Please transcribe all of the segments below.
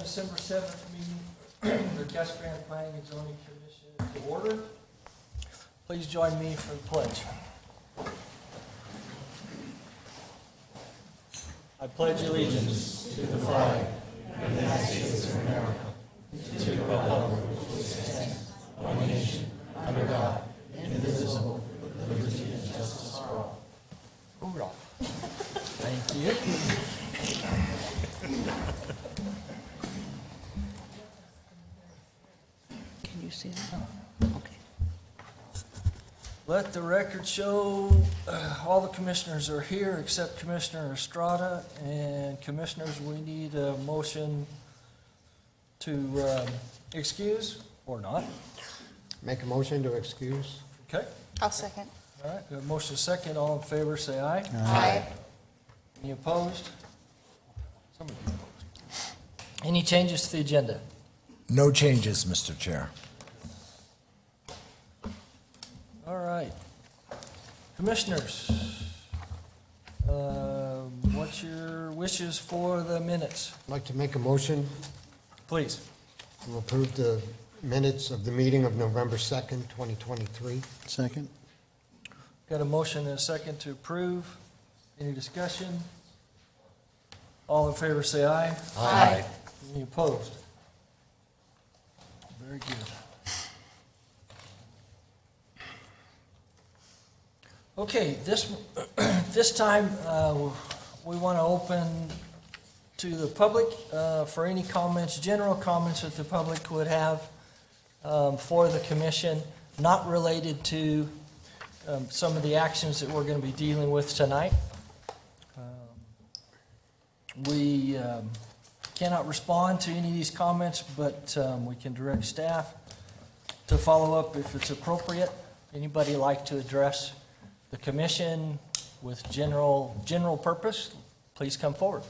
December 7th meeting of the Casco Planning and Zoning Commission to order. Please join me for the pledge. I pledge allegiance to the flag of the United States of America, to the republic which stands one nation, under God, indivisible, with liberty and justice for all. Hoorah. Thank you. Can you see that? Okay. Let the record show all the commissioners are here except Commissioner Estrada. And commissioners, we need a motion to excuse or not. Make a motion to excuse. Okay, I'll second. all right, we have a motion second. All in favor, say aye. Aye. Any opposed? Somebody opposed. Any changes to the agenda? No changes, Mr. Chair. All right. Commissioners, what's your wishes for the minutes? I'd like to make a motion Please. to approve the minutes of the meeting of November 2nd, 2023. Second? Got a motion and a second to approve. Any discussion? All in favor, say aye. Aye. Any opposed? Very good. Okay, this time, we want to open to the public for any comments, general comments that the public would have for the commission, not related to some of the actions that we're going to be dealing with tonight. We cannot respond to any of these comments, but we can direct staff to follow up if it's appropriate. Anybody like to address the commission with general purpose, please come forward.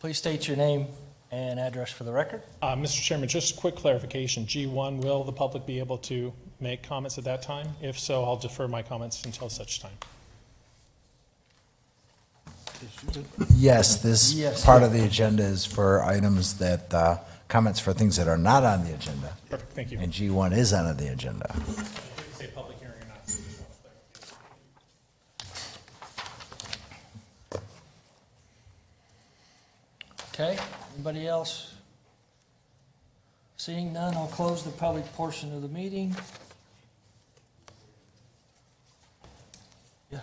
Please state your name and address for the record. Mr. Chairman, just quick clarification. G1, will the public be able to make comments at that time? If so, I'll defer my comments until such time. Yes, this Yes. part of the agenda is for items that, comments for things that are not on the agenda. Perfect, thank you. And G1 is on the agenda. Say public hearing or not, so just want to clarify. Okay, anybody else? Seeing none, I'll close the public portion of the meeting. Yeah.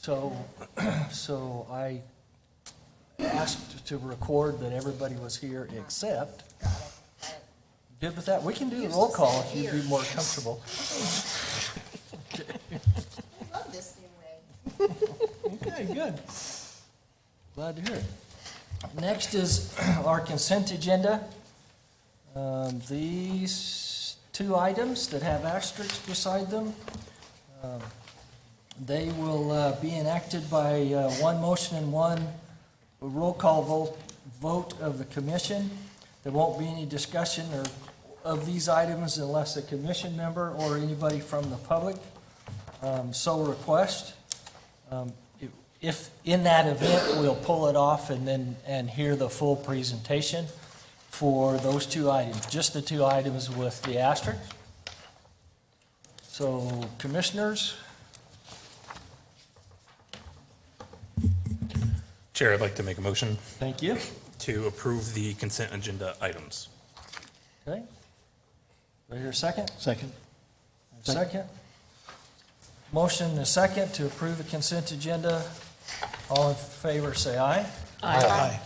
So I asked to record that everybody was here except. Good with that? We can do the roll call if you'd be more comfortable. I love this new way. Okay, good. Glad to hear it. Next is our consent agenda. These two items that have asterisks beside them, they will be enacted by one motion and one roll call vote of the commission. There won't be any discussion of these items unless a commission member or anybody from the public so request. If in that event, we'll pull it off and hear the full presentation for those two items, just the two items with the asterisk. So, commissioners, Chair, I'd like to make a motion thank you. to approve the consent agenda items. Okay. Do I hear a second? Second. Second. Motion and a second to approve the consent agenda. All in favor, say aye. Aye.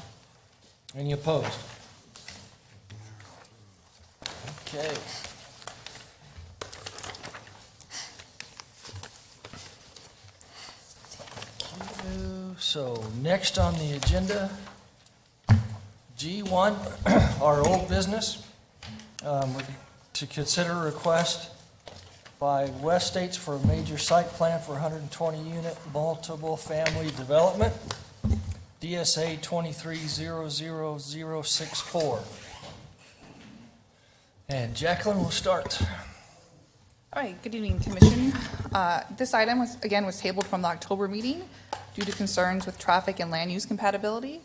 Any opposed? Okay. So next on the agenda, G1, our old business, to consider a request by West States for a major site plan for 120-unit multiple family development, DSA 2300064. And Jacqueline will start. All right, good evening, Commission. This item was tabled from the October meeting due to concerns with traffic and land use compatibility.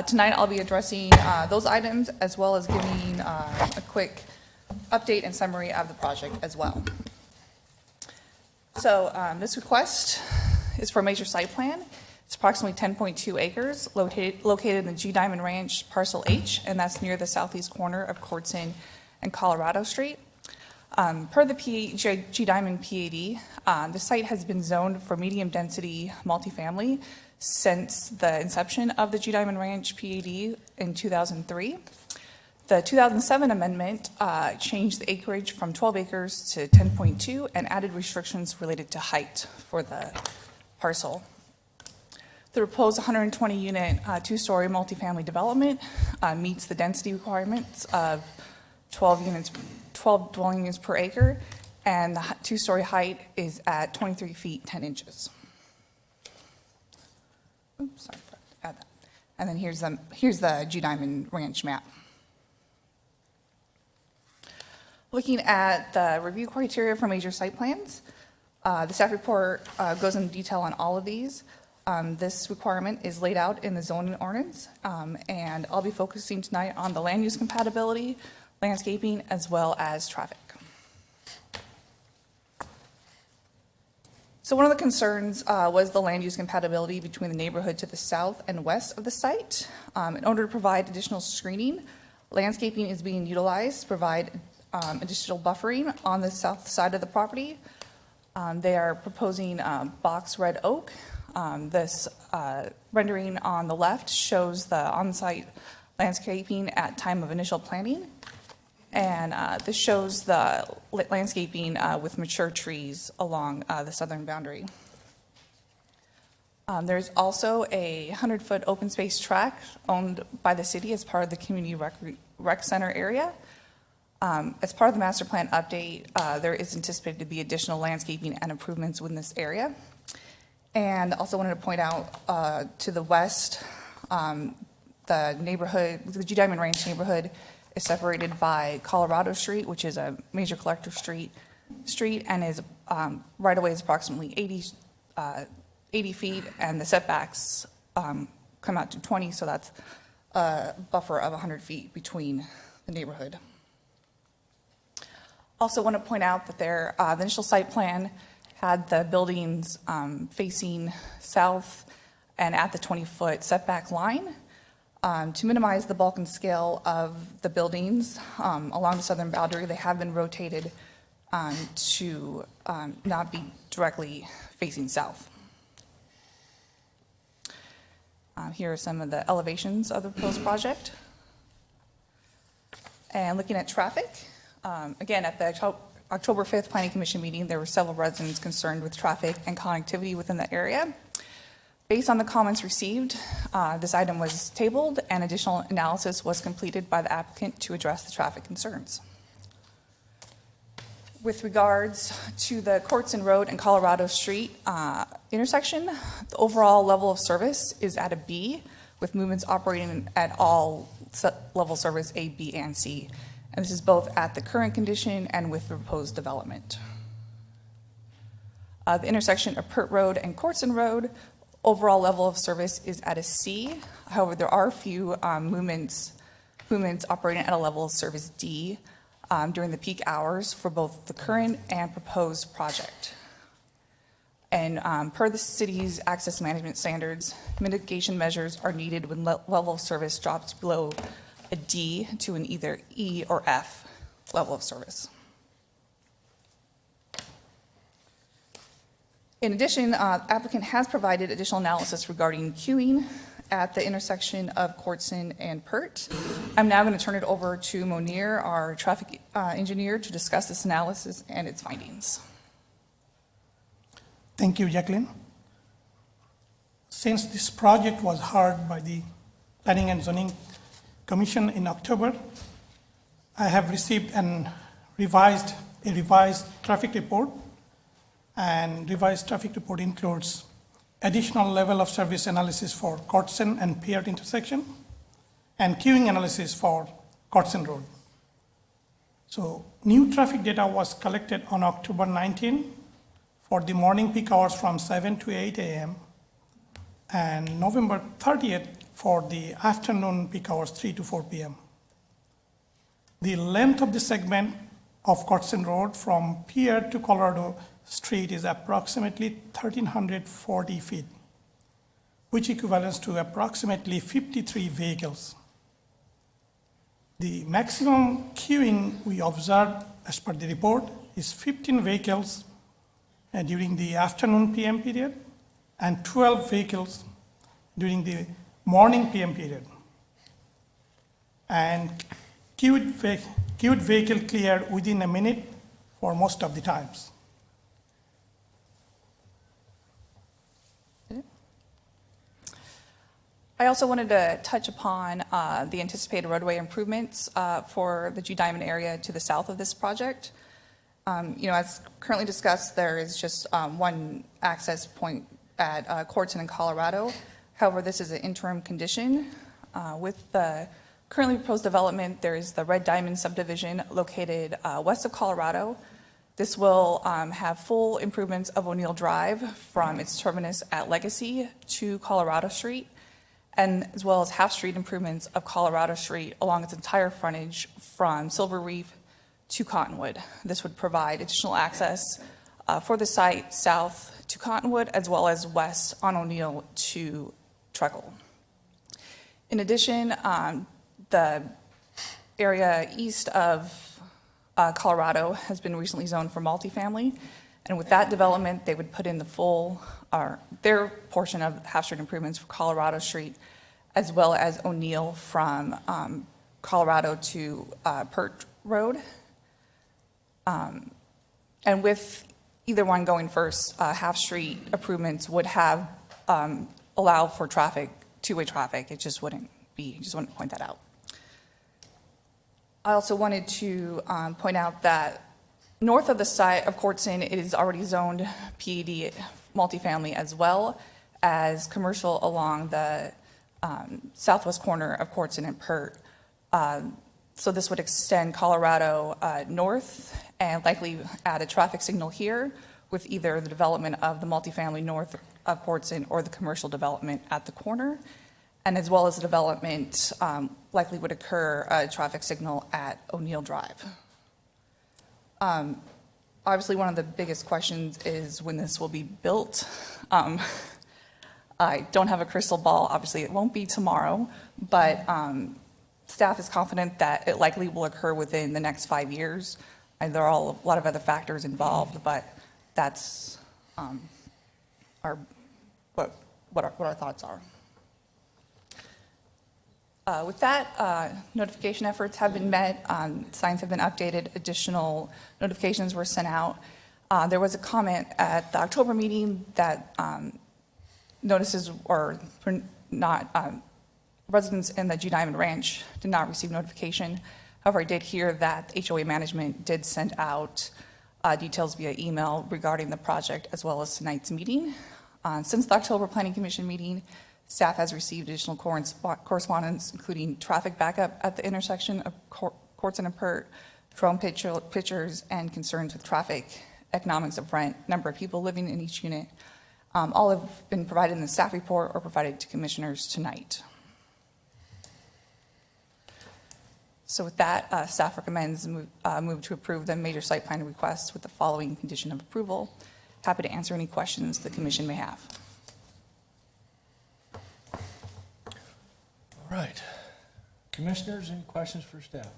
Tonight, I'll be addressing those items as well as giving a quick update and summary of the project as well. So this request is for a major site plan. It's approximately 10.2 acres located in the G Diamond Ranch Parcel H, and that's near the southeast corner of Courtson and Colorado Street. Per the G Diamond PAD, the site has been zoned for medium-density multifamily since the inception of the G Diamond Ranch PAD in 2003. The 2007 amendment changed the acreage from 12 acres to 10.2 and added restrictions related to height for the parcel. The proposed 120-unit, two-story multifamily development meets the density requirements of 12 dwelling units per acre, and the two-story height is at 23 feet 10 inches. Oops, sorry, I forgot to add that. And then here's the G Diamond Ranch map. Looking at the review criteria for major site plans, the staff report goes into detail on all of these. This requirement is laid out in the zoning ordinance, and I'll be focusing tonight on the land use compatibility, landscaping, as well as traffic. So one of the concerns was the land use compatibility between the neighborhood to the south and west of the site. In order to provide additional screening, landscaping is being utilized to provide additional buffering on the south side of the property. They are proposing box red oak. This rendering on the left shows the on-site landscaping at time of initial planning. And this shows the landscaping with mature trees along the southern boundary. There's also a 100-foot open space tract owned by the city as part of the community rec center area. As part of the master plan update, there is anticipated to be additional landscaping and improvements within this area. And also wanted to point out to the west, the neighborhood, the G Diamond Ranch neighborhood is separated by Colorado Street, which is a major collector street, and is right away is approximately 80 feet, and the setbacks come out to 20, so that's a buffer of 100 feet between the neighborhood. Also want to point out that the initial site plan had the buildings facing south and at the 20-foot setback line. To minimize the bulk and scale of the buildings along the southern boundary, they have been rotated to not be directly facing south. Here are some of the elevations of the proposed project. And looking at traffic, again, at the October 5th Planning Commission meeting, there were several residents concerned with traffic and connectivity within the area. Based on the comments received, this item was tabled and additional analysis was completed by the applicant to address the traffic concerns. With regards to the Courtson Road and Colorado Street intersection, the overall level of service is at a B, with movements operating at all level service A, B, and C. And this is both at the current condition and with the proposed development. The intersection of Pert Road and Courtson Road, overall level of service is at a C. However, there are a few movements operating at a level of service D during the peak hours for both the current and proposed project. And per the city's access management standards, mitigation measures are needed when level of service drops below a D to an either E or F level of service. In addition, the applicant has provided additional analysis regarding queuing at the intersection of Courtson and Pert. I'm now going to turn it over to Monir, our traffic engineer, to discuss this analysis and its findings. Thank you, Jacqueline. Since this project was heard by the Planning and Zoning Commission in October, I have received a revised traffic report, and revised traffic report includes additional level of service analysis for Courtson and Pert intersection, and queuing analysis for Courtson Road. So new traffic data was collected on October 19 for the morning peak hours from 7 to 8 a.m. and November 30th for the afternoon peak hours 3 to 4 p.m. The length of the segment of Courtesy Road from Pier to Colorado Street is approximately 1,340 feet, which equivalents to approximately 53 vehicles. The maximum queuing we observed as per the report is 15 vehicles during the afternoon PM period and 12 vehicles during the morning PM period. And queued vehicle cleared within a minute for most of the times. I also wanted to touch upon the anticipated roadway improvements for the G Diamond area to the south of this project. As currently discussed, there is just one access point at Courtson and Colorado. However, this is an interim condition. With the currently proposed development, there is the Red Diamond subdivision located west of Colorado. This will have full improvements of O'Neill Drive from its terminus at Legacy to Colorado Street, and as well as half-street improvements of Colorado Street along its entire frontage from Silver Reef to Cottonwood. This would provide additional access for the site south to Cottonwood as well as west on O'Neill to Treckle. In addition, the area east of Colorado has been recently zoned for multifamily, and with that development, they would put in the full, their portion of half-street improvements for Colorado Street, as well as O'Neill from Colorado to Pert Road. And with either one going first, half-street improvements would have allow for traffic, two-way traffic. It just wouldn't be, just wanted to point that out. I also wanted to point out that north of the site of Courtson, it is already zoned PAD multifamily as well as commercial along the southwest corner of Courtson and Pert. So this would extend Colorado north and likely add a traffic signal here with either the development of the multifamily north of Courtson or the commercial development at the corner. And as well as the development likely would occur a traffic signal at O'Neill Drive. Obviously, one of the biggest questions is when this will be built. I don't have a crystal ball. Obviously, it won't be tomorrow, but staff is confident that it likely will occur within the next 5 years. And there are a lot of other factors involved, but that's what our thoughts are. With that, notification efforts have been met, signs have been updated, additional notifications were sent out. There was a comment at the October meeting that notices or not, residents in the G Diamond Ranch did not receive notification. However, I did hear that HOA management did send out details via email regarding the project as well as tonight's meeting. Since the October Planning Commission meeting, staff has received additional correspondence, including traffic backup at the intersection of Courtson and Pert, drone pictures, and concerns with traffic, economics of rent, number of people living in each unit. All have been provided in the staff report or provided to commissioners tonight. So with that, staff recommends move to approve the major site plan requests with the following condition of approval. Happy to answer any questions the commission may have. All right. Commissioners, any questions for staff?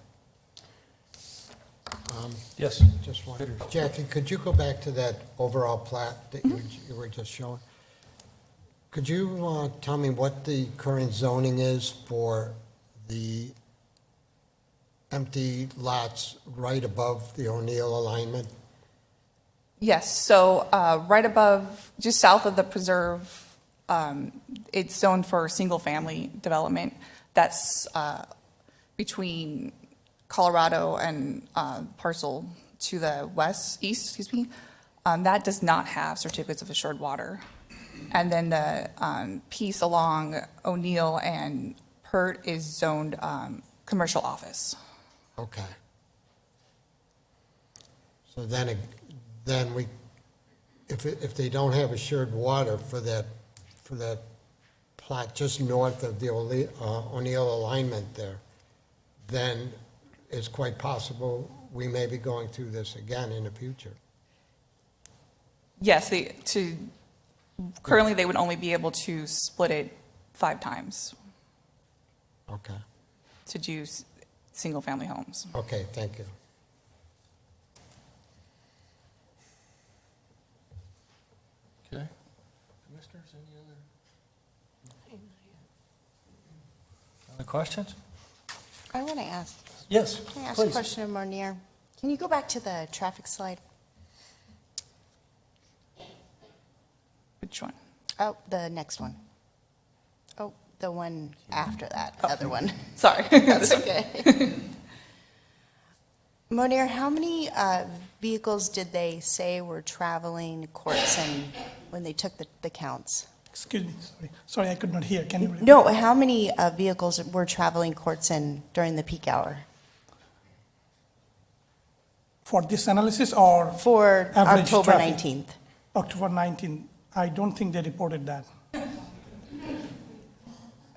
Yes. Just one. Jackie, could you go back to that overall plat that you were just showing? Could you tell me what the current zoning is for the empty lots right above the O'Neill alignment? Yes, so right above, just south of the preserve, it's zoned for single-family development. That's between Colorado and parcel to the east, that does not have certificates of assured water. And then the piece along O'Neill and Pert is zoned commercial office. Okay. So then we, if they don't have assured water for that plat just north of the O'Neill alignment there, then it's quite possible we may be going through this again in the future. Yes, currently they would only be able to split it 5 times Okay, to do single-family homes. okay, thank you. Okay. Commissioners, any other questions? I want to ask, Yes, can I ask a please. question of Marnier? Can you go back to the traffic slide? Which one? Oh, the next one. Oh, the one after that, the other one. Sorry. That's okay. Monir, how many vehicles did they say were traveling Courtson when they took the counts? Excuse me, sorry, I could not hear. Can you repeat? No, how many vehicles were traveling Courtson during the peak hour? For this analysis or For Average October traffic. 19th? October 19th? I don't think they reported that.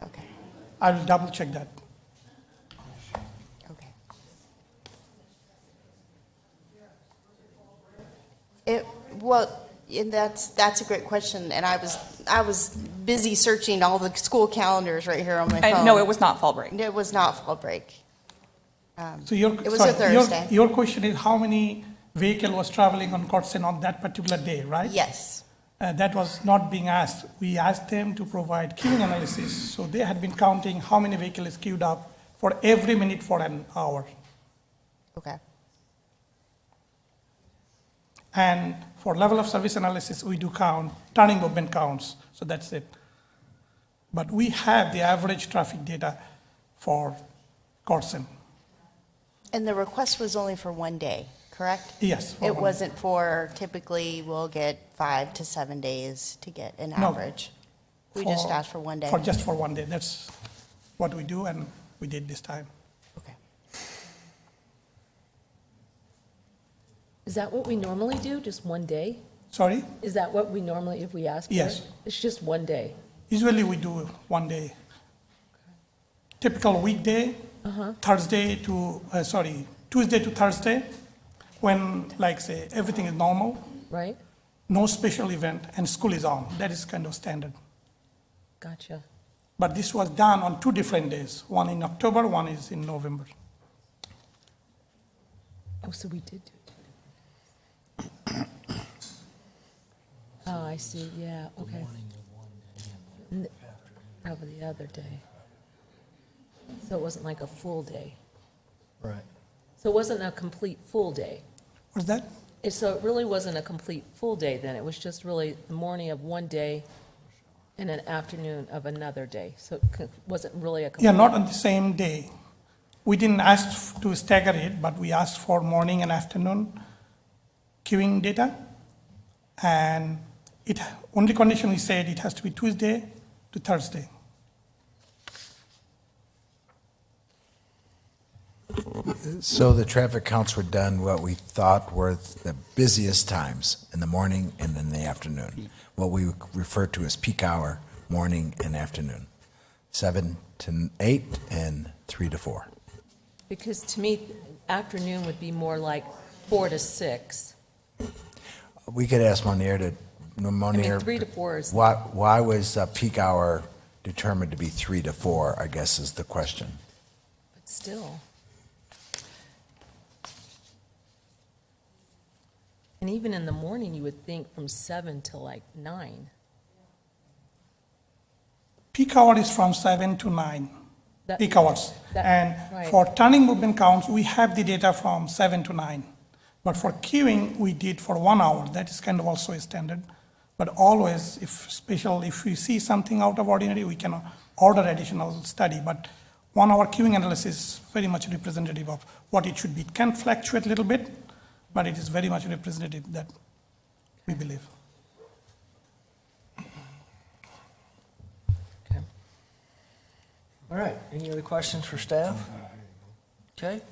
Okay, I will double check that. okay. Well, and that's a great question, and I was busy searching all the school calendars right here on my phone. And no, it was not fall break. It was not fall break. So your, It was sorry, a Thursday. Your question is how many vehicle was traveling on Courtson on that particular day, right? Yes. That was not being asked. We asked them to provide queuing analysis. So they had been counting how many vehicles queued up for every minute for an hour. Okay. And for level of service analysis, we do count turning movement counts. So that's it. But we have the average traffic data for Courtson. And the request was only for one day, correct? Yes. for It one. wasn't for, typically, we'll get 5 to 7 days to get an No. average. We just asked for one day. Just for one day. That's what we do, and we did this time. Okay. Is that what we normally do, just one day? Sorry? Is that what we normally, if we ask for it? Yes. It's just one day? Usually we do one day. Typical weekday, Tuesday to Thursday, when, like, say, everything is normal, Right? no special event, and school is on. That is kind of standard. Gotcha. But this was done on 2 different days, one in October, one is in November. Oh, so we did do it. Oh, I see, yeah, okay. N- Over the other day. So it wasn't like a full day. Right. So it wasn't a complete full day. What's that? So it really wasn't a complete full day then? It was just really the morning of one day and an afternoon of another day? So it wasn't really a complete? Yeah, not on the same day. We didn't ask to stagger it, but we asked for morning and afternoon queuing data. And only condition we said it has to be Tuesday to Thursday. So the traffic counts were done what we thought were the busiest times, in the morning and in the afternoon, what we refer to as peak hour, morning and afternoon, 7 to 8 and 3 to 4. Because to me, afternoon would be more like 4 to 6. We could ask Monier to, I Monier. mean, 3 to 4 is, Why was peak hour determined to be 3 to 4, I guess is the question. but still. And even in the morning, you would think from 7 to like 9. Peak hour is from 7 to 9, That- peak hours. that- And right. for turning movement counts, we have the data from 7 to 9. But for queuing, we did for 1 hour. That is kind of also a standard. But always, if we see something out of ordinary, we can order additional study. But 1 hour queuing analysis is very much representative of what it should be. It can fluctuate a little bit, but it is very much representative that we believe. Okay. All right, any other questions for staff? Okay,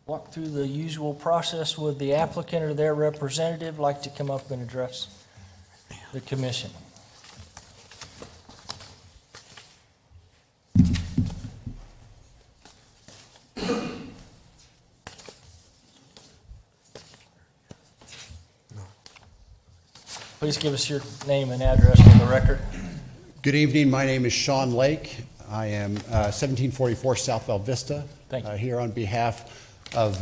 walk through the usual process, would the applicant or their representative like to come up and address the commission? Please give us your name and address for the record. Good evening. My name is Sean Lake. I am 1744 South Val Vista. Thank you. Here on behalf of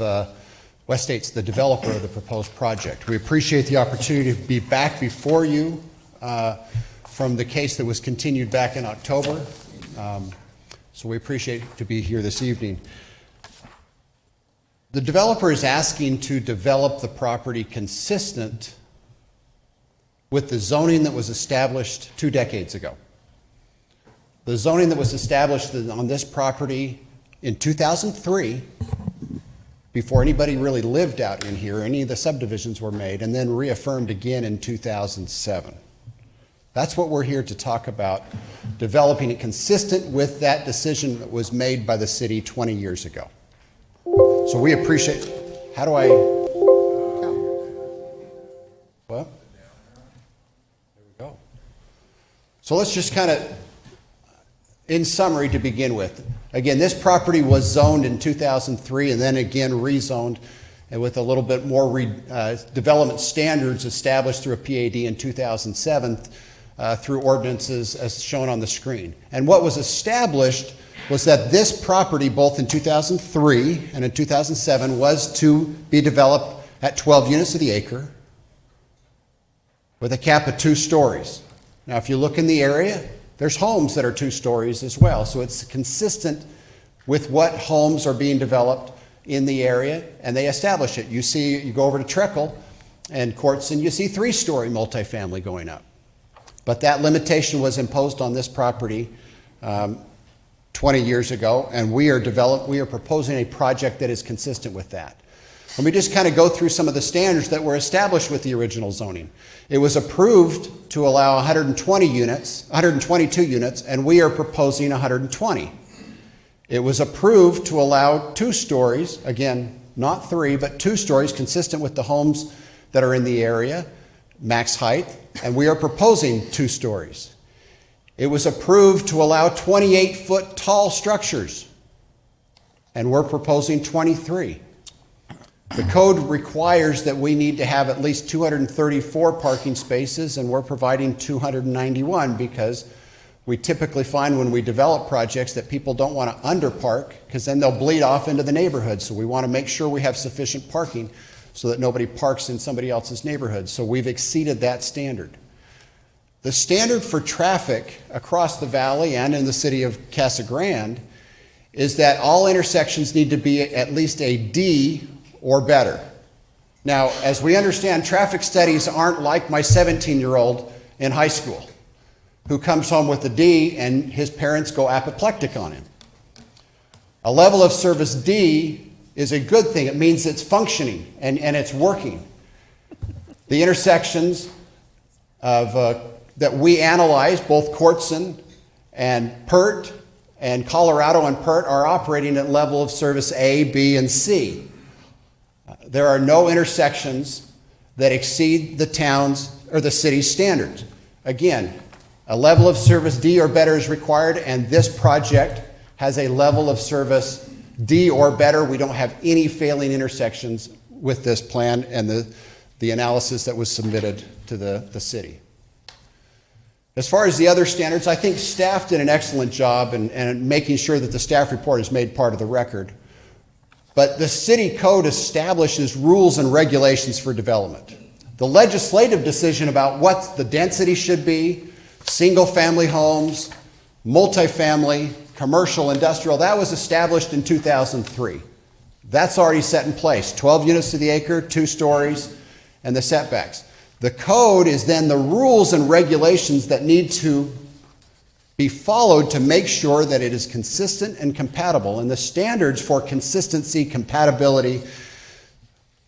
West States, the developer of the proposed project. We appreciate the opportunity to be back before you from the case that was continued back in October. So we appreciate to be here this evening. The developer is asking to develop the property consistent with the zoning that was established 2 decades ago. The zoning that was established on this property in 2003, before anybody really lived out in here, any of the subdivisions were made, and then reaffirmed again in 2007. That's what we're here to talk about, developing it consistent with that decision that was made by the city 20 years ago. So we appreciate, how do I, what? Go. So let's just kind of, in summary to begin with, again, this property was zoned in 2003 and then again rezoned, and with a little bit more development standards established through a PAD in 2007 through ordinances as shown on the screen. And what was established was that this property, both in 2003 and in 2007, was to be developed at 12 units of the acre with a cap of 2 stories. Now, if you look in the area, there's homes that are 2 stories as well. So it's consistent with what homes are being developed in the area, and they establish it. You see, you go over to Treckle and Courtson, you see 3-story multifamily going up. But that limitation was imposed on this property 20 years ago, and we are proposing a project that is consistent with that. Let me just kind of go through some of the standards that were established with the original zoning. It was approved to allow 122 units, and we are proposing 120. It was approved to allow 2 stories, again, not 3, but 2 stories consistent with the homes that are in the area, max height, and we are proposing 2 stories. It was approved to allow 28-foot tall structures, and we're proposing 23. The code requires that we need to have at least 234 parking spaces, and we're providing 291 because we typically find when we develop projects that people don't want to underpark because then they'll bleed off into the neighborhood. So we want to make sure we have sufficient parking so that nobody parks in somebody else's neighborhood. So we've exceeded that standard. The standard for traffic across the valley and in the city of Casa Grande is that all intersections need to be at least a D or better. Now, as we understand, traffic studies aren't like my 17-year-old in high school who comes home with a D and his parents go apoplectic on him. A level of service D is a good thing. It means it's functioning and it's working. The intersections of that we analyze, both Courtson and Pert and Colorado and Pert, are operating at level of service A, B, and C. There are no intersections that exceed the town's or the city's standards. Again, a level of service D or better is required, and this project has a level of service D or better. We don't have any failing intersections with this plan and the analysis that was submitted to the city. As far as the other standards, I think staff did an excellent job in making sure that the staff report is made part of the record. But the city code establishes rules and regulations for development. The legislative decision about what the density should be, single-family homes, multifamily, commercial, industrial, that was established in 2003. That's already set in place. 12 units to the acre, 2 stories, and the setbacks. The code is then the rules and regulations that need to be followed to make sure that it is consistent and compatible. And the standards for consistency, compatibility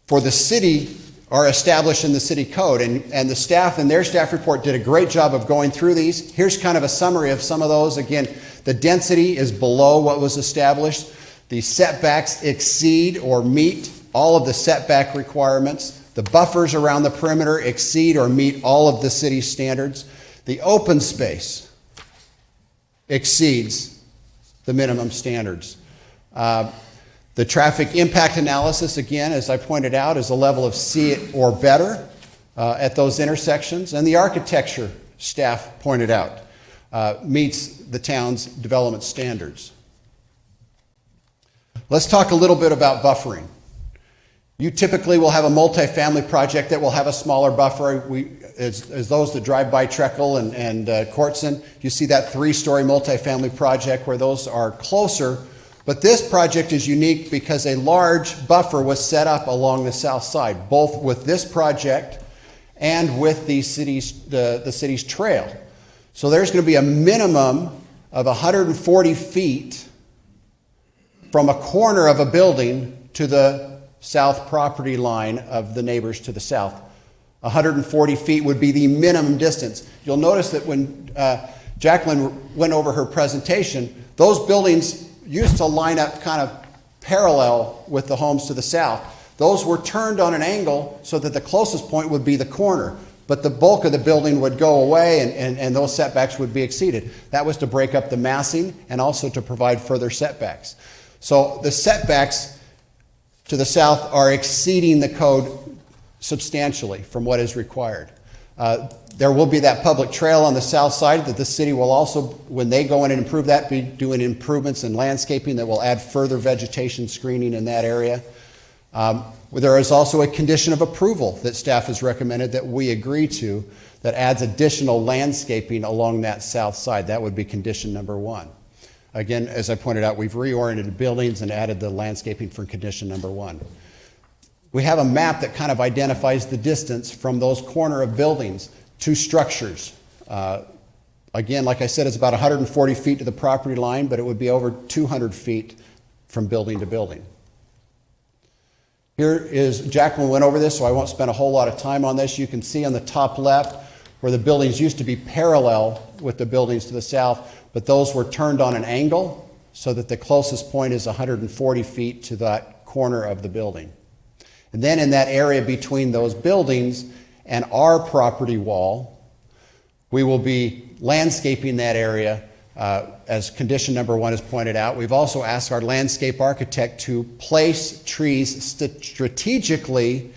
for the city are established in the city code. And the staff in their staff report did a great job of going through these. Here's kind of a summary of some of those. Again, the density is below what was established. The setbacks exceed or meet all of the setback requirements. The buffers around the perimeter exceed or meet all of the city's standards. The open space exceeds the minimum standards. The traffic impact analysis, again, as I pointed out, is a level of C or better at those intersections. And the architecture, staff pointed out, meets the town's development standards. Let's talk a little bit about buffering. You typically will have a multifamily project that will have a smaller buffer. As those that drive by Treckle and Courtson, you see that 3-story multifamily project where those are closer. But this project is unique because a large buffer was set up along the south side, both with this project and with the city's trail. So there's going to be a minimum of 140 feet from a corner of a building to the south property line of the neighbors to the south. 140 feet would be the minimum distance. You'll notice that when Jacqueline went over her presentation, those buildings used to line up kind of parallel with the homes to the south. Those were turned on an angle so that the closest point would be the corner, but the bulk of the building would go away and those setbacks would be exceeded. That was to break up the massing and also to provide further setbacks. So the setbacks to the south are exceeding the code substantially from what is required. There will be that public trail on the south side that the city will also, when they go in and improve that, be doing improvements in landscaping that will add further vegetation screening in that area. There is also a condition of approval that staff has recommended that we agree to that adds additional landscaping along that south side. That would be condition number 1. Again, as I pointed out, we've reoriented buildings and added the landscaping for condition number 1. We have a map that kind of identifies the distance from those corner of buildings to structures. Again, like I said, it's about 140 feet to the property line, but it would be over 200 feet from building to building. Here is, Jacqueline went over this, so I won't spend a whole lot of time on this. You can see on the top left where the buildings used to be parallel with the buildings to the south, but those were turned on an angle so that the closest point is 140 feet to that corner of the building. And then in that area between those buildings and our property wall, we will be landscaping that area as condition number 1 is pointed out. We've also asked our landscape architect to place trees strategically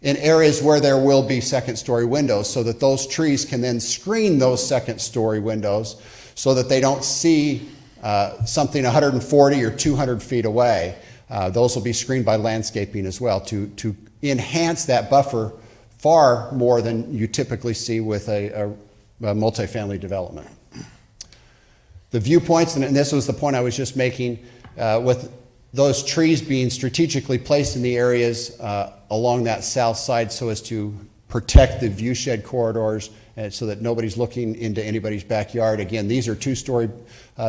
in areas where there will be second-story windows so that those trees can then screen those second-story windows so that they don't see something 140 or 200 feet away. Those will be screened by landscaping as well to enhance that buffer far more than you typically see with a multifamily development. The viewpoints, and this was the point I was just making, with those trees being strategically placed in the areas along that south side so as to protect the view shed corridors and so that nobody's looking into anybody's backyard. Again, these are 2-story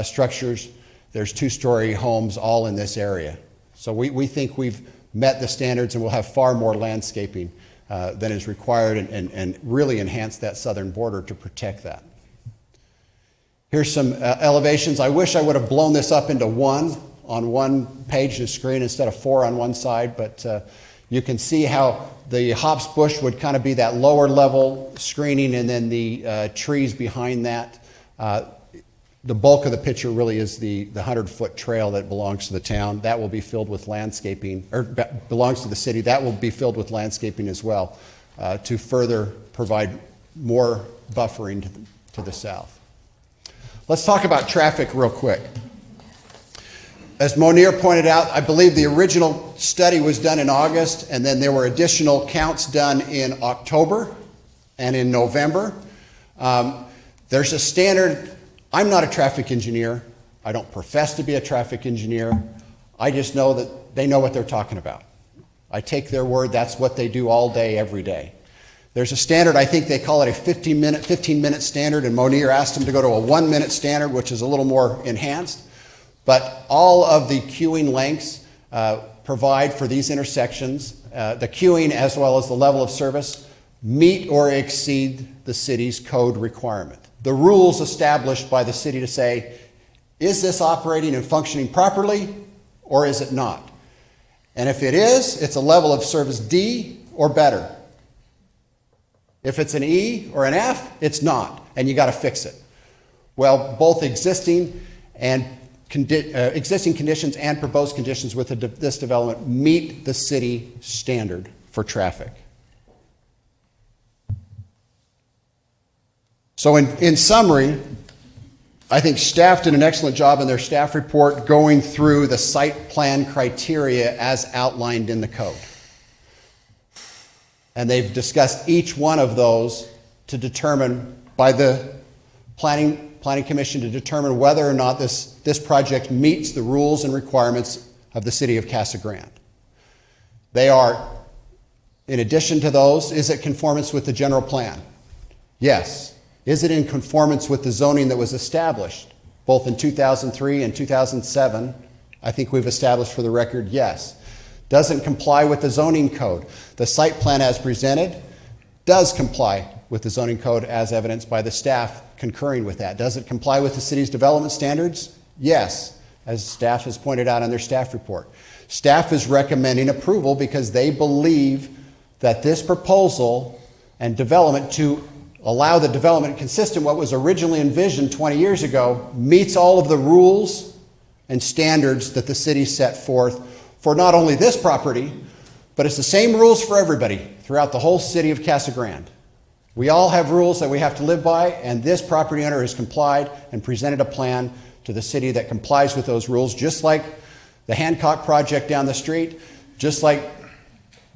structures. There's 2-story homes all in this area. So we think we've met the standards and we'll have far more landscaping than is required and really enhance that southern border to protect that. Here's some elevations. I wish I would have blown this up into 1 on one page of the screen instead of 4 on one side, but you can see how the hops bush would kind of be that lower level screening and then the trees behind that. The bulk of the picture really is the 100-foot trail that belongs to the town. That will be filled with landscaping, or belongs to the city. That will be filled with landscaping as well to further provide more buffering to the south. Let's talk about traffic real quick. As Monier pointed out, I believe the original study was done in August, and then there were additional counts done in October and in November. There's a standard. I'm not a traffic engineer. I don't profess to be a traffic engineer. I just know that they know what they're talking about. I take their word. That's what they do all day, every day. There's a standard, I think they call it a 15-minute standard, and Monier asked them to go to a 1-minute standard, which is a little more enhanced. But all of the queuing lengths provide for these intersections, the queuing as well as the level of service, meet or exceed the city's code requirement. The rules established by the city to say, is this operating and functioning properly, or is it not? And if it is, it's a level of service D or better. If it's an E or an F, it's not, and you got to fix it. Well, both existing conditions and proposed conditions with this development meet the city standard for traffic. So in summary, I think staff did an excellent job in their staff report going through the site plan criteria as outlined in the code. And they've discussed each one of those to determine, by the Planning Commission, to determine whether or not this project meets the rules and requirements of the city of Casa Grande. They are, in addition to those, is it conformance with the general plan? Yes. Is it in conformance with the zoning that was established, both in 2003 and 2007? I think we've established for the record, yes. Does it comply with the zoning code? The site plan as presented does comply with the zoning code as evidenced by the staff concurring with that. Does it comply with the city's development standards? Yes, as staff has pointed out in their staff report. Staff is recommending approval because they believe that this proposal and development to allow the development consistent with what was originally envisioned 20 years ago meets all of the rules and standards that the city set forth for not only this property, but it's the same rules for everybody throughout the whole city of Casa Grande. We all have rules that we have to live by, and this property owner has complied and presented a plan to the city that complies with those rules, just like the Hancock project down the street, just like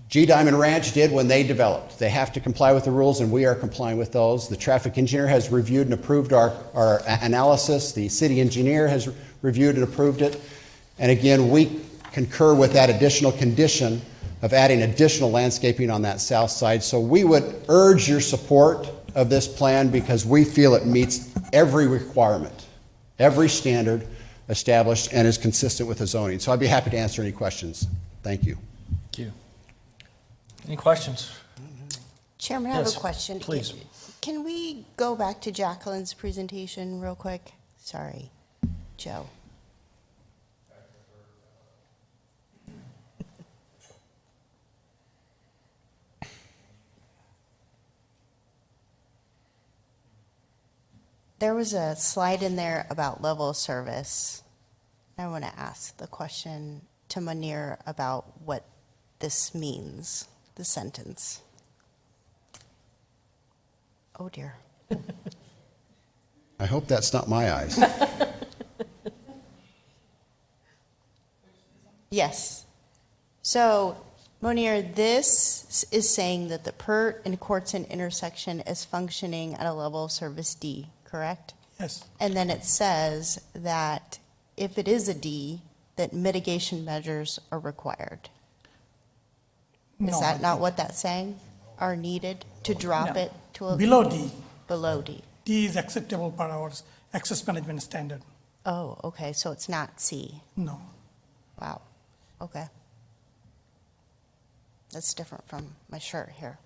G Diamond Ranch did when they developed. They have to comply with the rules, and we are complying with those. The traffic engineer has reviewed and approved our analysis. The city engineer has reviewed and approved it. And again, we concur with that additional condition of adding additional landscaping on that south side. So we would urge your support of this plan because we feel it meets every requirement, every standard established, and is consistent with the zoning. So I'd be happy to answer any questions. Thank you. Thank you. Any questions? Chairman, I have Yes, a question. please. Can we go back to Jacqueline's presentation real quick? Sorry, Joe. There was a slide in there about level of service. I want to ask the question to Munir about what this means, the sentence. Oh dear. I hope that's not my eyes. Yes. So, Munir, this is saying that the PERT and Courtson intersection is functioning at a level of service D, correct? Yes, And then it says that if it is a D, that mitigation measures are required. Is No, that I not think- what that's saying? Are needed to drop No. it to a below D. below D? D is acceptable per our access management standard. Oh, okay, so it's not C. No. Wow, okay. That's different from my shirt here.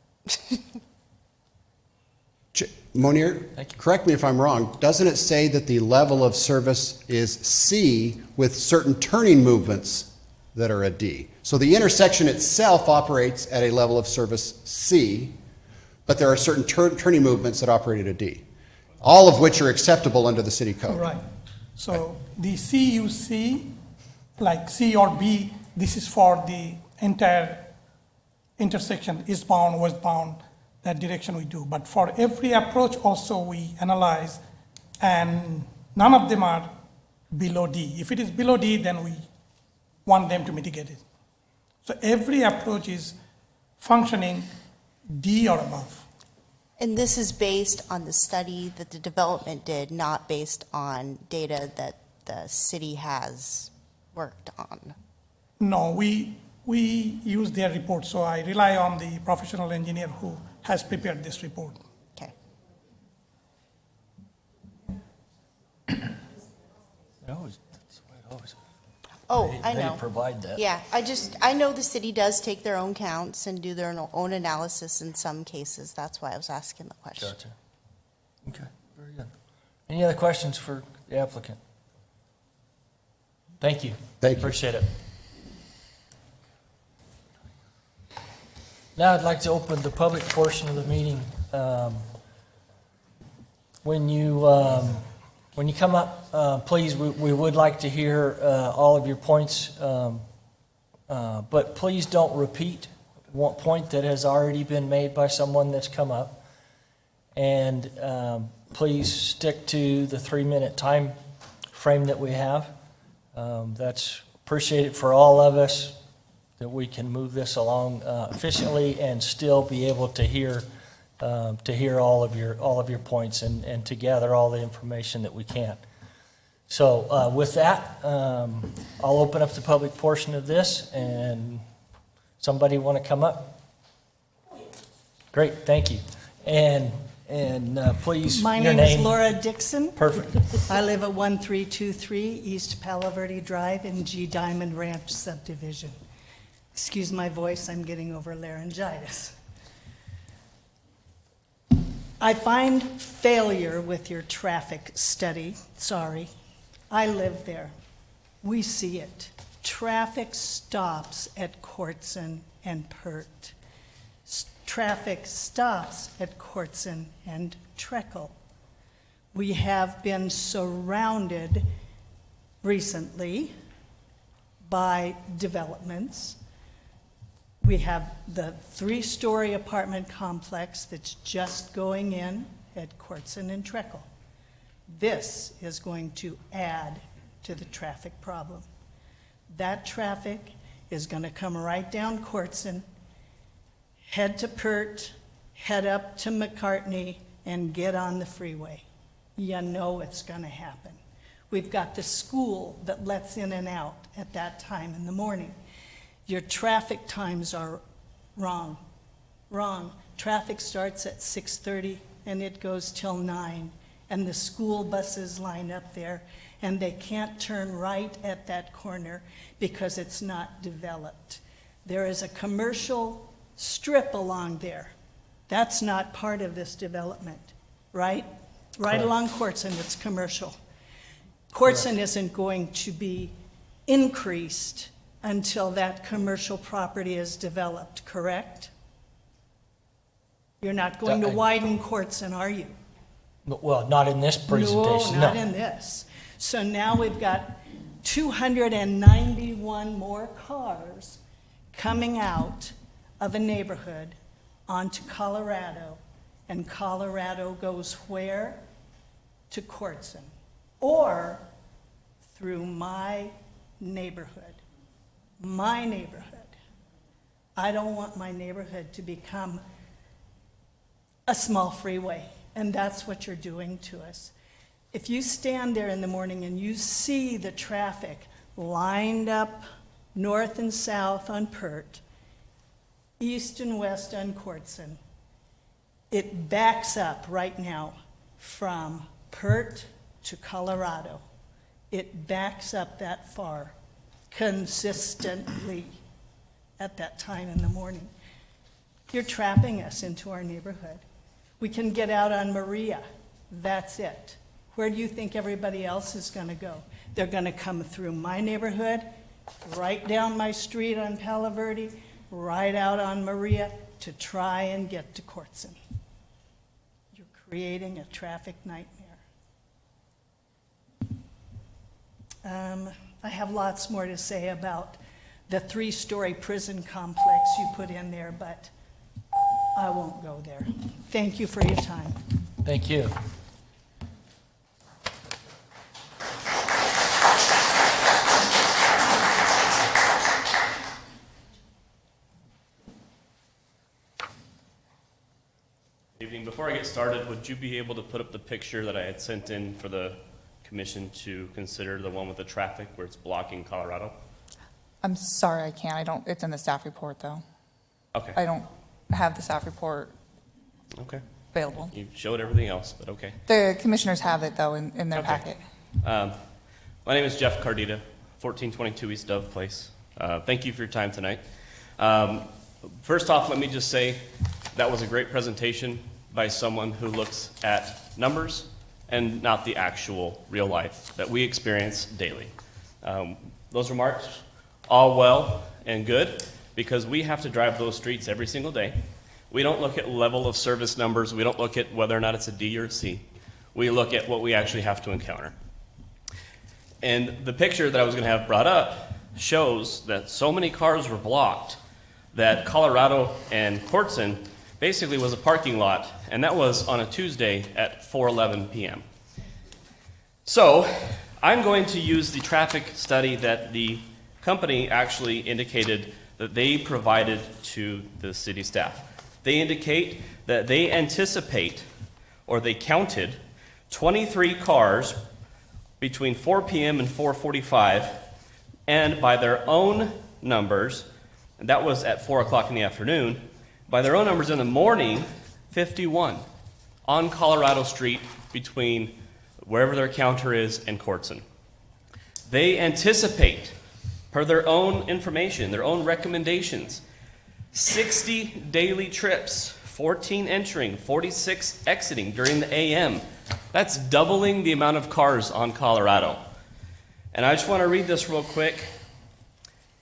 Monir, correct me if I'm wrong, doesn't it say that the level of service is C with certain turning movements that are a D? So the intersection itself operates at a level of service C, but there are certain turning movements that operate at a D, all of which are acceptable under the city code. Right. So the CUC, like C or B, this is for the entire intersection, eastbound, westbound, that direction we do. But for every approach also we analyze, and none of them are below D. If it is below D, then we want them to mitigate it. So every approach is functioning D or above. And this is based on the study that the development did, not based on data that the city has worked on. No, we use their report, so I rely on the professional engineer who has prepared this report. Okay. Oh, I know. They provide that. Yeah, I know the city does take their own counts and do their own analysis in some cases. That's why I was asking the question. Gotcha. Okay, very good. Any other questions for the applicant? Thank you. Thank you. Appreciate it. Now I'd like to open the public portion of the meeting. When you come up, please, we would like to hear all of your points, but please don't repeat one point that has already been made by someone that's come up. And please stick to the 3-minute time frame that we have. That's appreciated for all of us, that we can move this along efficiently and still be able to hear all of your points and to gather all the information that we can. So with that, I'll open up the public portion of this, and somebody want to come up? Great, thank you. And please, My your name is name. Laura Dixon. Perfect. I live at 1323 East Palo Verde Drive in G Diamond Ranch subdivision. Excuse my voice, I'm getting over laryngitis. I find failure with your traffic study. Sorry. I live there. We see it. Traffic stops at Courtson and Pert. Traffic stops at Courtson and Treckle. We have been surrounded recently by developments. We have the 3-story apartment complex that's just going in at Courtson and Treckle. This is going to add to the traffic problem. That traffic is going to come right down Courtson, head to Pert, head up to McCartney, and get on the freeway. You know it's going to happen. We've got the school that lets in and out at that time in the morning. Your traffic times are wrong. Traffic starts at 6:30 and it goes till 9, and the school buses line up there, and they can't turn right at that corner because it's not developed. There is a commercial strip along there. That's not part of this development, right? Right along Courtson, it's commercial. Courtson isn't going to be increased until that commercial property is developed, correct? You're not going to widen Courtson, are you? Well, not in this presentation, no. No, not in this. So now we've got 291 more cars coming out of a neighborhood onto Colorado, and Colorado goes where? To Courtson, or through my neighborhood. My neighborhood. I don't want my neighborhood to become a small freeway, and that's what you're doing to us. If you stand there in the morning and you see the traffic lined up north and south on Pert, east and west on Courtson, it backs up right now from Pert to Colorado. It backs up that far consistently at that time in the morning. You're trapping us into our neighborhood. We can get out on Maria. That's it. Where do you think everybody else is going to go? They're going to come through my neighborhood, right down my street on Palo Verde, right out on Maria to try and get to Courtson. You're creating a traffic nightmare. I have lots more to say about the 3-story prison complex you put in there, but I won't go there. Thank you for your time. Thank you. Evening. Before I get started, would you be able to put up the picture that I had sent in for the commission to consider, the one with the traffic where it's blocking Colorado? I'm sorry, I can't. It's in the staff report, though. Okay. I don't have the staff report Okay. available. You showed everything else, but okay. The commissioners have it, though, in their Okay. packet. My name is Jeff Cardita, 1422 East Dove Place. Thank you for your time tonight. First off, let me just say that was a great presentation by someone who looks at numbers and not the actual real life that we experience daily. Those remarks, all well and good, because we have to drive those streets every single day. We don't look at level of service numbers. We don't look at whether or not it's a D or a C. We look at what we actually have to encounter. And the picture that I was going to have brought up shows that so many cars were blocked that Colorado and Courtson basically was a parking lot, and that was on a Tuesday at 4:11 p.m. So I'm going to use the traffic study that the company actually indicated that they provided to the city staff. They indicate that they anticipate, or they counted, 23 cars between 4 p.m. and 4:45, and by their own numbers, and that was at 4 o'clock in the afternoon, by their own numbers in the morning, 51 on Colorado Street between wherever their counter is and Courtson. They anticipate, per their own information, their own recommendations, 60 daily trips, 14 entering, 46 exiting during the AM. That's doubling the amount of cars on Colorado. And I just want to read this real quick.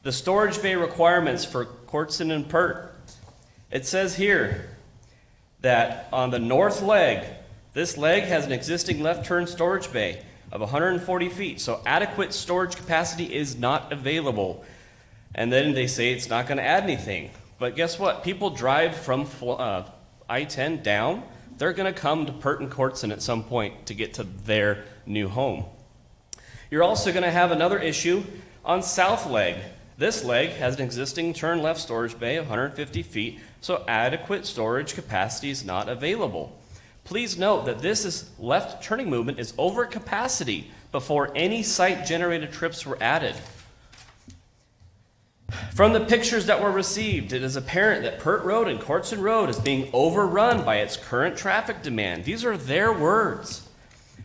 The storage bay requirements for Courtson and Pert. It says here that on the north leg, this leg has an existing left turn storage bay of 140 feet, so adequate storage capacity is not available. And then they say it's not going to add anything. But guess what? People drive from I-10 down. They're going to come to Pert and Courtson at some point to get to their new home. You're also going to have another issue on south leg. This leg has an existing turn left storage bay of 150 feet, so adequate storage capacity is not available. Please note that this left turning movement is over capacity before any site-generated trips were added. From the pictures that were received, it is apparent that Pert Road and Courtson Road is being overrun by its current traffic demand. These are their words.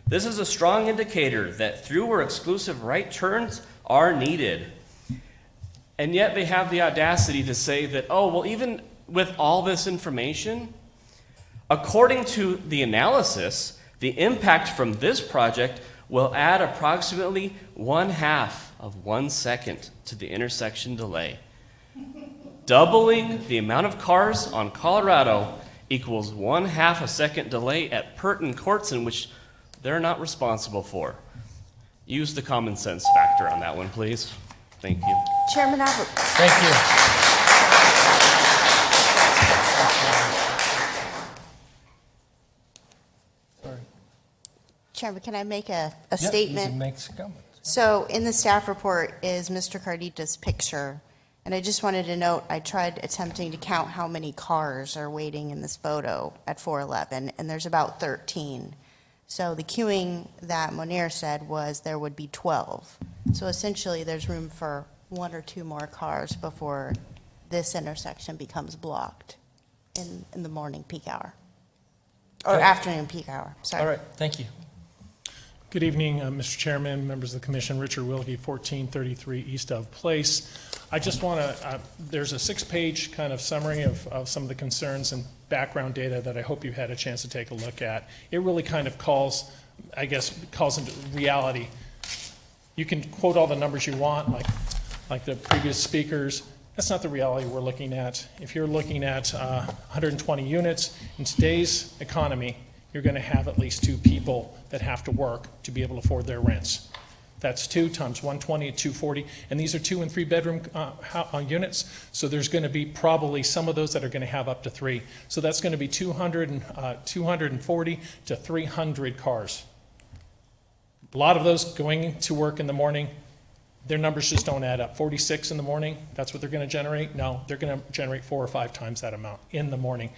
This is a strong indicator that through or exclusive right turns are needed. And yet they have the audacity to say that, oh, well, even with all this information, according to the analysis, the impact from this project will add approximately 1/2 of 1 second to the intersection delay. Doubling the amount of cars on Colorado equals 1/2 a second delay at Pert and Courtson, which they're not responsible for. Use the common sense factor on that one, please. Thank you. Chairman Albert. Thank you. Sorry. Chairman, can I make a Yep, statement? you can make some comments. So in the staff report is Mr. Cardita's picture. And I just wanted to note, I tried attempting to count how many cars are waiting in this photo at 411, and there's about 13. So the queuing that Monir said was there would be 12. So essentially, there's room for 1 or 2 more cars before this intersection becomes blocked in the morning peak hour. Or Okay. afternoon peak hour, sorry. All right, thank you. Good evening, Mr. Chairman, members of the commission. Richard Wilkie, 1433 East Dove Place. I just want to, there's a 6-page kind of summary of some of the concerns and background data that I hope you've had a chance to take a look at. It really kind of calls into reality. You can quote all the numbers you want, like the previous speakers. That's not the reality we're looking at. If you're looking at 120 units in today's economy, you're going to have at least 2 people that have to work to be able to afford their rents. That's 2 times 120 at 240, and these are 2 and 3 bedroom units. So there's going to be probably some of those that are going to have up to 3. So that's going to be 240 to 300 cars. A lot of those going to work in the morning. Their numbers just don't add up. 46 in the morning, that's what they're going to generate? No, they're going to generate 4 or 5 times that amount in the morning.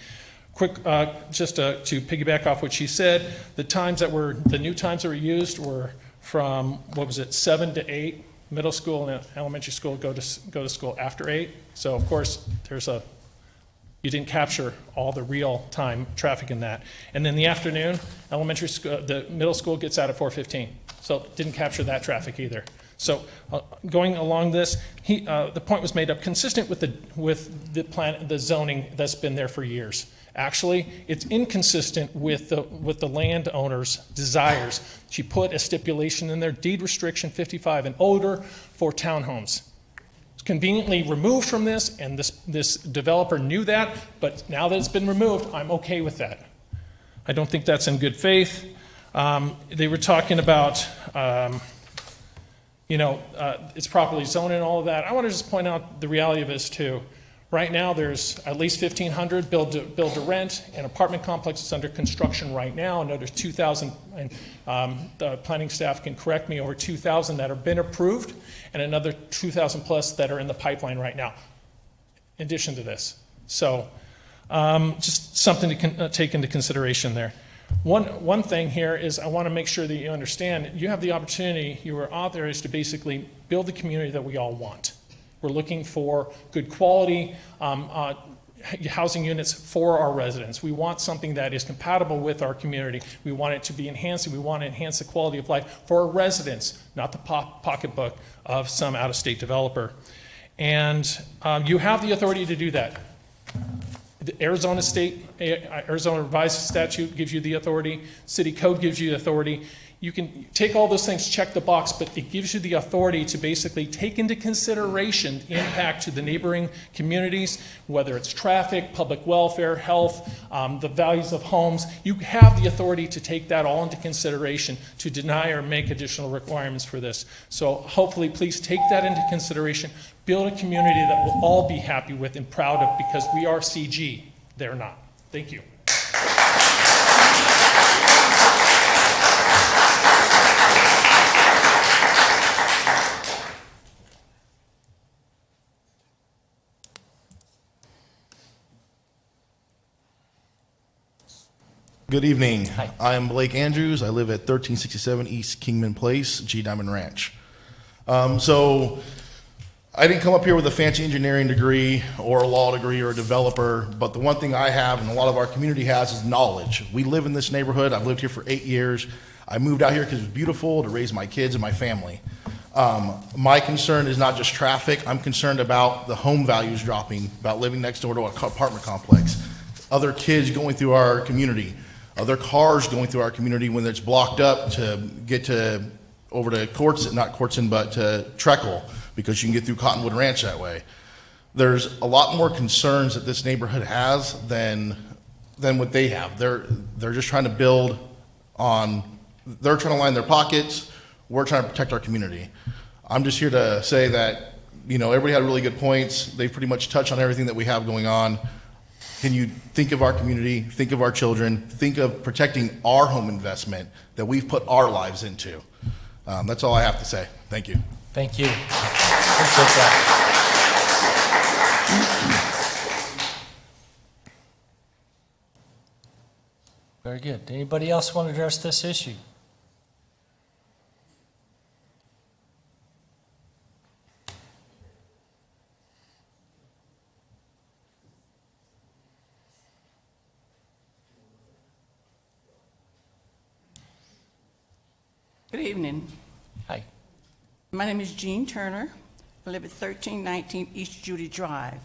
Quick, just to piggyback off what she said, the new times that were used were from, 7 to 8, middle school and elementary school go to school after 8. So of course, you didn't capture all the real time traffic in that. And then the afternoon, elementary school, the middle school gets out at 4:15. So didn't capture that traffic either. So going along this, the point was made up consistent with the plan, the zoning that's been there for years. Actually, it's inconsistent with the landowner's desires. She put a stipulation in there, deed restriction 55 and older for townhomes. It's conveniently removed from this, and this developer knew that, but now that it's been removed, I'm okay with that. I don't think that's in good faith. They were talking about, it's properly zoned and all of that. I want to just point out the reality of this too. Right now, there's at least 1,500 build to rent, and apartment complexes under construction right now. I know there's 2,000, and the planning staff can correct me, over 2,000 that have been approved, and another 2,000 plus that are in the pipeline right now, in addition to this. So just something to take into consideration there. One thing here is I want to make sure that you understand, you have the opportunity, you are authorized to basically build the community that we all want. We're looking for good quality housing units for our residents. We want something that is compatible with our community. We want it to be enhanced, and we want to enhance the quality of life for our residents, not the pocketbook of some out-of-state developer. And you have the authority to do that. The Arizona revised statute gives you the authority. City code gives you the authority. You can take all those things, check the box, but it gives you the authority to basically take into consideration the impact to the neighboring communities, whether it's traffic, public welfare, health, the values of homes. You have the authority to take that all into consideration to deny or make additional requirements for this. So hopefully, please take that into consideration. Build a community that we'll all be happy with and proud of, because we are CG. They're not. Thank you. Good evening. Hi. I am Blake Andrews. I live at 1367 East Kingman Place, G Diamond Ranch. So I didn't come up here with a fancy engineering degree or a law degree or a developer, but the one thing I have and a lot of our community has is knowledge. We live in this neighborhood. I've lived here for 8 years. I moved out here because it was beautiful to raise my kids and my family. My concern is not just traffic. I'm concerned about the home values dropping, about living next door to an apartment complex, other kids going through our community, other cars going through our community when it's blocked up to get to over to not Courtson, but to Treckle, because you can get through Cottonwood Ranch that way. There's a lot more concerns that this neighborhood has than what they have. They're just trying to build on, they're trying to line their pockets. We're trying to protect our community. I'm just here to say that, everybody had really good points. They pretty much touch on everything that we have going on. Can you think of our community, think of our children, think of protecting our home investment that we've put our lives into? That's all I have to say. Thank you. Thank you. Appreciate that. Very good. Anybody else want to address this issue? Good evening. Hi. My name is Jean Turner. I live at 1319 East Judy Drive.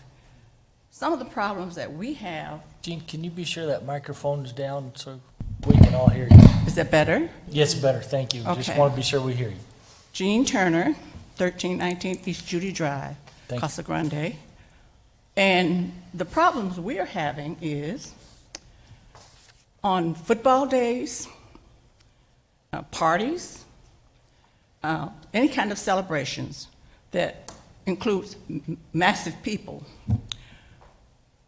Some of the problems that we have... Jean, can you be sure that microphone's down so we can all hear you? Is that better? Yes, better. Thank you. Just Okay. want to be sure we hear you. Jean Turner, 1319 East Judy Drive, Thank you. Casa Grande. And the problems we're having is on football days, parties, any kind of celebrations that includes massive people.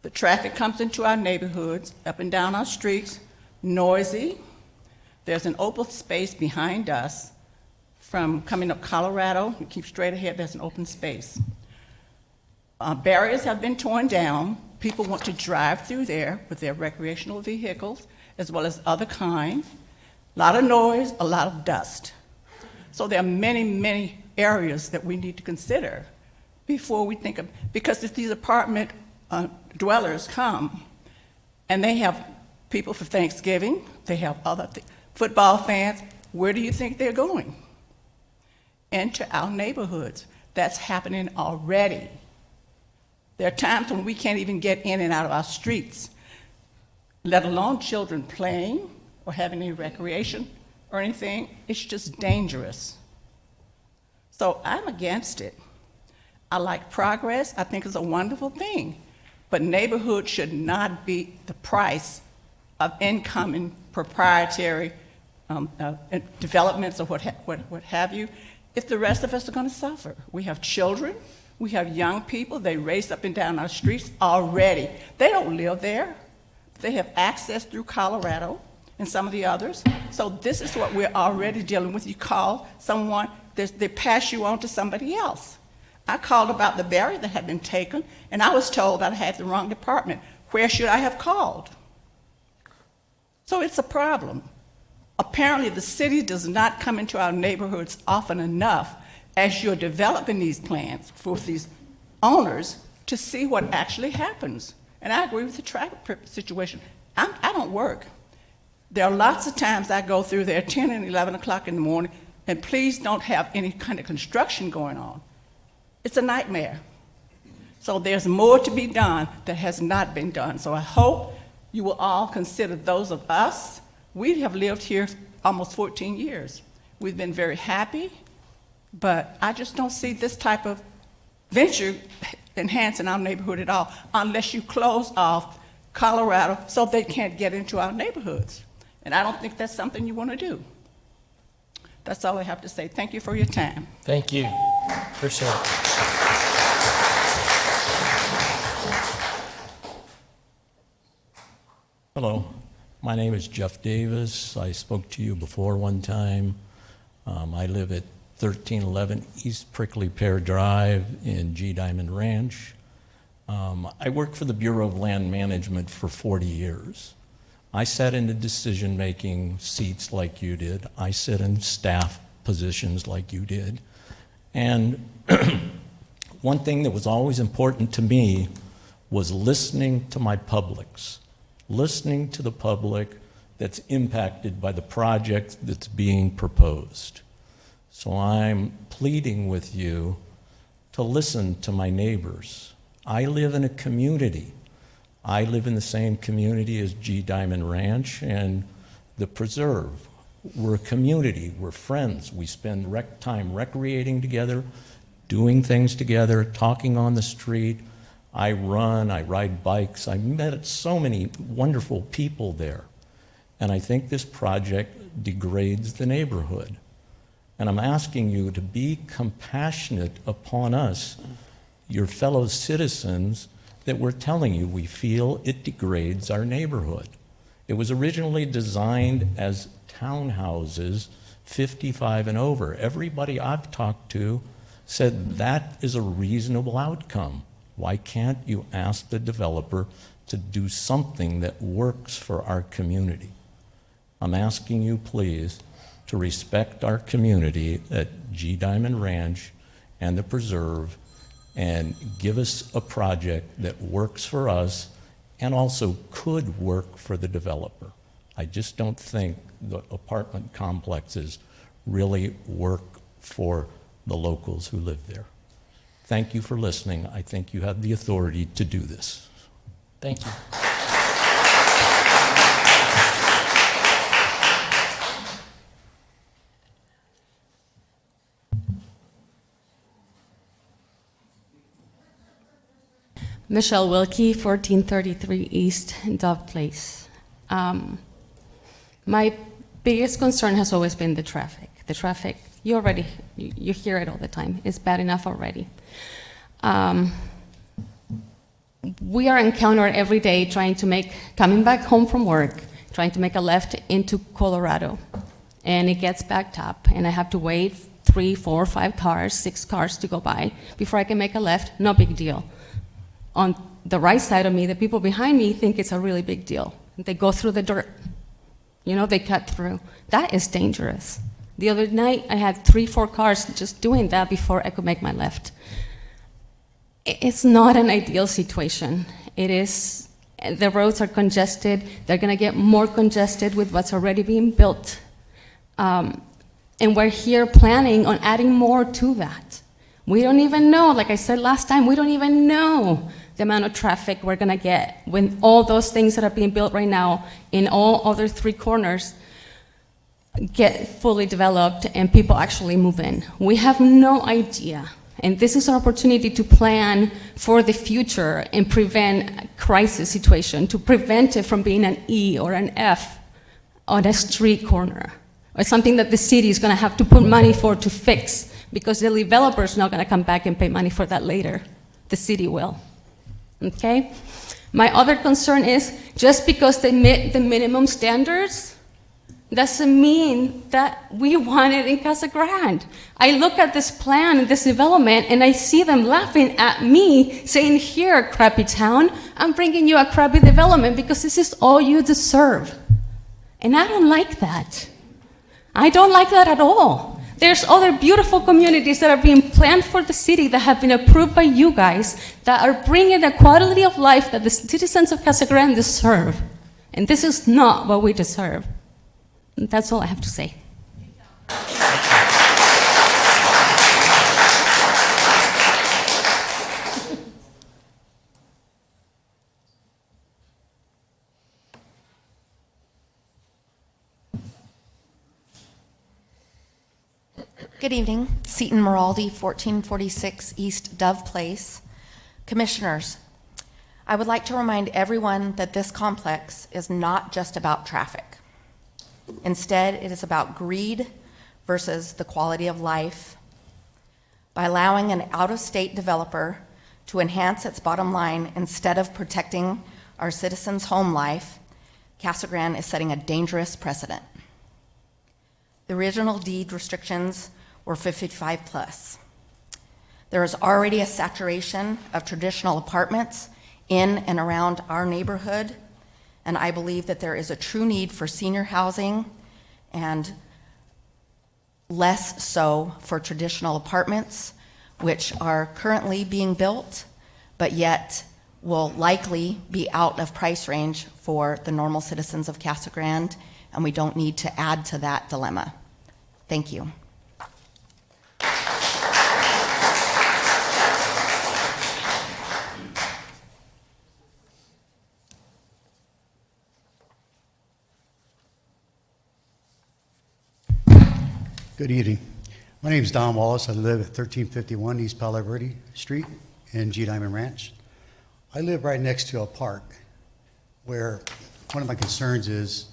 The traffic comes into our neighborhoods, up and down our streets, noisy. There's an open space behind us from coming up Colorado. You keep straight ahead, there's an open space. Barriers have been torn down. People want to drive through there with their recreational vehicles as well as other kind. A lot of noise, a lot of dust. So there are many, many areas that we need to consider before we think of, because if these apartment dwellers come and they have people for Thanksgiving, they have other football fans, where do you think they're going? Into our neighborhoods. That's happening already. There are times when we can't even get in and out of our streets. let alone children playing or having any recreation or anything. It's just dangerous. So I'm against it. I like progress. I think it's a wonderful thing. But neighborhood should not be the price of incoming proprietary developments or what have you, if the rest of us are going to suffer. We have children, we have young people, they race up and down our streets already. They don't live there. They have access through Colorado and some of the others. So this is what we're already dealing with. You call someone, they pass you on to somebody else. I called about the barrier that had been taken, and I was told that I had the wrong department. Where should I have called? So it's a problem. Apparently, the city does not come into our neighborhoods often enough as you're developing these plans for these owners to see what actually happens. And I agree with the traffic situation. I don't work. There are lots of times I go through there 10 and 11 o'clock in the morning, and please don't have any kind of construction going on. It's a nightmare. So there's more to be done that has not been done. So I hope you will all consider those of us. We have lived here almost 14 years. We've been very happy, but I just don't see this type of venture enhancing our neighborhood at all unless you close off Colorado so they can't get into our neighborhoods. And I don't think that's something you want to do. That's all I have to say. Thank you for your time. Thank you. Appreciate it. Hello, my name is Jeff Davis. I spoke to you before one time. I live at 1311 East Prickly Pear Drive in G Diamond Ranch. I worked for the Bureau of Land Management for 40 years. I sat in the decision-making seats like you did. I sit in staff positions like you did. And one thing that was always important to me was listening to my publics, listening to the public that's impacted by the project that's being proposed. So I'm pleading with you to listen to my neighbors. I live in a community. I live in the same community as G Diamond Ranch and the Preserve. We're a community, we're friends. We spend time recreating together, doing things together, talking on the street. I run, I ride bikes. I met so many wonderful people there. And I think this project degrades the neighborhood. And I'm asking you to be compassionate upon us, your fellow citizens, that we're telling you we feel it degrades our neighborhood. It was originally designed as townhouses 55 and over. Everybody I've talked to said that is a reasonable outcome. Why can't you ask the developer to do something that works for our community? I'm asking you, please, to respect our community at G Diamond Ranch and the Preserve and give us a project that works for us and also could work for the developer. I just don't think the apartment complexes really work for the locals who live there. Thank you for listening. I think you have the authority to do this. Thank you. Michelle Wilkie, 1433 East Dove Place. My biggest concern has always been the traffic. The traffic, you hear it all the time. It's bad enough already. We are encountered every day coming back home from work, trying to make a left into Colorado. And it gets backed up, and I have to wait 3, 4, 5 cars, 6 cars to go by before I can make a left. No big deal. On the right side of me, the people behind me think it's a really big deal. They go through the dirt. They cut through. That is dangerous. The other night, I had 3, 4 cars just doing that before I could make my left. It's not an ideal situation. It is, the roads are congested. They're gonna get more congested with what's already being built. And we're here planning on adding more to that. We don't even know, like I said last time, we don't even know the amount of traffic we're gonna get when all those things that are being built right now in all other three corners get fully developed and people actually move in. We have no idea. And this is our opportunity to plan for the future and prevent a crisis situation, to prevent it from being an E or an F on a street corner, or something that the city is going to have to put money for to fix, because the developer is not going to come back and pay money for that later. The city will. Okay? My other concern is, just because they met the minimum standards doesn't mean that we want it in Casa Grande. I look at this plan, this development, and I see them laughing at me, saying, here, crappy town, I'm bringing you a crappy development because this is all you deserve. And I don't like that. I don't like that at all. There's other beautiful communities that are being planned for the city that have been approved by you guys that are bringing the quality of life that the citizens of Casa Grande deserve. And this is not what we deserve. That's all I have to say. Good evening. Seton Maraldi, 1446 East Dove Place. Commissioners, I would like to remind everyone that this complex is not just about traffic. Instead, it is about greed versus the quality of life. By allowing an out-of-state developer to enhance its bottom line instead of protecting our citizens' home life, Casa Grande is setting a dangerous precedent. The original deed restrictions were 55 plus. There is already a saturation of traditional apartments in and around our neighborhood, and I believe that there is a true need for senior housing and less so for traditional apartments, which are currently being built, but yet will likely be out of price range for the normal citizens of Casa Grande, and we don't need to add to that dilemma. Thank you. Good evening. My name is Don Wallace. I live at 1351 East Palo Verde Street in G Diamond Ranch. I live right next to a park where one of my concerns is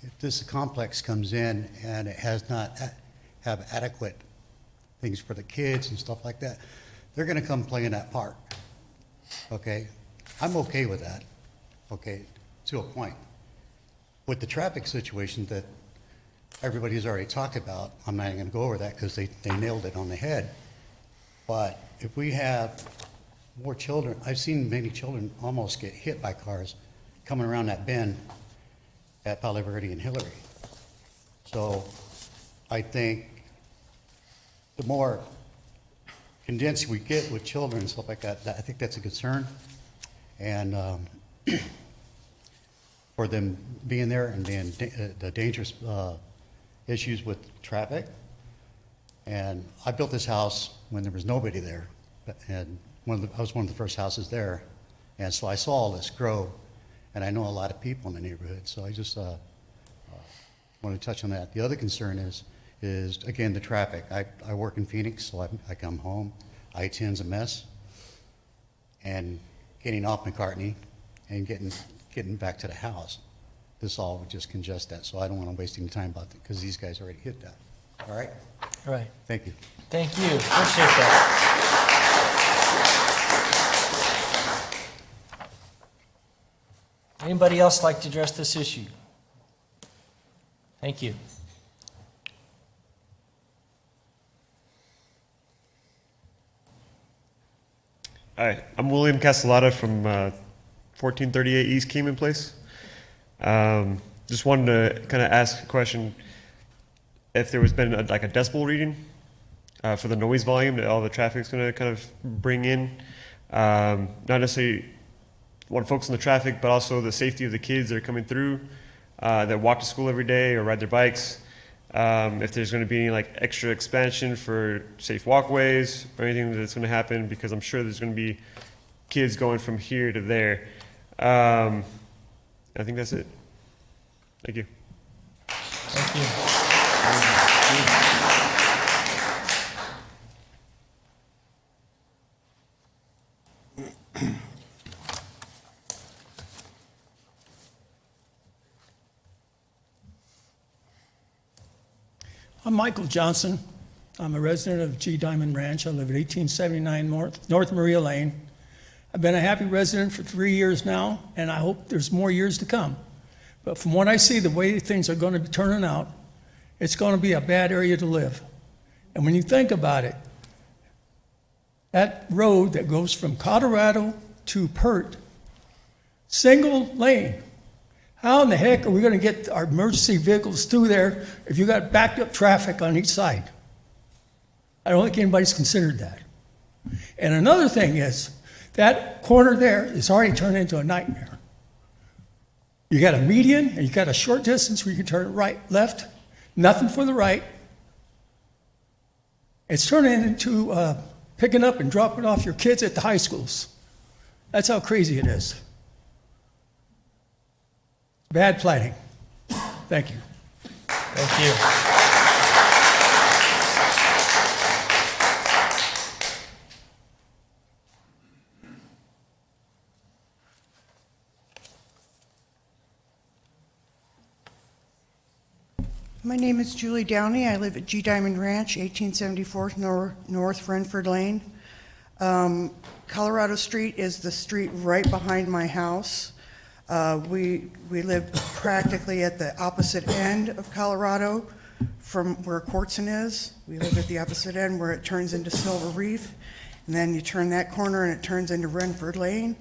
if this complex comes in and it has not have adequate things for the kids and stuff like that, they're going to come play in that park. Okay? I'm okay with that. Okay? To a point. With the traffic situation that everybody's already talked about, I'm not even going to go over that because they nailed it on the head. But if we have more children, I've seen many children almost get hit by cars coming around that bend at Palo Verde and Hillary. So I think the more condensed we get with children and stuff like that, I think that's a concern. And for them being there and then the dangerous issues with traffic. And I built this house when there was nobody there, and I was one of the first houses there, and so I saw all this grow, and I know a lot of people in the neighborhood, so I just want to touch on that. The other concern is again, the traffic. I work in Phoenix, so I come home, I-10's a mess, and getting off McCartney and getting back to the house. This all would just congest that, so I don't want to waste any time about it because these guys already hit that. All right? All right. Thank you. Thank you. Appreciate that. Anybody else like to address this issue? Thank you. Hi, I'm William Castellata from 1438 East Kingman Place. Just wanted to kind of ask a question if there was been like a decibel reading for the noise volume that all the traffic's going to kind of bring in. Not necessarily want to focus on the traffic, but also the safety of the kids that are coming through that walk to school every day or ride their bikes. If there's going to be any like extra expansion for safe walkways or anything that's going to happen, because I'm sure there's going to be kids going from here to there. I think that's it. Thank you. Thank you. I'm Michael Johnson. I'm a resident of G Diamond Ranch. I live at 1879 North Maria Lane. I've been a happy resident for 3 years now, and I hope there's more years to come. But from what I see, the way things are going to be turning out, it's going to be a bad area to live. And when you think about it, that road that goes from Colorado to Pert, single lane. How in the heck are we going to get our emergency vehicles through there if you got backed up traffic on each side? I don't think anybody's considered that. And another thing is, that corner there is already turned into a nightmare. You got a median and you got a short distance where you can turn right, left, nothing for the right. It's turning into picking up and dropping off your kids at the high schools. That's how crazy it is. Bad planning. Thank you. Thank you. My name is Julie Downey. I live at G Diamond Ranch, 1874 North Renford Lane. Colorado Street is the street right behind my house. We live practically at the opposite end of Colorado from where Courtson is. We live at the opposite end where it turns into Silver Reef, and then you turn that corner and it turns into Renford Lane.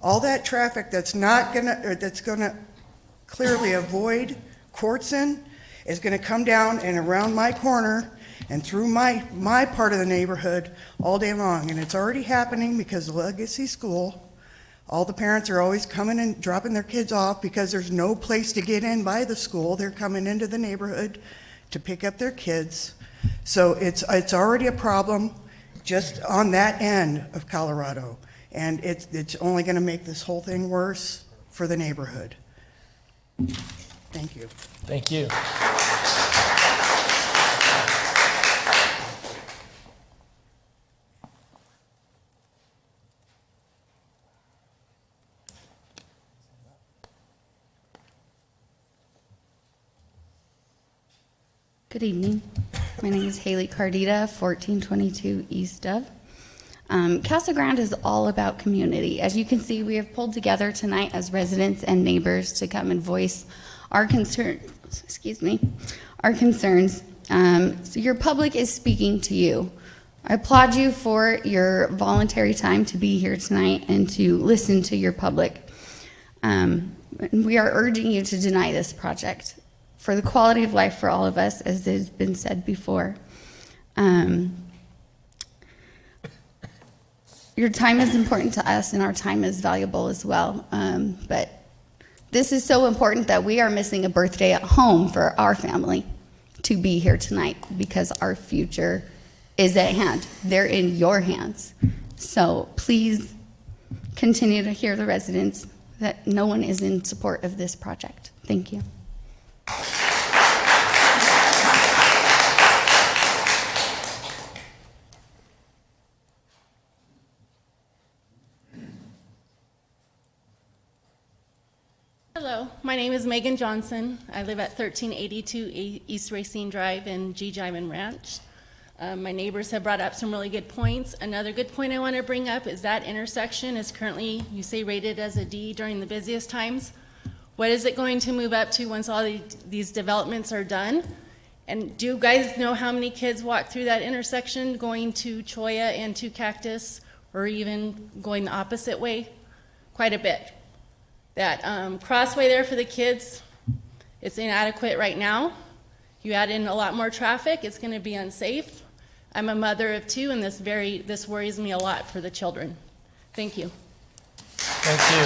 All that traffic that's gonna clearly avoid Courtson is gonna come down and around my corner and through my part of the neighborhood all day long. And it's already happening because of Legacy School. All the parents are always coming and dropping their kids off because there's no place to get in by the school. They're coming into the neighborhood to pick up their kids. So it's already a problem just on that end of Colorado. And it's only gonna make this whole thing worse for the neighborhood. Thank you. Thank you. Good evening. My name is Haley Cardita, 1422 East Dove. Casa Grande is all about community. As you can see, we have pulled together tonight as residents and neighbors to come and voice our concerns. Our concerns. So your public is speaking to you. I applaud you for your voluntary time to be here tonight and to listen to your public. We are urging you to deny this project for the quality of life for all of us, as has been said before. Your time is important to us, and our time is valuable as well. But this is so important that we are missing a birthday at home for our family to be here tonight because our future is at hand. They're in your hands. So please continue to hear the residents that no one is in support of this project. Thank you. Hello, my name is Megan Johnson. I live at 1382 East Racine Drive in G Diamond Ranch. My neighbors have brought up some really good points. Another good point I want to bring up is that intersection is currently, you say, rated as a D during the busiest times. What is it going to move up to once all these developments are done? And do you guys know how many kids walk through that intersection going to Cholla and to Cactus, or even going the opposite way? Quite a bit. That crossway there for the kids, it's inadequate right now. You add in a lot more traffic, it's going to be unsafe. I'm a mother of two, and this worries me a lot for the children. Thank you. Thank you.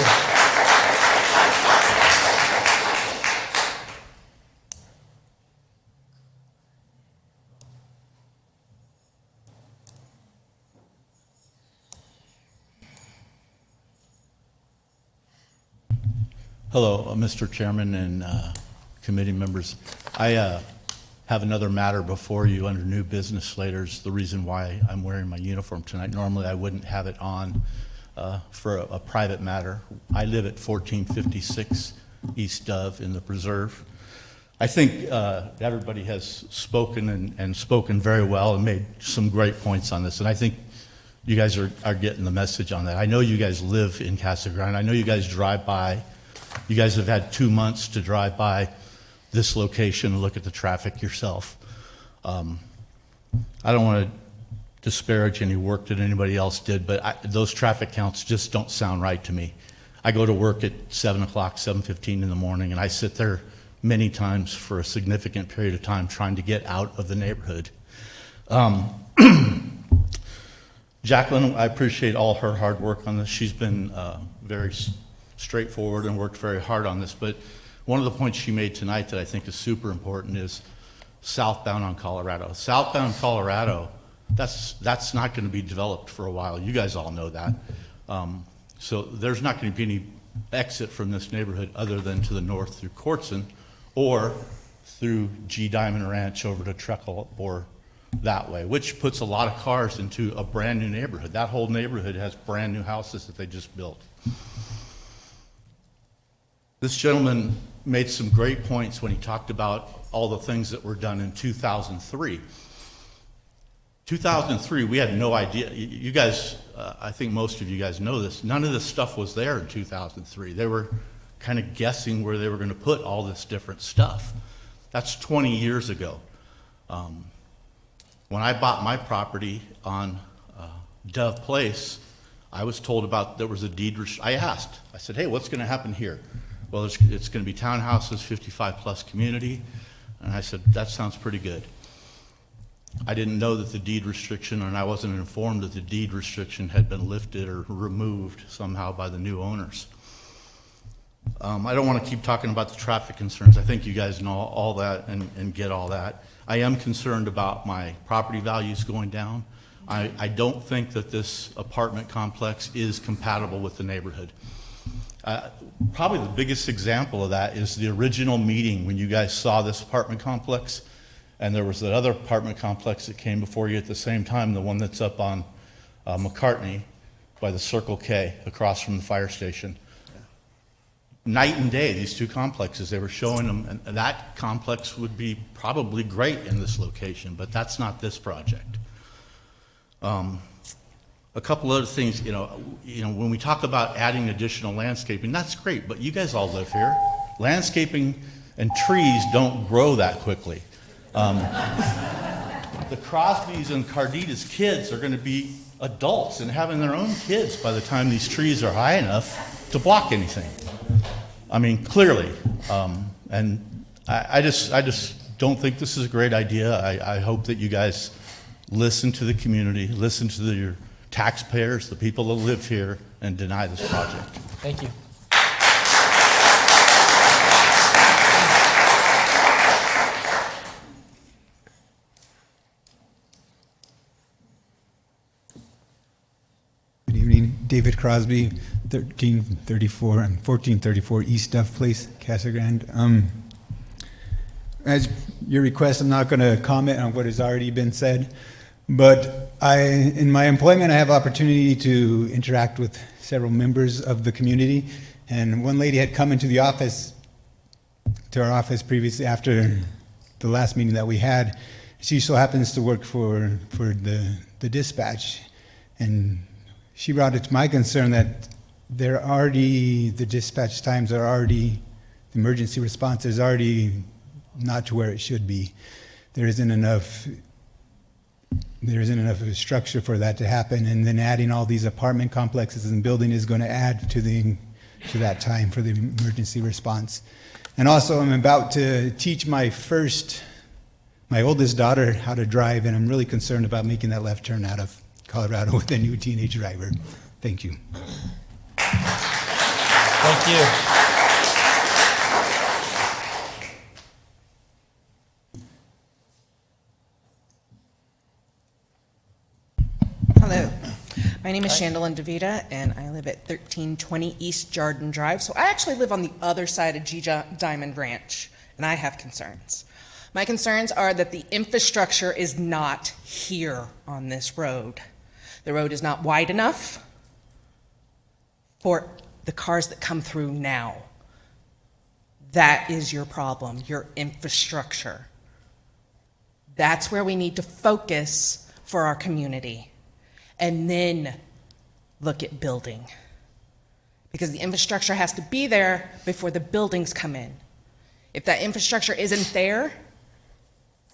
Hello, Mr. Chairman and committee members. I have another matter before you under new business later. It's the reason why I'm wearing my uniform tonight. Normally, I wouldn't have it on for a private matter. I live at 1456 East Dove in the Preserve. I think everybody has spoken and spoken very well and made some great points on this, and I think you guys are getting the message on that. I know you guys live in Casa Grande. I know you guys drive by. You guys have had 2 months to drive by this location and look at the traffic yourself. I don't want to disparage any work that anybody else did, but those traffic counts just don't sound right to me. I go to work at 7 o'clock, 7:15 in the morning, and I sit there many times for a significant period of time trying to get out of the neighborhood. Jacqueline, I appreciate all her hard work on this. She's been very straightforward and worked very hard on this, but one of the points she made tonight that I think is super important is southbound on Colorado. Southbound Colorado, that's not going to be developed for a while. You guys all know that. So there's not going to be any exit from this neighborhood other than to the north through Courtson or through G Diamond Ranch over to Treckle or that way, which puts a lot of cars into a brand new neighborhood. That whole neighborhood has brand new houses that they just built. This gentleman made some great points when he talked about all the things that were done in 2003. 2003, we had no idea. You guys, I think most of you guys know this, none of this stuff was there in 2003. They were kind of guessing where they were going to put all this different stuff. That's 20 years ago. When I bought my property on Dove Place, I was told about there was a deed. I asked, I said, hey, what's going to happen here? Well, it's going to be townhouses, 55-plus community. And I said, that sounds pretty good. I didn't know that the deed restriction, and I wasn't informed that the deed restriction had been lifted or removed somehow by the new owners. I don't want to keep talking about the traffic concerns. I think you guys know all that and get all that. I am concerned about my property values going down. I don't think that this apartment complex is compatible with the neighborhood. Probably the biggest example of that is the original meeting when you guys saw this apartment complex, and there was that other apartment complex that came before you at the same time, the one that's up on McCartney by the Circle K across from the fire station. Night and day, these two complexes, they were showing them, and that complex would be probably great in this location, but that's not this project. A couple other things, you know, when we talk about adding additional landscaping, that's great, but you guys all live here. Landscaping and trees don't grow that quickly. The Crosbys and Cardita's kids are going to be adults and having their own kids by the time these trees are high enough to block anything. I mean, clearly. And I just don't think this is a great idea. I hope that you guys listen to the community, listen to your taxpayers, the people that live here, and deny this project. Thank you. Good evening, David Crosby, 1334 and 1434 East Dove Place, Casa Grande. As your request, I'm not going to comment on what has already been said, but in my employment, I have opportunity to interact with several members of the community, and one lady had come into the office, to our office previously after the last meeting that we had. She so happens to work for the dispatch, and she brought it to my concern that the dispatch times are already, the emergency response is already not to where it should be. There isn't enough of a structure for that to happen, and then adding all these apartment complexes and building is going to add to that time for the emergency response. And also, I'm about to teach my oldest daughter how to drive, and I'm really concerned about making that left turn out of Colorado with a new teenage driver. Thank you. Thank you. Hello. My name is Hi. Chandalyn DeVita, and I live at 1320 East Jordan Drive. So I actually live on the other side of G Diamond Ranch, and I have concerns. My concerns are that the infrastructure is not here on this road. The road is not wide enough for the cars that come through now. That is your problem, your infrastructure. That's where we need to focus for our community, and then look at building. Because the infrastructure has to be there before the buildings come in. If that infrastructure isn't there,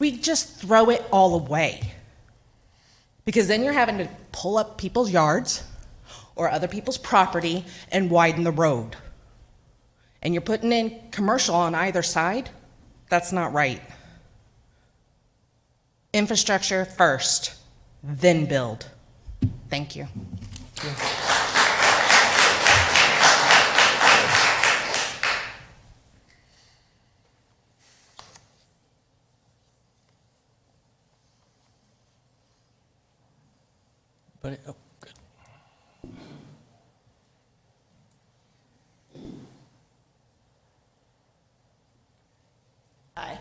we just throw it all away. Because then you're having to pull up people's yards or other people's property and widen the road. And you're putting in commercial on either side. That's not right. Infrastructure first, then build. Thank you. But, oh, good. Hi,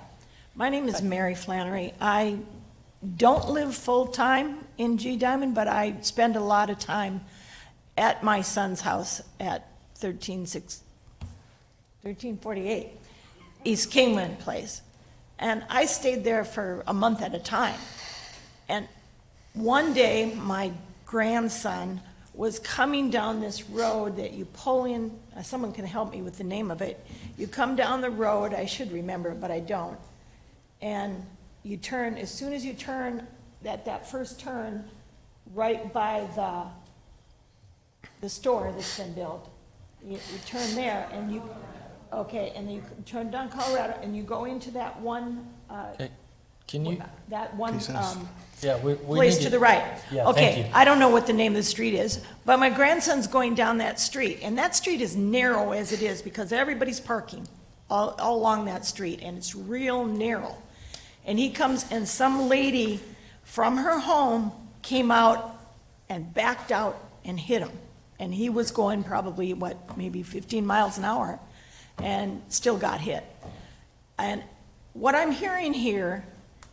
my name is Mary Flannery. I don't live full-time in G Diamond, but I spend a lot of time at my son's house at 1348 East Kingman Place. And I stayed there for a month at a time. And one day, my grandson was coming down this road that you pull in, someone can help me with the name of it. You come down the road, I should remember, but I don't. And you turn, as soon as you turn, that first turn, right by the store that's been built, you turn there and you, okay, and you turn down Colorado and you go into that one, Okay. Can you, that one, yeah, we place need to the right. Yeah, thank Okay, you. I don't know what the name of the street is, but my grandson's going down that street, and that street is narrow as it is because everybody's parking all along that street, and it's real narrow. And he comes, and some lady from her home came out and backed out and hit him. And he was going probably, maybe 15 miles an hour, and still got hit. And what I'm hearing here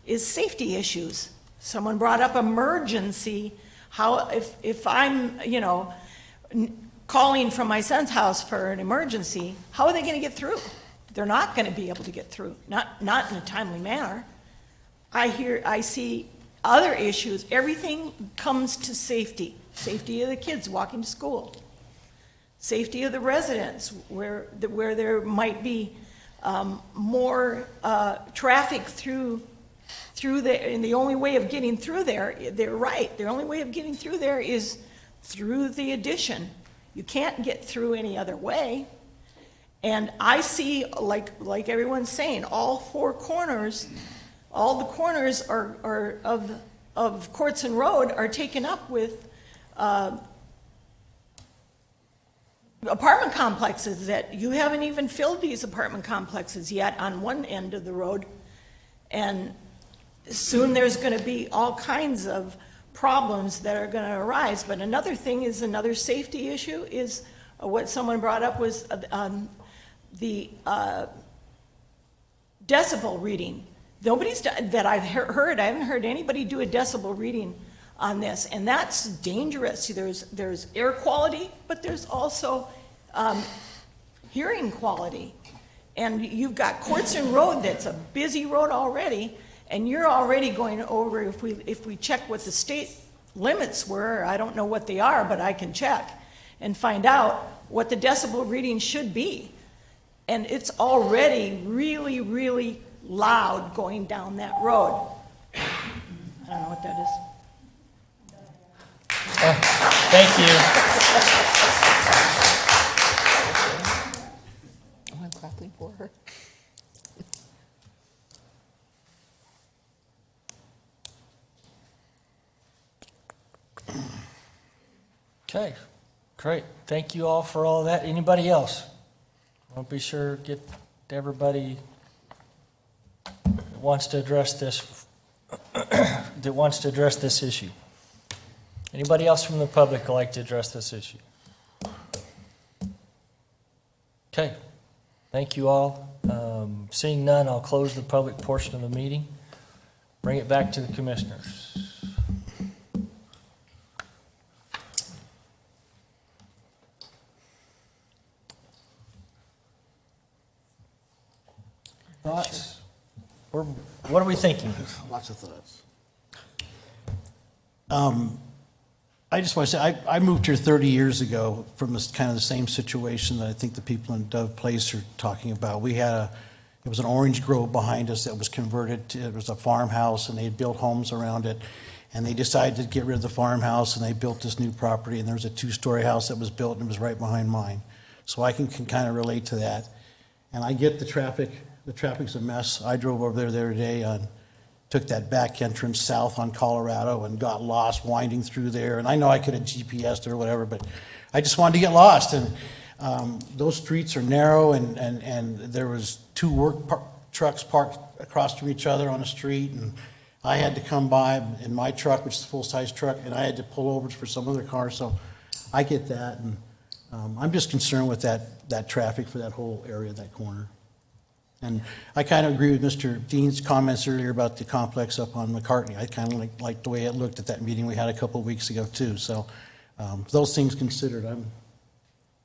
is safety issues. Someone brought up emergency, how, if I'm, calling from my son's house for an emergency, how are they gonna get through? They're not gonna be able to get through, not in a timely manner. I see other issues. Everything comes to safety. Safety of the kids walking to school. Safety of the residents, where there might be more traffic through and the only way of getting through there, they're right, the only way of getting through there is through the addition. You can't get through any other way. And I see, like everyone's saying, all four corners, all the corners are of Courtson Road are taken up with apartment complexes that you haven't even filled these apartment complexes yet on one end of the road. And soon there's going to be all kinds of problems that are going to arise. But another thing is, another safety issue is what someone brought up was the decibel reading. That I've heard, I haven't heard anybody do a decibel reading on this, and that's dangerous. There's air quality, but there's also hearing quality. And you've got Courtson Road that's a busy road already, and you're already going over, if we check what the state limits were, I don't know what they are, but I can check and find out what the decibel reading should be. And it's already really, really loud going down that road. I don't know what that is. Thank you. I'm clapping for her. Okay, great. Thank you all for all that. Anybody else? I'll be sure to get to everybody that wants to address this, issue. Anybody else from the public would like to address this issue? Okay, thank you all. Seeing none, I'll close the public portion of the meeting. Bring it back to the commissioners. Thoughts? What are we thinking? Lots of thoughts. I just want to say, I moved here 30 years ago from this kind of the same situation that I think the people in Dove Place are talking about. It was an orange grove behind us that was converted to, it was a farmhouse, and they had built homes around it. And they decided to get rid of the farmhouse, and they built this new property, and there was a 2-story house that was built, and it was right behind mine. So I can kind of relate to that. And I get the traffic. The traffic's a mess. I drove over there the other day and took that back entrance south on Colorado and got lost winding through there. And I know I could have GPSed or whatever, but I just wanted to get lost. And those streets are narrow, and there was 2 trucks parked across from each other on the street. And I had to come by in my truck, which is a full-size truck, and I had to pull over for some other car. So I get that. And I'm just concerned with that traffic for that whole area, that corner. And I kind of agree with Mr. Dean's comments earlier about the complex up on McCartney. I kind of like the way it looked at that meeting we had a couple of weeks ago too. So those things considered, I'm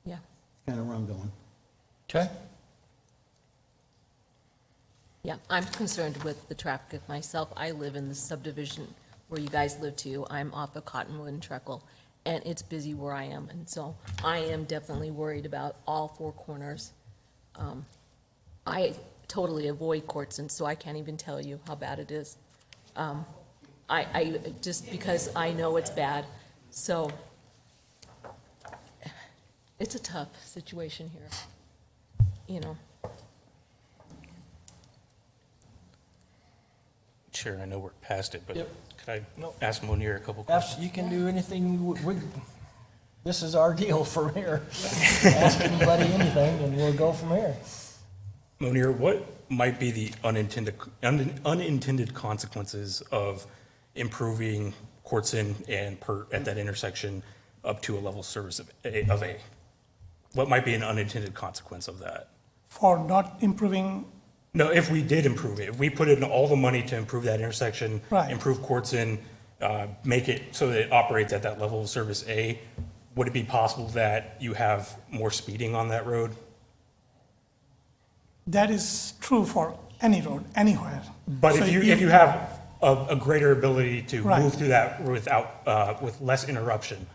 kind of where I'm going. Okay. Yeah, I'm concerned with the traffic myself. I live in the subdivision where you guys live too. I'm off of Cottonwood and Treckle, and it's busy where I am. And so I am definitely worried about all 4 corners. I totally avoid Courtson, so I can't even tell you how bad it is. I just because I know it's bad. So it's a tough situation here, you know. Chair, I know we're past it, but Yep. could I No. ask Monier a couple questions? You can do anything. This is our deal from here. Ask anybody anything, and we'll go from here. Monier, what might be the unintended consequences of improving Courtson and Pert at that intersection up to a level service of A? What might be an unintended consequence of that? For not improving, No, if we did improve it, if we put in all the money to improve that intersection, Right. improve Courtson, make it so that it operates at that level of service A, would it be possible that you have more speeding on that road? that is true for any road, anywhere. But So if you have a greater ability to Right. move through that with less interruption,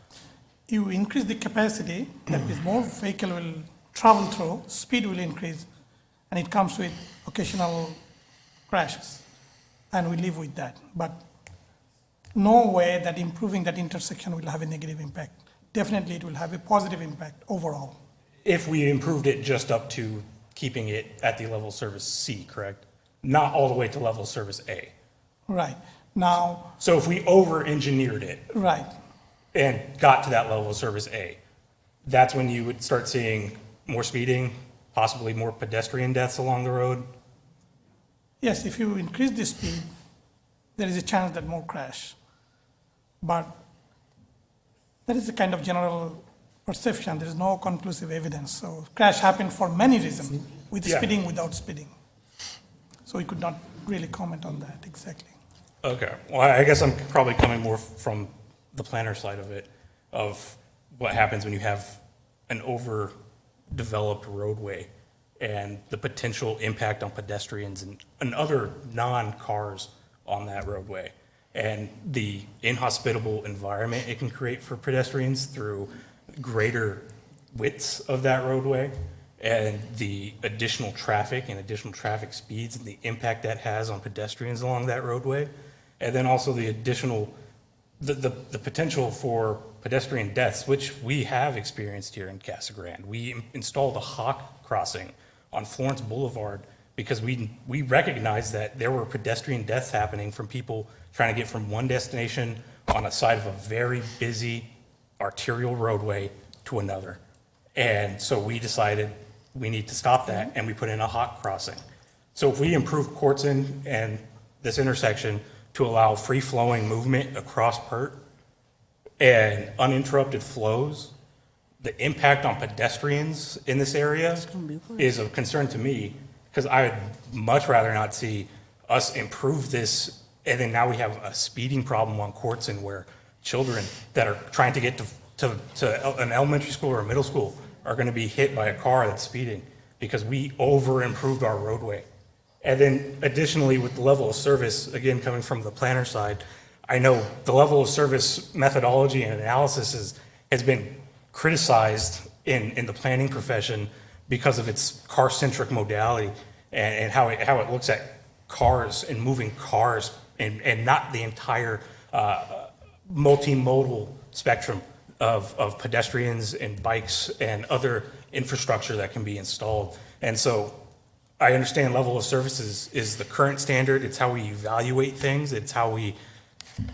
You increase the capacity, that is more vehicle will travel through, speed will increase, and it comes with occasional crashes. And we live with that. But no way that improving that intersection will have a negative impact. Definitely it will have a positive impact overall. if we improved it just up to keeping it at the level of service C, correct? Not all the way to level of service A. Right. Now, So if we over-engineered it right. and got to that level of service A, that's when you would start seeing more speeding, possibly more pedestrian deaths along the road? Yes, if you increase the speed, there is a chance that more crash. But that is the kind of general perception. There is no conclusive evidence. So crash happened for many reasons, with Yeah. speeding, without speeding. So we could not really comment on that exactly. Okay, well, I guess I'm probably coming more from the planner side of it, of what happens when you have an overdeveloped roadway and the potential impact on pedestrians and other non-cars on that roadway, and the inhospitable environment it can create for pedestrians through greater widths of that roadway, and the additional traffic and additional traffic speeds and the impact that has on pedestrians along that roadway. And then also the additional, the potential for pedestrian deaths, which we have experienced here in Casa Grande. We installed a hawk crossing on Florence Boulevard because we recognized that there were pedestrian deaths happening from people trying to get from one destination on a side of a very busy arterial roadway to another. And so we decided we need to stop that, and we put in a hawk crossing. So if we improve Courtson and this intersection to allow free-flowing movement across Pert, and uninterrupted flows, the impact on pedestrians in this area is of concern to me, because I would much rather not see us improve this, and then now we have a speeding problem on Courtson where children that are trying to get to an elementary school or a middle school are gonna be hit by a car that's speeding because we over-improved our roadway. And then additionally, with the level of service, again, coming from the planner side, I know the level of service methodology and analysis has been criticized in the planning profession because of its car-centric modality and how it looks at cars and moving cars and not the entire multimodal spectrum of pedestrians and bikes and other infrastructure that can be installed. And so I understand level of services is the current standard. It's how we evaluate things. It's how we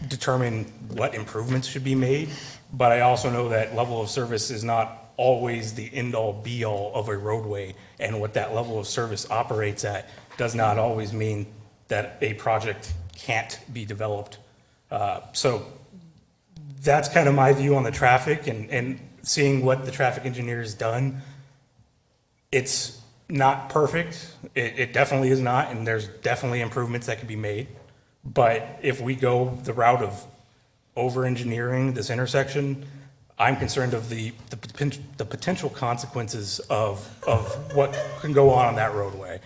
determine what improvements should be made. But I also know that level of service is not always the end-all be-all of a roadway. And what that level of service operates at does not always mean that a project can't be developed. So that's kind of my view on the traffic and seeing what the traffic engineer has done. It's not perfect. It definitely is not, and there's definitely improvements that could be made. But if we go the route of over-engineering this intersection, I'm concerned of the potential consequences of what can go on that roadway.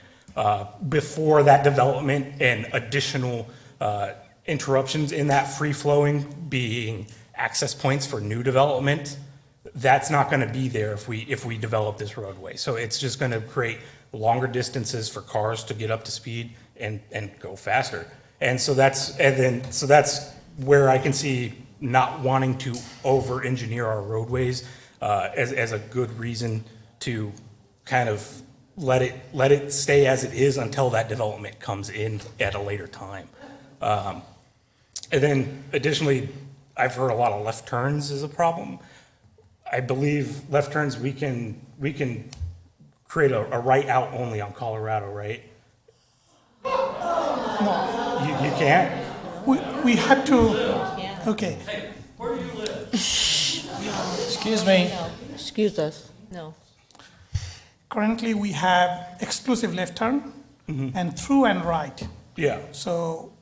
Before that development and additional interruptions in that free-flowing being access points for new development, that's not going to be there if we develop this roadway. So it's just going to create longer distances for cars to get up to speed and go faster. And so that's where I can see not wanting to over-engineer our roadways as a good reason to kind of let it stay as it is until that development comes in at a later time. And then additionally, I've heard a lot of left turns is a problem. I believe left turns, we can create a right out only on Colorado, right? You can't? We had to, okay. Where do you live? Excuse me. Excuse us. No. Currently, we have exclusive left turn and through and right. Yeah. So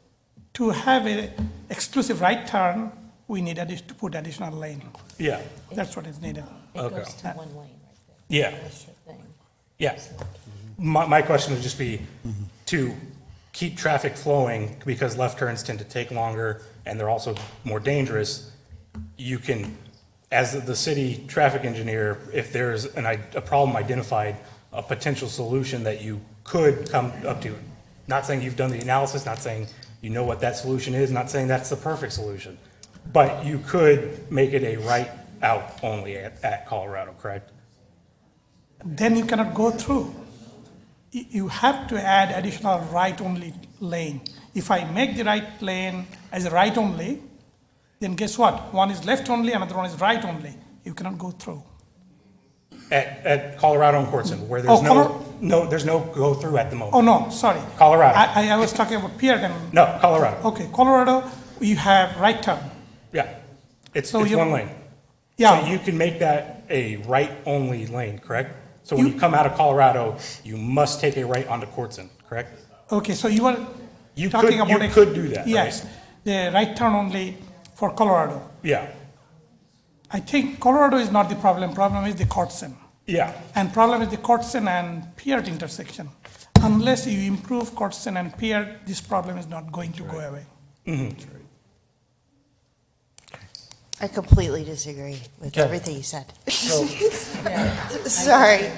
to have an exclusive right turn, we need to put additional lane. Yeah. That's what is needed. It goes to one lane right there. Yeah. That's the thing. Yeah. My question would just be to keep traffic flowing, because left turns tend to take longer and they're also more dangerous. You can, as the city traffic engineer, if there's a problem identified, a potential solution that you could come up to, not saying you've done the analysis, not saying you know what that solution is, not saying that's the perfect solution, but you could make it a right out only at Colorado, correct? Then you cannot go through. You have to add additional right-only lane. If I make the right lane as a right-only, then guess what? One is left-only, another one is right-only. You cannot go through. At Colorado and Courtson, where there's there's no go-through at the moment. Oh, no, sorry. Colorado. I was talking about Pierre. No, Colorado. Okay, Colorado, you have right turn. Yeah, it's So one lane. Yeah. So you can make that a right-only lane, correct? So when you come out of Colorado, you must take a right onto Courtson, correct? Okay, so you are You talking could- about... you could do that, Yes, the right turn only for Colorado. Yeah, I think Colorado is not the problem. Problem is the Courtson. yeah, And problem is the Courtson and Pierre intersection. Unless you improve Courtson and Pierre, this problem is not going to go away. I completely disagree with Okay. everything you said. So- Sorry.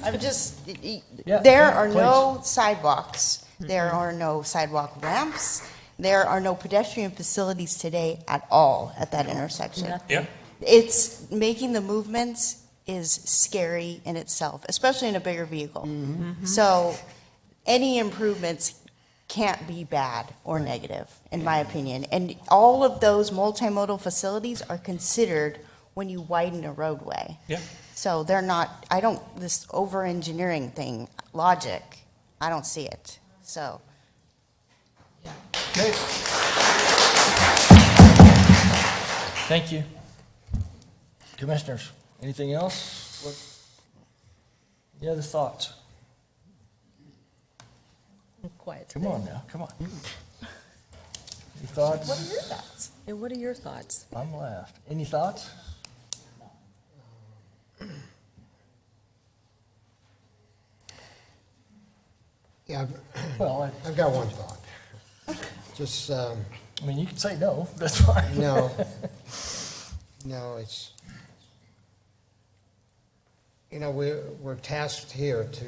I'm just, Yeah, there are please. no sidewalks, there are no sidewalk ramps, there are no pedestrian facilities today at all at that intersection. yeah. It's, making the movements is scary in itself, especially in a bigger vehicle. So any improvements can't be bad or negative, in my opinion. And all of those multimodal facilities are considered when you widen a roadway. Yeah. So they're not, this over-engineering thing, logic, I don't see it, so. Okay. Thank you. Commissioners, anything else? Any other thoughts? Quiet. Come on now, come on. Any thoughts? What are your thoughts? And what are your thoughts? I'm left. Any thoughts? Yeah, Well, I've got one thought. Just, I mean, you can say no, that's fine. no, no, it's, you know, we're tasked here to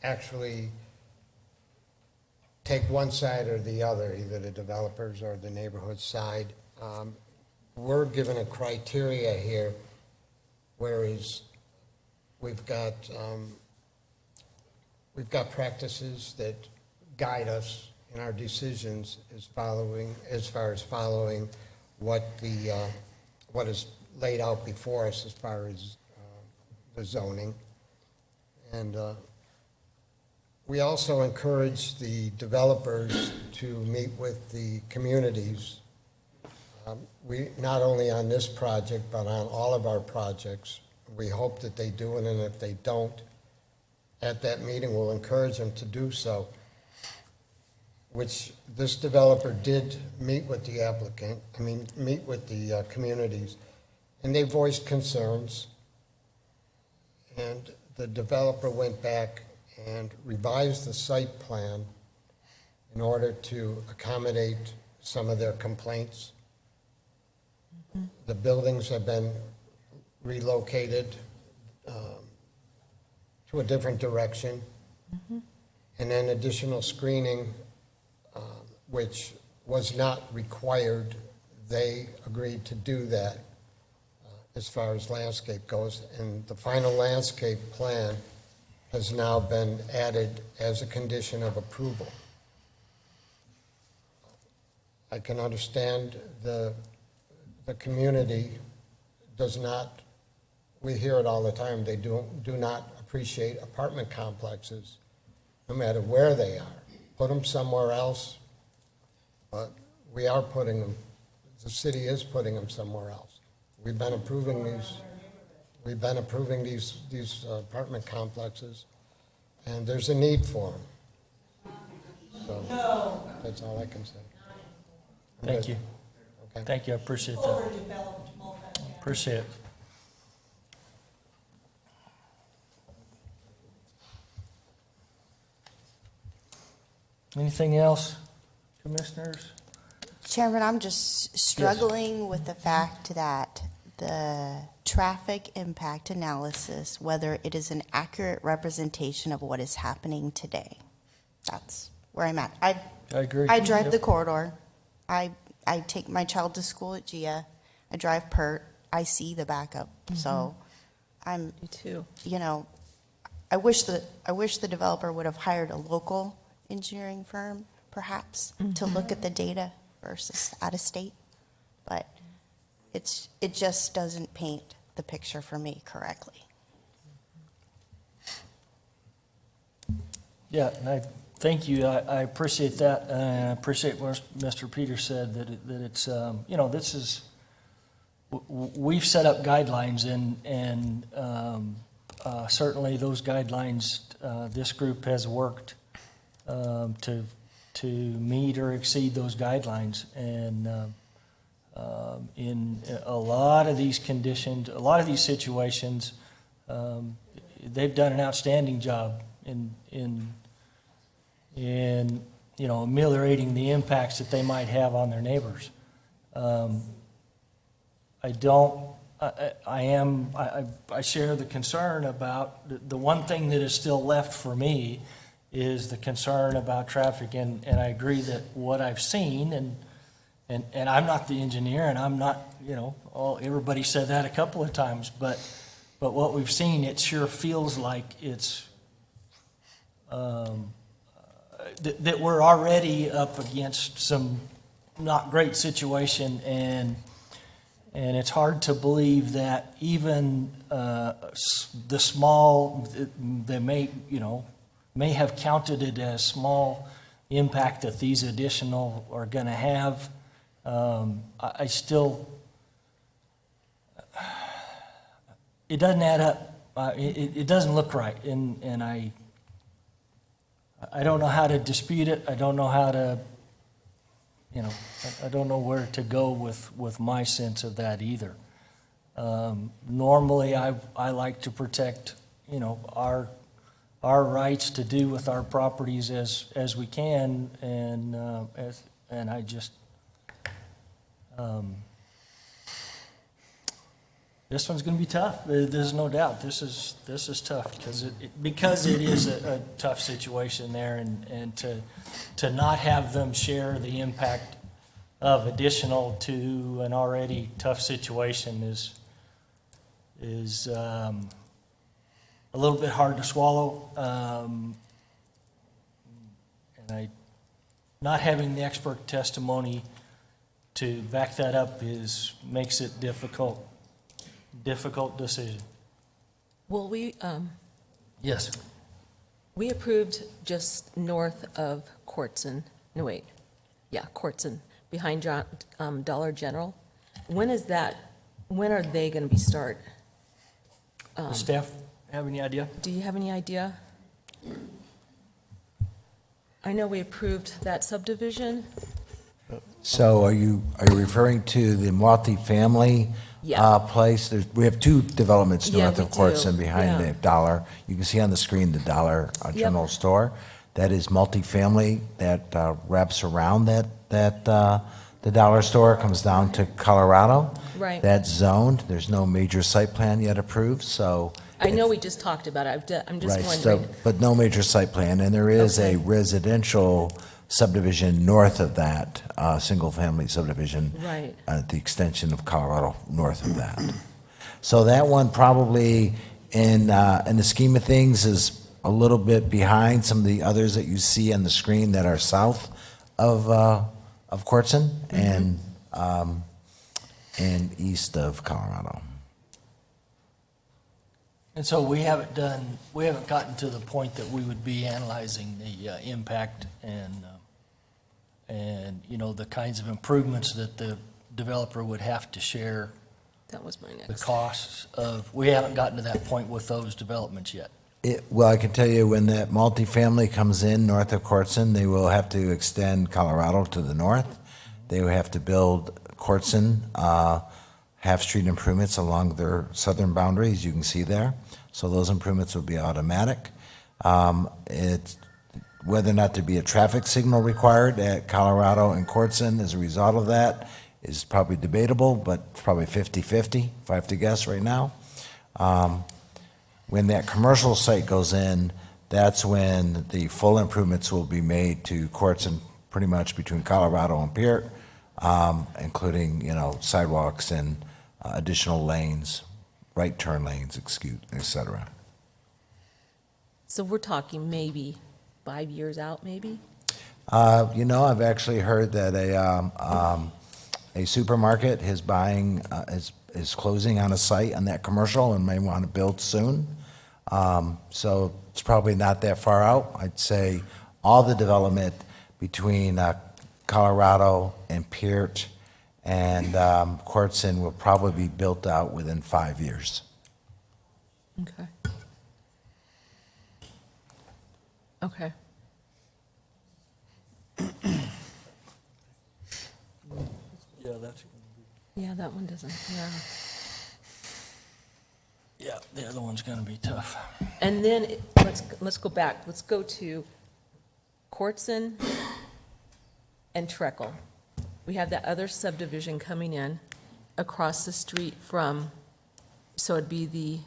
actually take one side or the other, either the developers or the neighborhood side. We're given a criteria here, whereas we've got practices that guide us in our decisions as far as following what is laid out before us as far as the zoning. And we also encourage the developers to meet with the communities. We, not only on this project, but on all of our projects. We hope that they do it, and if they don't, at that meeting, we'll encourage them to do so, which this developer did meet with the applicant, meet with the communities, and they voiced concerns. And the developer went back and revised the site plan in order to accommodate some of their complaints. The buildings have been relocated to a different direction. And then additional screening, which was not required, they agreed to do that as far as landscape goes. And the final landscape plan has now been added as a condition of approval. I can understand the community does not, we hear it all the time, they do not appreciate apartment complexes, no matter where they are. Put them somewhere else, but we are putting them, the city is putting them somewhere else. We've been approving these apartment complexes, and there's a need for them. So that's all I can say. Thank you. Okay. Thank you, I appreciate that. Appreciate it. Anything else, commissioners? Chairman, I'm just struggling with the fact that the traffic impact analysis, whether it is an accurate representation of what is happening today. That's where I'm at. I agree. I drive Yep. the corridor. I take my child to school at GIA. I drive PERT. I see the backup. So I'm, Me too. you know, I wish the developer would have hired a local engineering firm, perhaps, to look at the data versus out of state. But it just doesn't paint the picture for me correctly. Yeah, and I thank you. I appreciate that, and I appreciate what Mr. Peters said, that it's, you know, this is, we've set up guidelines, and certainly those guidelines, this group has worked to meet or exceed those guidelines. And in a lot of these conditions, a lot of these situations, they've done an outstanding job in you know, ameliorating the impacts that they might have on their neighbors. I share the concern about, the one thing that is still left for me is the concern about traffic, and I agree that what I've seen, and I'm not the engineer, and I'm not, you know, everybody said that a couple of times, but what we've seen, it sure feels like it's, that we're already up against some not great situation, and it's hard to believe that even the small, they may have counted it as small impact that these additional are going to have. I still it doesn't add up. It doesn't look right, and I don't know how to dispute it. I don't know how to, I don't know where to go with my sense of that either. Normally, I like to protect, our rights to do with our properties as we can, and I just, this one's going to be tough. There's no doubt. This is tough because it is a tough situation there, and to not have them share the impact of additional to an already tough situation is a little bit hard to swallow. And not having the expert testimony to back that up makes it difficult decision. Well, Yes. we approved just north of Courtson, Courtson, behind Dollar General. When are they going to be start? Does staff have any idea? Do you have any idea? I know we approved that subdivision. So are you referring to the multifamily Yeah. place? We have two developments Yeah, north we of Courtson do. behind Yeah. the Dollar. You can see on the screen the Dollar General Store. That is multifamily that wraps around the Dollar Store, comes down to Colorado. Right. That's zoned. There's no major site plan yet approved, so. I know we just talked about it. I'm just Right, so, wondering. but no major site plan, and there is a residential subdivision north of that, single-family subdivision. Right. At the extension of Colorado north of that. So that one probably, in the scheme of things, is a little bit behind some of the others that you see on the screen that are south of Courtson and east of Colorado. And so we haven't gotten to the point that we would be analyzing the impact and the kinds of improvements that the developer would have to share. That was my next. The costs we haven't gotten to that point with those developments yet. Well, I can tell you when that multifamily comes in north of Courtson, they will have to extend Colorado to the north. They will have to build Courtson half-street improvements along their southern boundaries, you can see there. So those improvements will be automatic. It's whether or not there be a traffic signal required at Colorado and Courtson as a result of that is probably debatable, but probably 50-50, if I have to guess right now. When that commercial site goes in, that's when the full improvements will be made to Courtson, pretty much between Colorado and Peart, including, sidewalks and additional lanes, right turn lanes, et cetera. So we're talking maybe 5 years out, maybe? I've actually heard that a supermarket is is closing on a site on that commercial and may want to build soon. So it's probably not that far out. I'd say all the development between Colorado and Peart and Courtson will probably be built out within 5 years. Okay. Okay. Yeah, that one doesn't, Yeah, the other one's going to be tough. And then, let's go back. Let's go to Courtson and Treckle. We have that other subdivision coming in across the street from, so it'd be the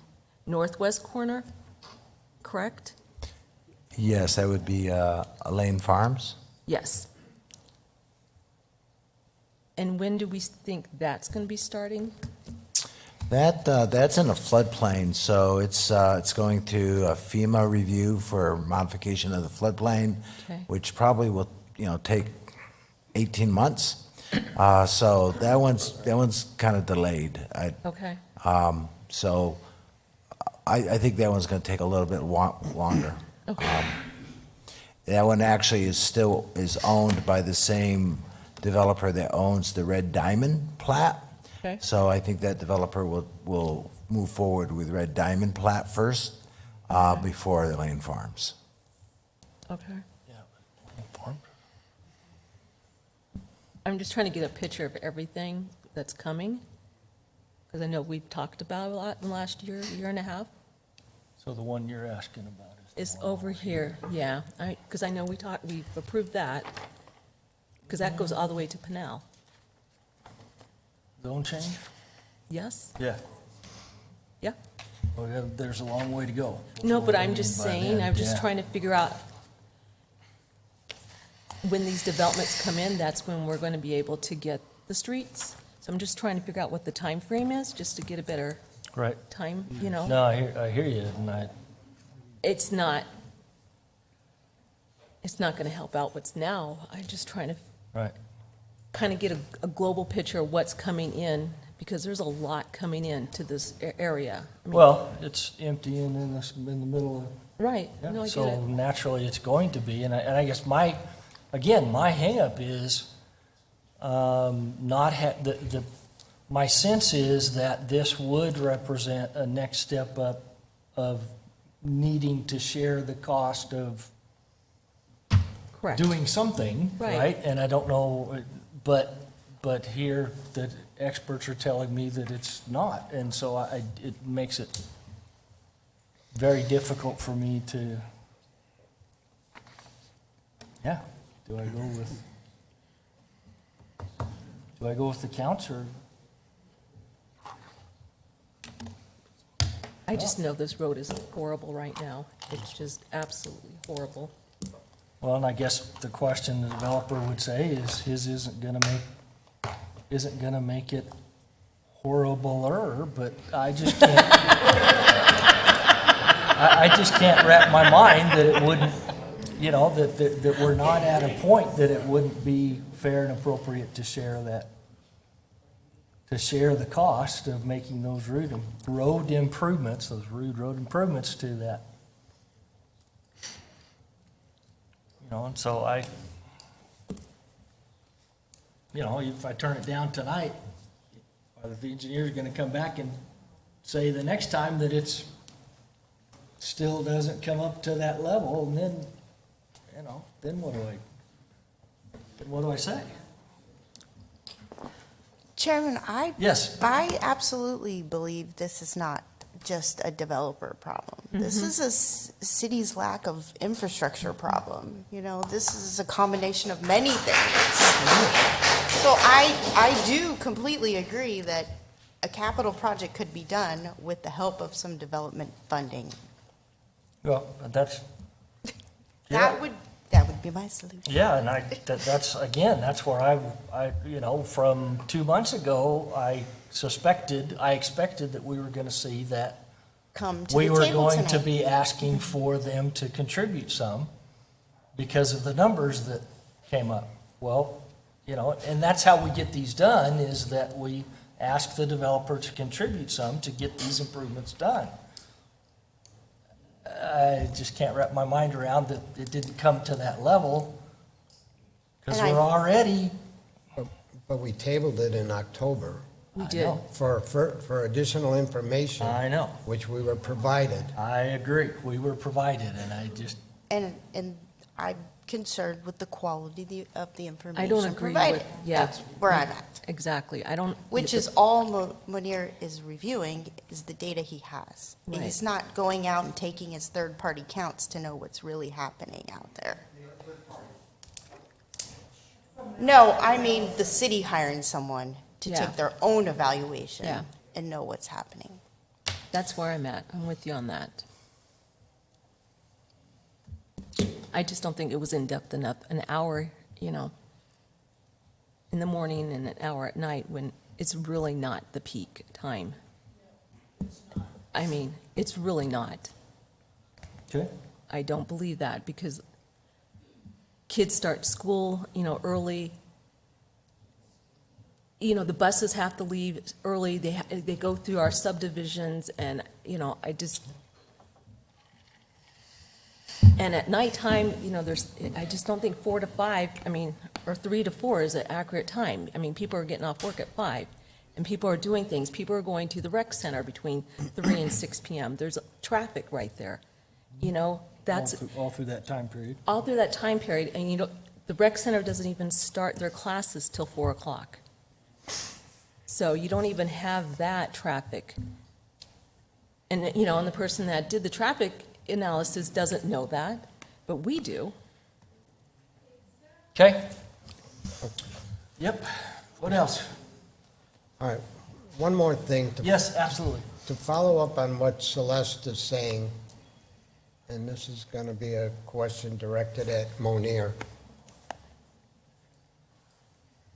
northwest corner, correct? Yes, that would be Lane Farms. Yes. And when do we think that's going to be starting? That's in a floodplain, so it's going to a FEMA review for modification of the floodplain, Okay. which probably will take 18 months. So that one's kind of delayed. Okay. So I think that one's going to take a little bit longer. Okay. That one actually is owned by the same developer that owns the Red Diamond plat. Okay. So I think that developer will move forward with Red Diamond plat first, before the Lane Farms. Okay. I'm just trying to get a picture of everything that's coming, because I know we've talked about it a lot in the last year and a half. So the one you're asking about is? Is over here, yeah, because I know we've approved that, because that goes all the way to Pinal. Zone change? Yes? Yeah. Yeah. Well, there's a long way to go. No, but I'm By just saying, then, I'm just yeah. trying to figure out when these developments come in, that's when we're going to be able to get the streets. So I'm just trying to figure out what the time frame is, just to get a better Right. time, you know? No, I hear you, and It's not going to help out what's now. I'm just trying to right. kind of get a global picture of what's coming in, because there's a lot coming in to this area. I mean, Well, it's empty and in the middle of. right, Yeah, no, I get so it. naturally, it's going to be, and I guess my hangup is, my sense is that this would represent a next step up of needing to share the cost of Correct. doing something, Right. right? And I don't know, but here, the experts are telling me that it's not, and so it makes it very difficult for me to, yeah, do I go with the counts, or? I just know this road is horrible right now. It's just absolutely horrible. Well, and I guess the question the developer would say is his isn't gonna make it horribler, but I just can't, I just can't wrap my mind that it wouldn't, you know, that we're not at a point that it wouldn't be fair and appropriate to share the cost of making those road improvements to that. You know, and so if I turn it down tonight, the engineer's gonna come back and say the next time that it's still doesn't come up to that level, and then, then what do I say? Chairman, Yes. I absolutely believe this is not just a developer problem. This is a city's lack of infrastructure problem. You know, this is a combination of many things. So I do completely agree that a capital project could be done with the help of some development funding. Well, that's. That would be my solution. Yeah, and that's where I from 2 months ago, I expected that we were gonna see that Come to we the were table going to tonight. be asking for them to contribute some because of the numbers that came up. Well, and that's how we get these done, is that we ask the developer to contribute some to get these improvements done. I just can't wrap my mind around that it didn't come to that level, because And we're already. But we tabled it in October. We did. For additional information. I know. Which we were provided. I agree, we were provided, and I just. And I'm concerned with the quality of the information I don't agree provided. with, yeah. That's where I'm at. Exactly. Which is all Munir is reviewing, is the data he has. Right. He's not going out and taking his third-party counts to know what's really happening out there. No, I mean the city hiring someone to Yeah. take their own evaluation Yeah. and know what's happening. That's where I'm at. I'm with you on that. I just don't think it was in-depth enough. An hour, in the morning and an hour at night, when it's really not the peak time. I mean, it's really not. Okay. I don't believe that, because kids start school, early. The buses have to leave early. They go through our subdivisions, and, and at nighttime, I just don't think 4 to 5, or 3 to 4 is an accurate time. People are getting off work at 5. and people are doing things. People are going to the rec center between 3 and 6 p.m. There's traffic right there. You know, that's All through that time period. all through that time period, and you know, the rec center doesn't even start their classes till 4 o'clock. So you don't even have that traffic. And, you know, and the person that did the traffic analysis doesn't know that, but we do. Okay? Yep. What else? All right, one more thing. Yes, absolutely. To follow up on what Celeste is saying, and this is going to be a question directed at Monier.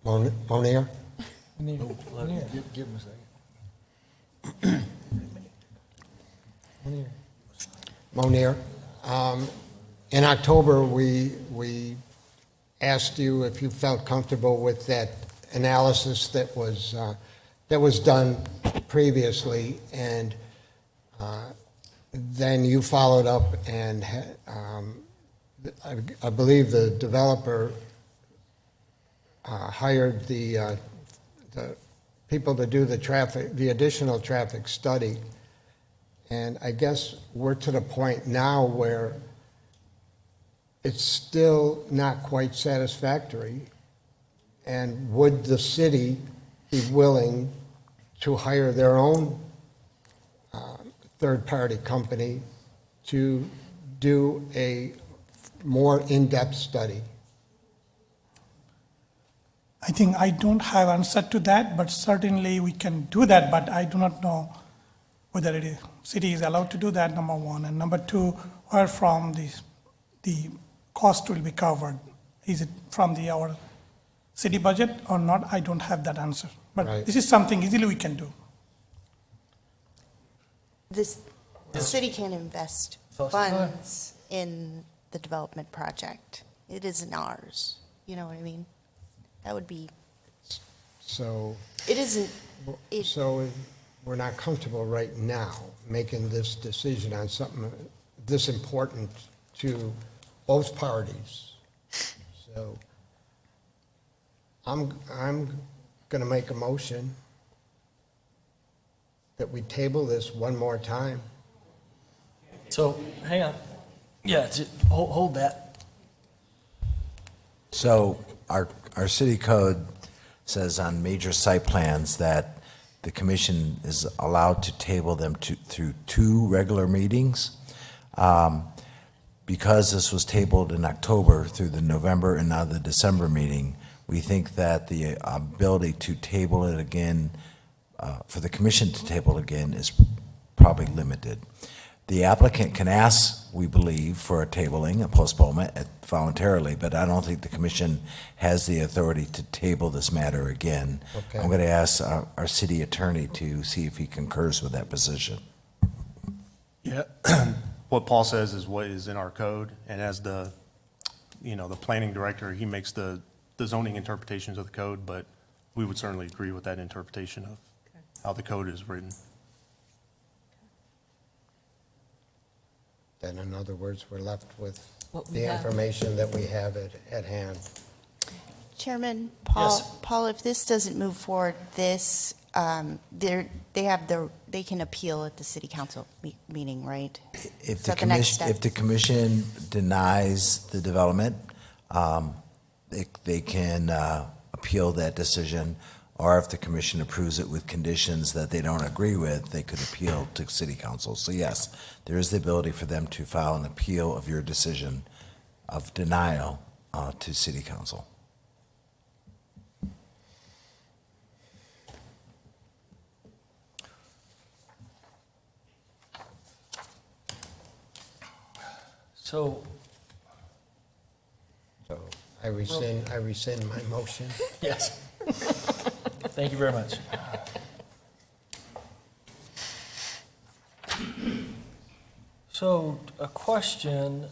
Monier? Give him a second. Monier, in October, we asked you if you felt comfortable with that analysis that was done previously, and then you followed up and I believe the developer hired the people to do the additional traffic study. And I guess we're to the point now where it's still not quite satisfactory. And would the city be willing to hire their own third-party company to do a more in-depth study? I think I don't have answer to that, but certainly we can do that, but I do not know whether the city is allowed to do that, number one. And number two, where from the cost will be covered. Is it from our city budget or not? I don't have that answer. But Right. this is something easily we can do. The city can invest funds in the development project. It isn't ours. You know what I mean? That would be, So, it isn't, so we're not comfortable right now making this decision on something this important to both parties. So I'm going to make a motion that we table this one more time. So, hang on. Yeah, hold that. So our city code says on major site plans that the commission is allowed to table them through 2 regular meetings. Because this was tabled in October through the November and now the December meeting, we think that the ability to table it again, for the commission to table it again, is probably limited. The applicant can ask, we believe, for a tabling, a postponement voluntarily, but I don't think the commission has the authority to table this matter again. Okay. I'm going to ask our city attorney to see if he concurs with that position. Yeah, what Paul says is what is in our code, and as the planning director, he makes the zoning interpretations of the code, but we would certainly agree with that interpretation of how the code is written. Then in other words, we're left with What we the have. information that we have at hand. Chairman, Yes. Paul, if this doesn't move forward, they can appeal at the city council meeting, right? If Is the that the next commission, step? if the commission denies the development, they can appeal that decision, or if the commission approves it with conditions that they don't agree with, they could appeal to city council. So yes, there is the ability for them to file an appeal of your decision of denial to city council. So, So I rescind my motion. yes. Thank you very much. So, a question,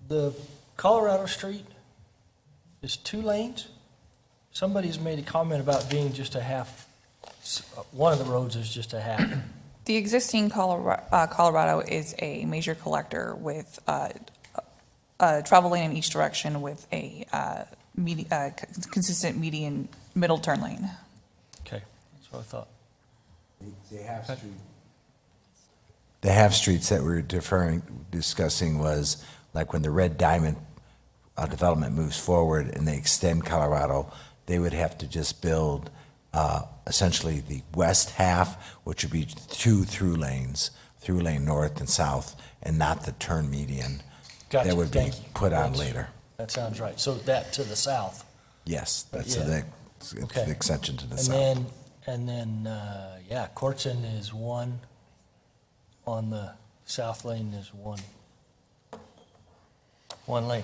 the Colorado Street is 2 lanes? Somebody's made a comment about being just a half, one of the roads is just a half. The existing Colorado is a major collector with travel lane in each direction with a consistent median middle turn lane. Okay, that's what I thought. The half-streets that we're discussing was like when the Red Diamond development moves forward and they extend Colorado, they would have to just build essentially the west half, which would be 2 through lanes, through lane north and south, and not the turn median. Gotcha, That would be thank you. put on That's- later. That sounds right. So that to the south. Yes, that's Yeah. the Okay. extension to the And south. yeah, Courtson is one, on the south lane is one lane.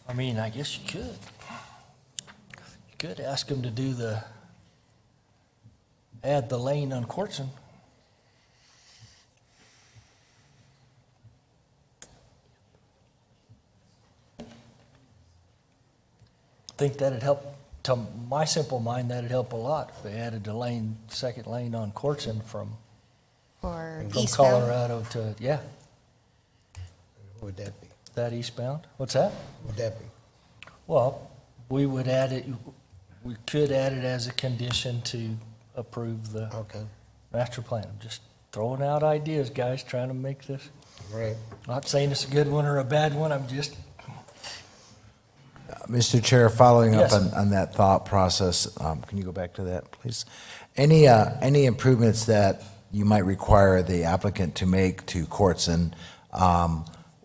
I mean, I guess you could. You could ask them to do add the lane on Courtson. Think that'd help, to my simple mind, that'd help a lot if they added the lane, second lane on Courtson from For from eastbound? Colorado to, yeah, What would that be? that eastbound. What's that? What would that be? Well, we would add it, we could add it as a condition to approve the master plan. I'm just throwing out ideas, guys, trying to make this. Right. Not saying it's a good one or a bad one, I'm just, Mr. Chair, following up Yes. on that thought process, can you go back to that, please? Any improvements that you might require the applicant to make to Courtson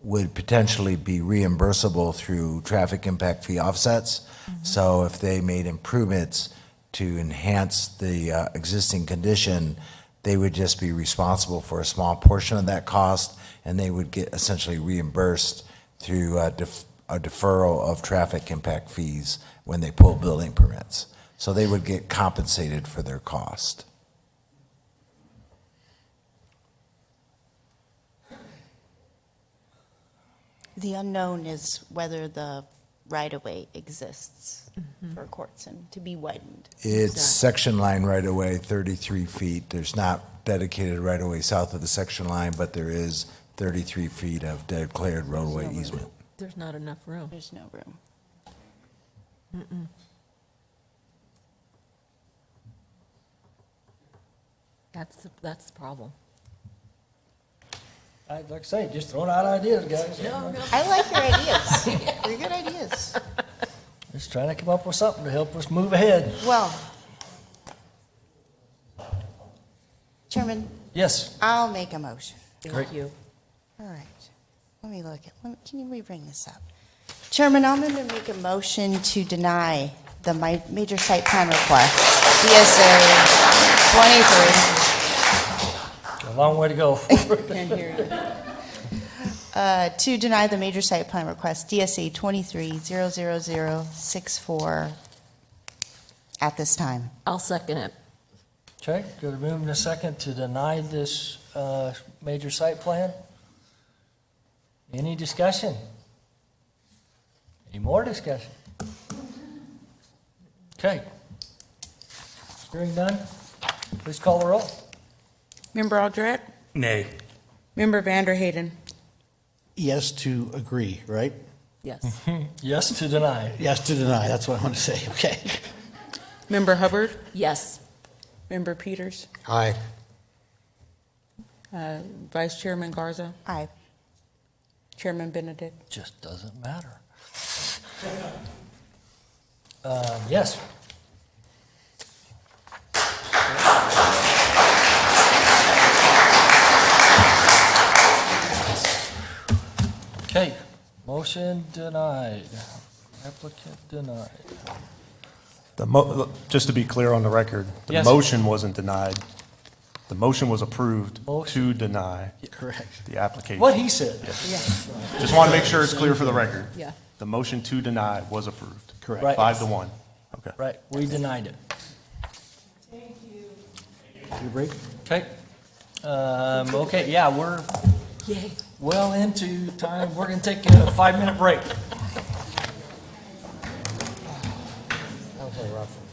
would potentially be reimbursable through traffic impact fee offsets. So if they made improvements to enhance the existing condition, they would just be responsible for a small portion of that cost, and they would get essentially reimbursed through a deferral of traffic impact fees when they pull building permits. So they would get compensated for their cost. The unknown is whether the right-of-way exists for Courtson to be widened. It's section line right-of-way, 33 feet. There's not dedicated right-of-way south of the section line, but there is 33 feet of declared roadway easement. There's not enough room. There's no room. Mm-mm. That's the problem. I'd like to say, just throwing out ideas, guys. I like your ideas. They're good ideas. Just trying to come up with something to help us move ahead. Well, Chairman, Yes. I'll make a motion. Great. you. All right. Let me look at, can you bring this up? Chairman, I'm going to make a motion to deny the major site plan request, DSA 23. A long way to go. Can't hear you. To deny the major site plan request, DSA 23-00064 at this time. I'll second it. Okay, got a move in a second to deny this major site plan. Any discussion? Any more discussion? Okay. Hearing none, please call the roll. Member Aldred? Nay. Member Vanderhayden? Yes to agree, right? Yes. Yes to deny. Yes to deny, that's what I want to say, okay. Member Hubbard? Yes. Member Peters? Aye. Vice Chairman Garza? Aye. Chairman Benedict? Just doesn't matter. Yes. Okay, motion denied. Applicant denied. Just to be clear on the record, the Yes. motion wasn't denied. The motion was approved to deny Correct. the application. What he said. Yes. Just want to make sure it's clear for the record. Yeah. The motion to deny was approved. Correct. Right. 5-1. Okay. Right, we denied it. You break? Okay. Okay, yeah, we're Yay. well into time. We're gonna take a 5-minute break. That was a rough one.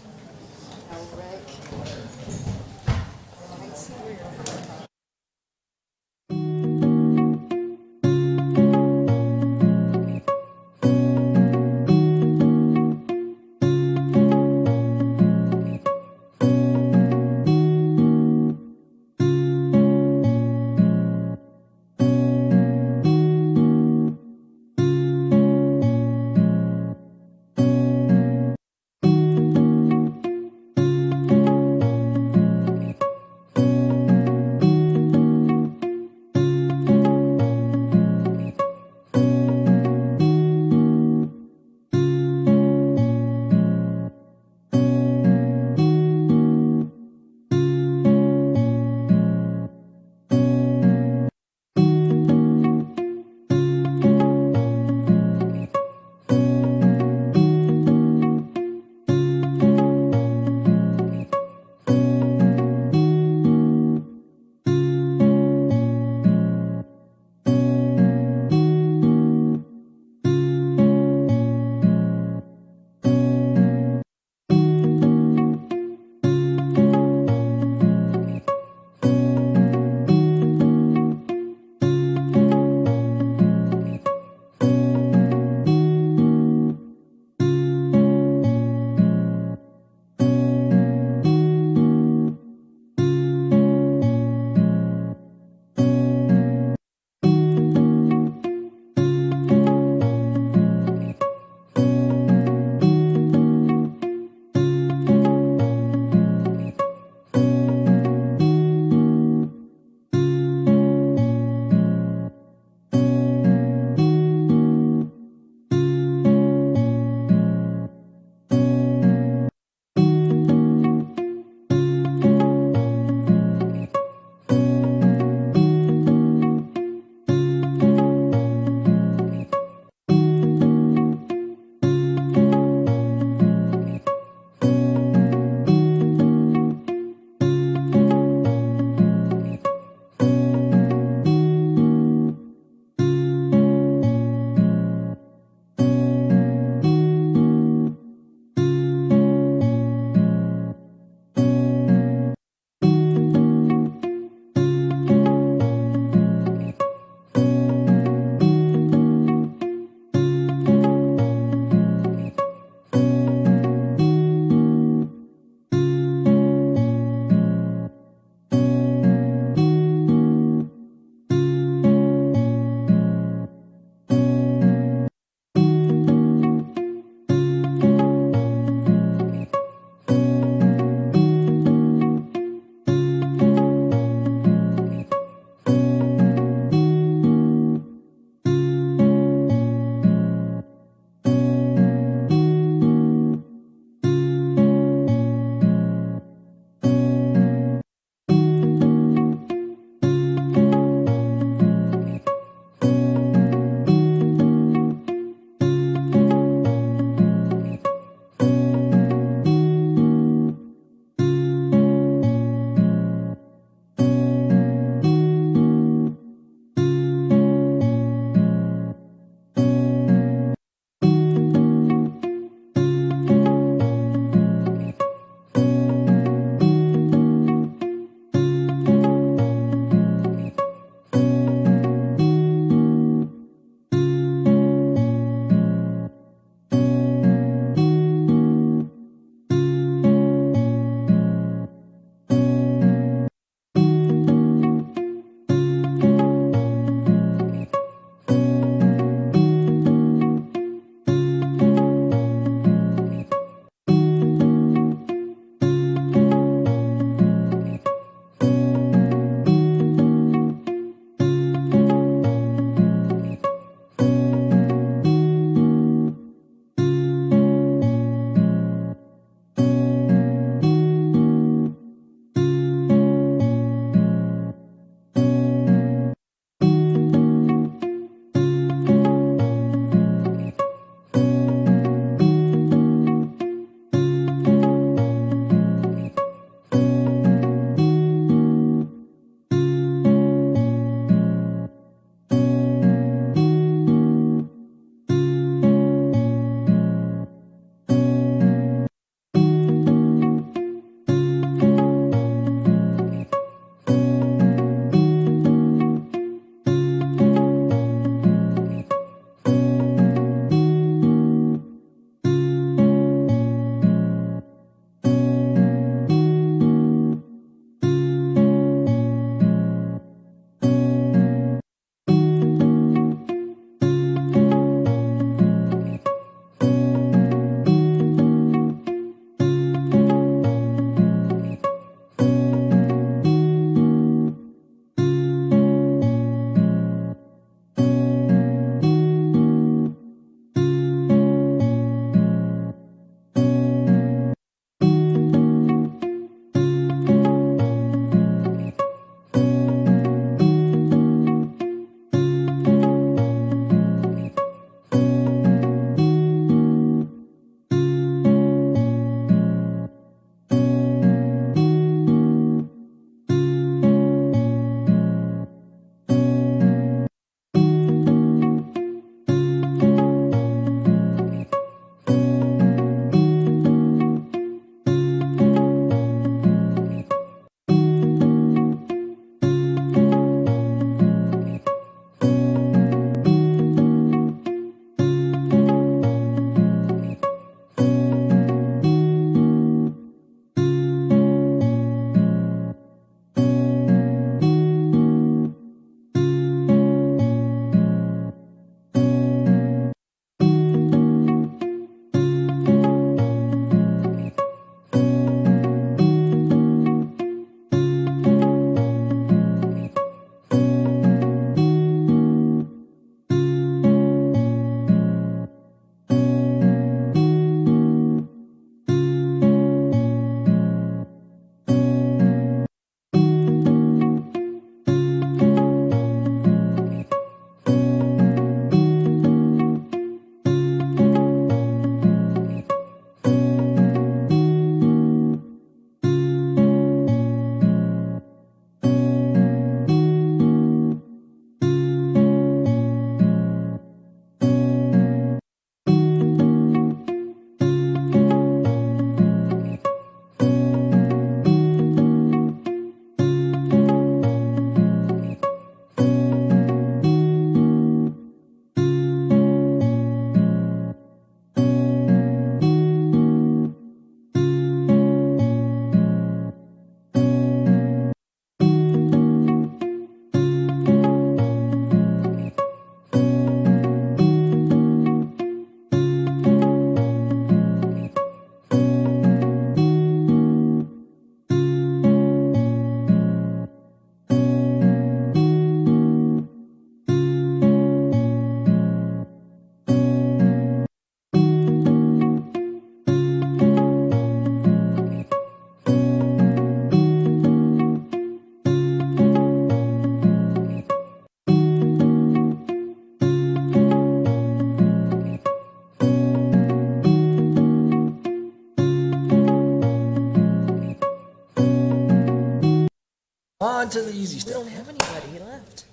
on to the easy We stuff. don't have anybody, he left.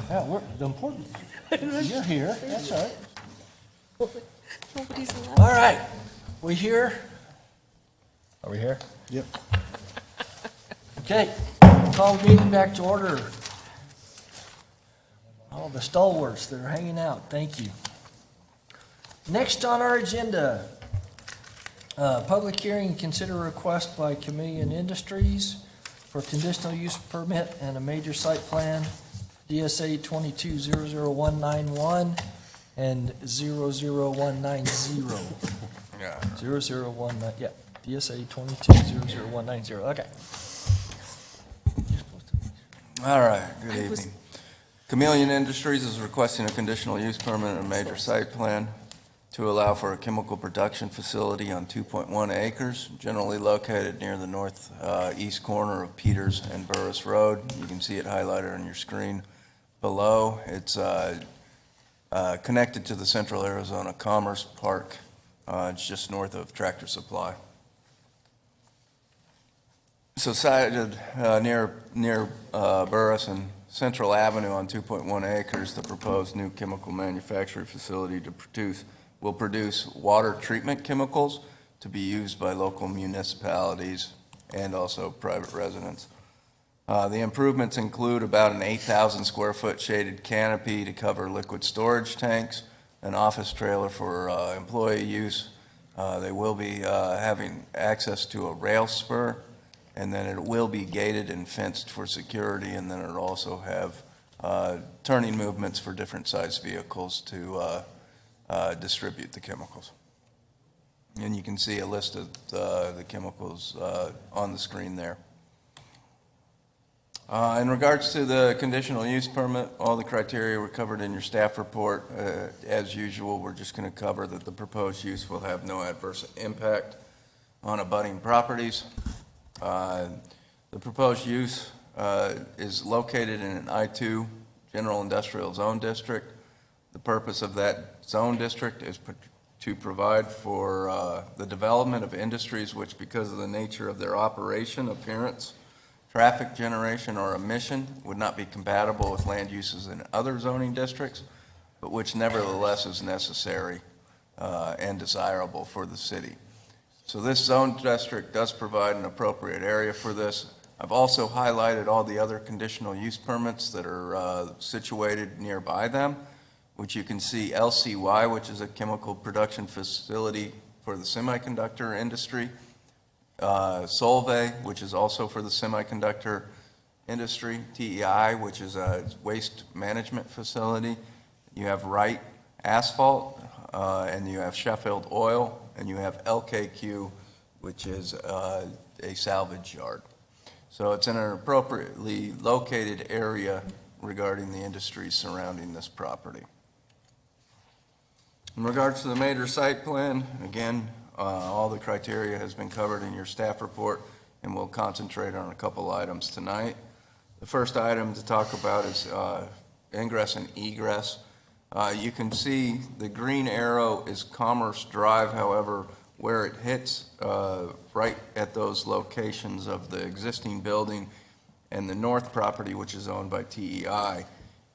Yeah, we're, the important, you're here, that's all right. Nobody's left. All right, we here? Are we here? Yep. Okay, call the meeting back to order. All the stalwarts that are hanging out, thank you. Next on our agenda, public hearing, consider request by Chameleon Industries for conditional use permit and a major site plan, DSA 22-00191 and 00190. Yeah. 0019, yeah, DSA 22-00190, okay. All right, good evening. Chameleon Industries is requesting a conditional use permit and a major site plan to allow for a chemical production facility on 2.1 acres, generally located near the northeast corner of Peters and Burris Road. You can see it highlighted on your screen below. It's connected to the Central Arizona Commerce Park. It's just north of Tractor Supply. So sited near Burris and Central Avenue on 2.1 acres, the proposed new chemical manufacturing facility will produce water treatment chemicals to be used by local municipalities and also private residents. The improvements include about an 8,000 square foot shaded canopy to cover liquid storage tanks, an office trailer for employee use. They will be having access to a rail spur, and then it will be gated and fenced for security, and then it'll also have turning movements for different size vehicles to distribute the chemicals. And you can see a list of the chemicals on the screen there. In regards to the conditional use permit, all the criteria were covered in your staff report. As usual, we're just going to cover that the proposed use will have no adverse impact on abutting properties. The proposed use is located in an I-2 General Industrial Zone District. The purpose of that zone district is to provide for the development of industries which, because of the nature of their operation, appearance, traffic generation, or emission, would not be compatible with land uses in other zoning districts, but which nevertheless is necessary and desirable for the city. So this zone district does provide an appropriate area for this. I've also highlighted all the other conditional use permits that are situated nearby them, which you can see LCY, which is a chemical production facility for the semiconductor industry, Solvay, which is also for the semiconductor industry, TEI, which is a waste management facility. You have Wright Asphalt, and you have Sheffield Oil, and you have LKQ, which is a salvage yard. So it's in an appropriately located area regarding the industries surrounding this property. In regards to the major site plan, again, all the criteria has been covered in your staff report, and we'll concentrate on a couple items tonight. The first item to talk about is ingress and egress. You can see the green arrow is Commerce Drive. However, where it hits right at those locations of the existing building and the north property, which is owned by TEI,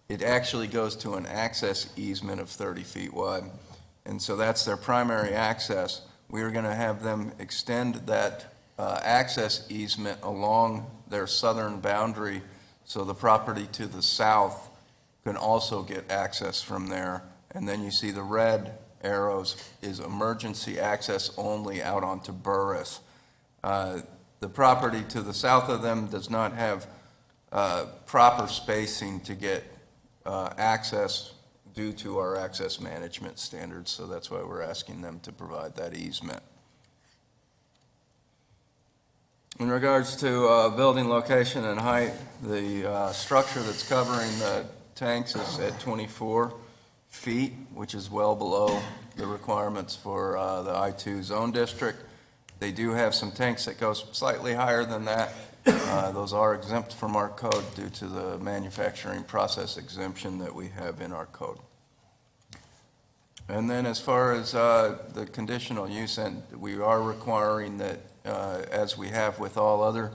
it actually goes to an access easement of 30 feet wide. And so that's their primary access. We are going to have them extend that access easement along their southern boundary, so the property to the south can also get access from there. And then you see the red arrows is emergency access only out onto Burris. The property to the south of them does not have proper spacing to get access due to our access management standards, so that's why we're asking them to provide that easement. In regards to building location and height, the structure that's covering the tanks is at 24 feet, which is well below the requirements for the I-2 zone district. They do have some tanks that go slightly higher than that. Those are exempt from our code due to the manufacturing process exemption that we have in our code. And then as far as the conditional use, and we are requiring that, as we have with all other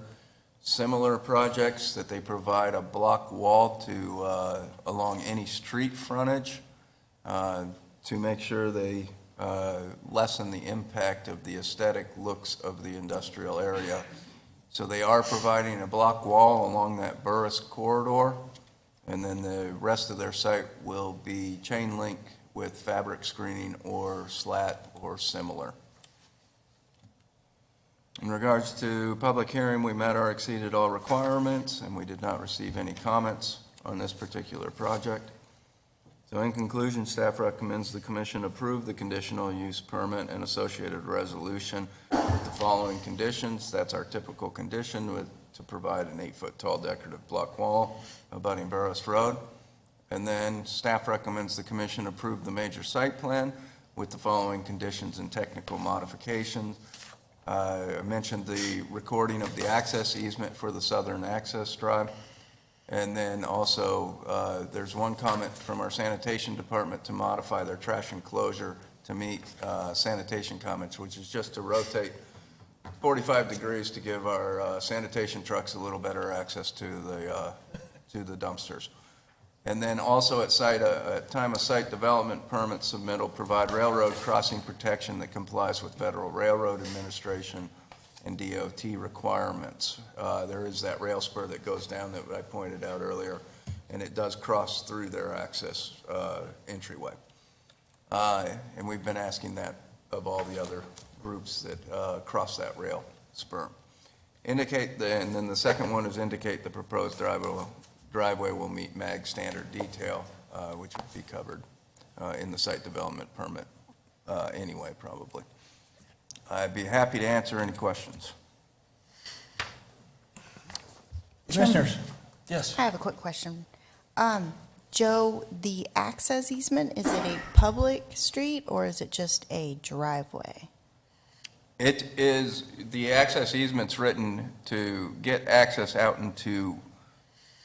similar projects, that they provide a block wall to, along any street frontage, to make sure they lessen the impact of the aesthetic looks of the industrial area. So they are providing a block wall along that Burris corridor, and then the rest of their site will be chain link with fabric screening or slat or similar. In regards to public hearing, we met or exceeded all requirements, and we did not receive any comments on this particular project. So in conclusion, staff recommends the commission approve the conditional use permit and associated resolution with the following conditions. That's our typical condition, to provide an 8-foot tall decorative block wall abutting Burris Road. And then staff recommends the commission approve the major site plan with the following conditions and technical modifications. I mentioned the recording of the access easement for the southern access drive. And then also, there's one comment from our sanitation department to modify their trash enclosure to meet sanitation comments, which is just to rotate 45 degrees to give our sanitation trucks a little better access to the dumpsters. And then also at time of site development permit submittal, provide railroad crossing protection that complies with Federal Railroad Administration and DOT requirements. There is that rail spur that goes down that I pointed out earlier, and it does cross through their access entryway. And we've been asking that of all the other groups that cross that rail spur. And then the second one is indicate the proposed driveway will meet MAG standard detail, which would be covered in the site development permit anyway, probably. I'd be happy to answer any questions. Commissioners? Yes. I have a quick question. Joe, the access easement, is it a public street or is it just a driveway? It is, the access easement's written to get access out into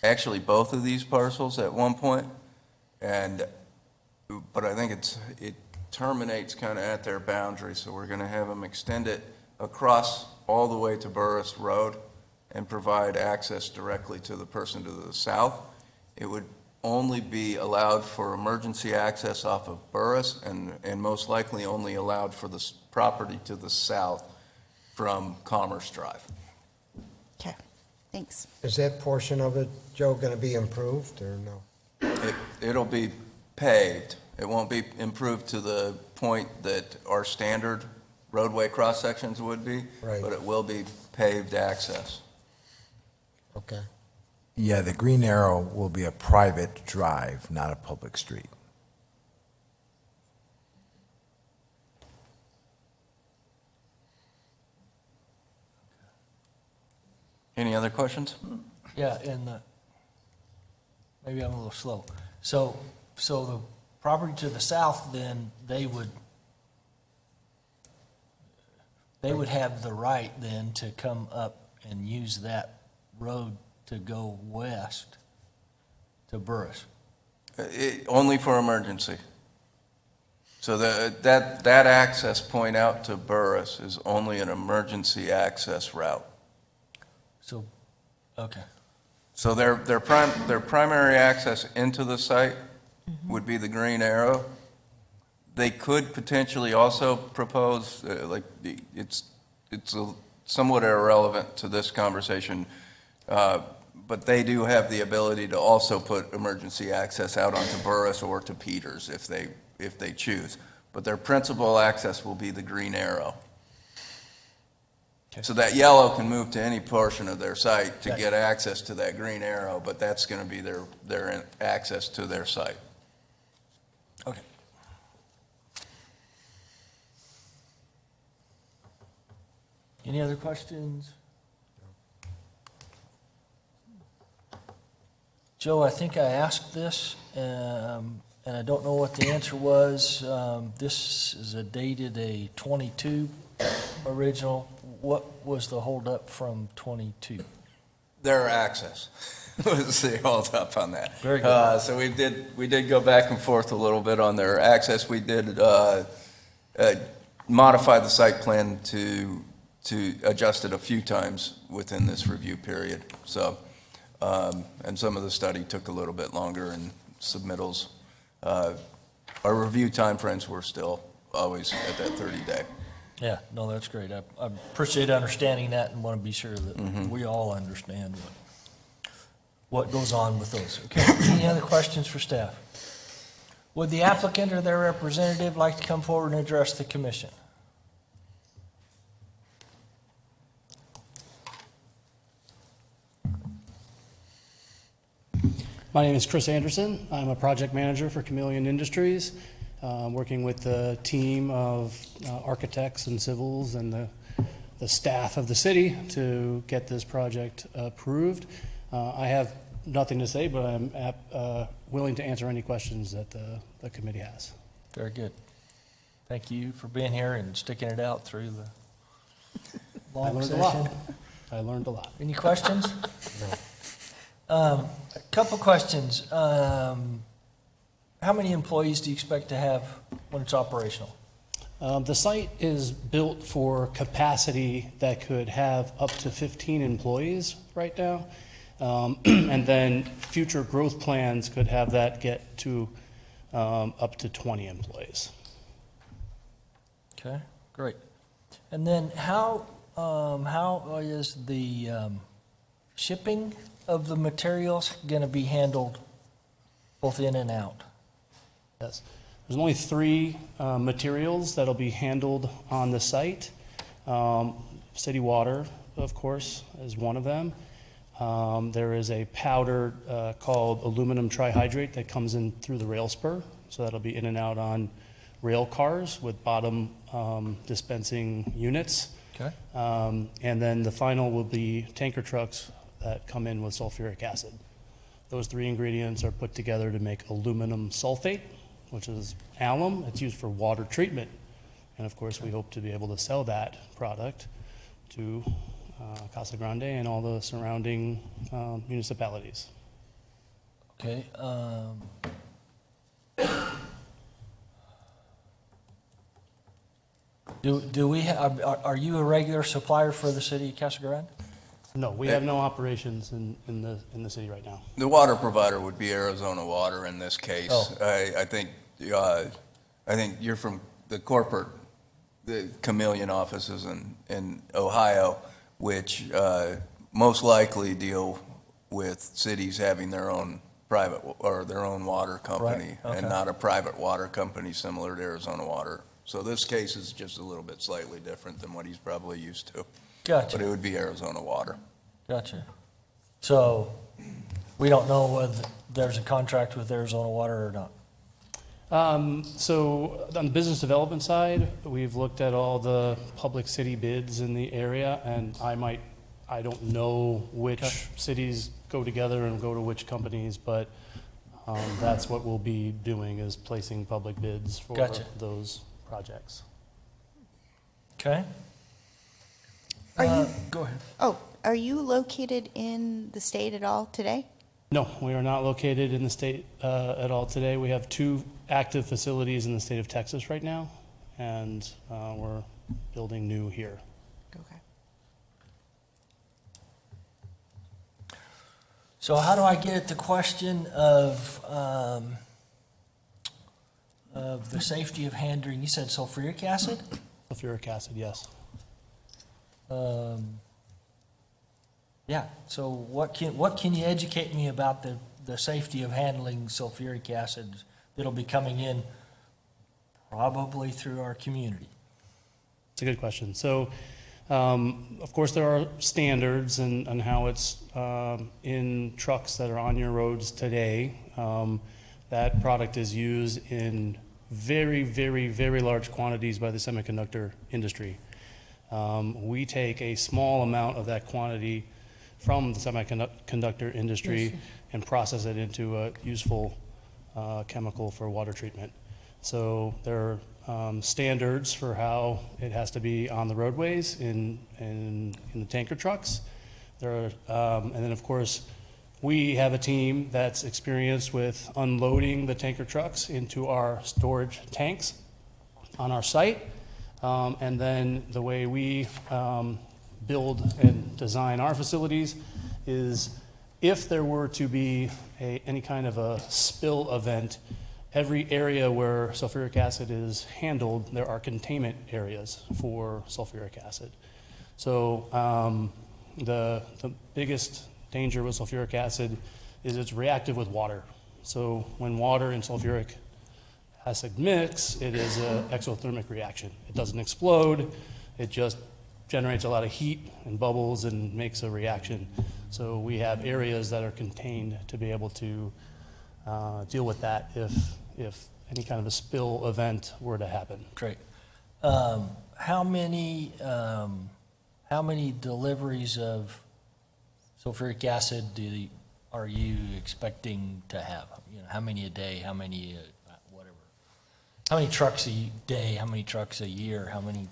actually both of these parcels at one point, but I think it terminates kind of at their boundary, so we're going to have them extend it across all the way to Burris Road and provide access directly to the person to the south. It would only be allowed for emergency access off of Burris and most likely only allowed for the property to the south from Commerce Drive. Okay, thanks. Is that portion of it, Joe, going to be improved or no? It'll be paved. It won't be improved to the point that our standard roadway cross-sections would be, Right. but it will be paved access. Okay. Yeah, the green arrow will be a private drive, not a public street. Any other questions? Yeah, and maybe I'm a little slow. So the property to the south, then they would have the right then to come up and use that road to go west to Burris. Only for emergency. So that access point out to Burris is only an emergency access route. So, okay. So their primary access into the site would be the green arrow. They could potentially also propose, it's somewhat irrelevant to this conversation, but they do have the ability to also put emergency access out onto Burris or to Peters if they choose. But their principal access will be the green arrow. Okay. So that yellow can move to any portion of their site to get access to that green arrow, but that's going to be their access to their site. Okay. Any other questions? Joe, I think I asked this, and I don't know what the answer was. This is dated a 22 original. What was the holdup from 22? Their access was the holdup on that. Very good. So we did go back and forth a little bit on their access. We did modify the site plan to to adjust it a few times within this review period. So, and some of the study took a little bit longer and submittals. Our review timeframes were still always at that 30-day. Yeah, no, that's great. I appreciate understanding that and want to be sure that we all understand what goes on with those. Okay, any other questions for staff? Would the applicant or their representative like to come forward and address the commission? My name is Chris Anderson. I'm a project manager for Chameleon Industries, working with the team of architects and civils and the staff of the city to get this project approved. I have nothing to say, but I'm willing to answer any questions that the committee has. Very good. Thank you for being here and sticking it out through the I long learned session. a lot. I learned a lot. Any questions? A couple questions. How many employees do you expect to have when it's operational? The site is built for capacity that could have up to 15 employees right now. And then future growth plans could have that get to up to 20 employees. Okay, great. And then how is the shipping of the materials going to be handled both in and out? Yes. There's only 3 materials that'll be handled on the site. City water, of course, is one of them. There is a powder called aluminum trihydrate that comes in through the rail spur, so that'll be in and out on rail cars with bottom dispensing units. Okay. And then the final will be tanker trucks that come in with sulfuric acid. Those 3 ingredients are put together to make aluminum sulfate, which is alum. It's used for water treatment. And of course, we hope to be able to sell that product to Casa Grande and all the surrounding municipalities. Okay. Do we have, are you a regular supplier for the city of Casa Grande? No, we have no operations in the city right now. The water provider would be Arizona Water in this case. Oh. I think you're from the Chameleon offices in Ohio, which most likely deal with cities having their own private or their own water company, Right, okay. and not a private water company similar to Arizona Water. So this case is just a little bit slightly different than what he's probably used to. Gotcha. But it would be Arizona Water. Gotcha. So we don't know whether there's a contract with Arizona Water or not. So on the business development side, we've looked at all the public city bids in the area, and I don't know which Okay. cities go together and go to which companies, but that's what we'll be doing, is placing public bids for Gotcha. those projects. Okay. Are you, Go ahead. are you located in the state at all today? No, we are not located in the state at all today. We have 2 active facilities in the state of Texas right now, and we're building new here. Okay. So how do I get at the question of the safety of handling? You said sulfuric acid? Sulfuric acid, yes. Yeah, so what can you educate me about the safety of handling sulfuric acid that'll be coming in probably through our community? It's a good question. So, of course, there are standards and how it's in trucks that are on your roads today. That product is used in very, very, very large quantities by the semiconductor industry. We take a small amount of that quantity from the semiconductor industry and process it into a useful chemical for water treatment. So there are standards for how it has to be on the roadways in the tanker trucks. There are, and then of course, we have a team that's experienced with unloading the tanker trucks into our storage tanks on our site. And then the way we build and design our facilities is if there were to be any kind of a spill event, every area where sulfuric acid is handled, there are containment areas for sulfuric acid. So the biggest danger with sulfuric acid is it's reactive with water. So when water and sulfuric acid mix, it is an exothermic reaction. It doesn't explode, it just generates a lot of heat and bubbles and makes a reaction. So we have areas that are contained to be able to deal with that if any kind of a spill event were to happen. Great. How many deliveries of sulfuric acid are you expecting to have? You know, how many a day? How many whatever? How many trucks a day? How many trucks a year? How many?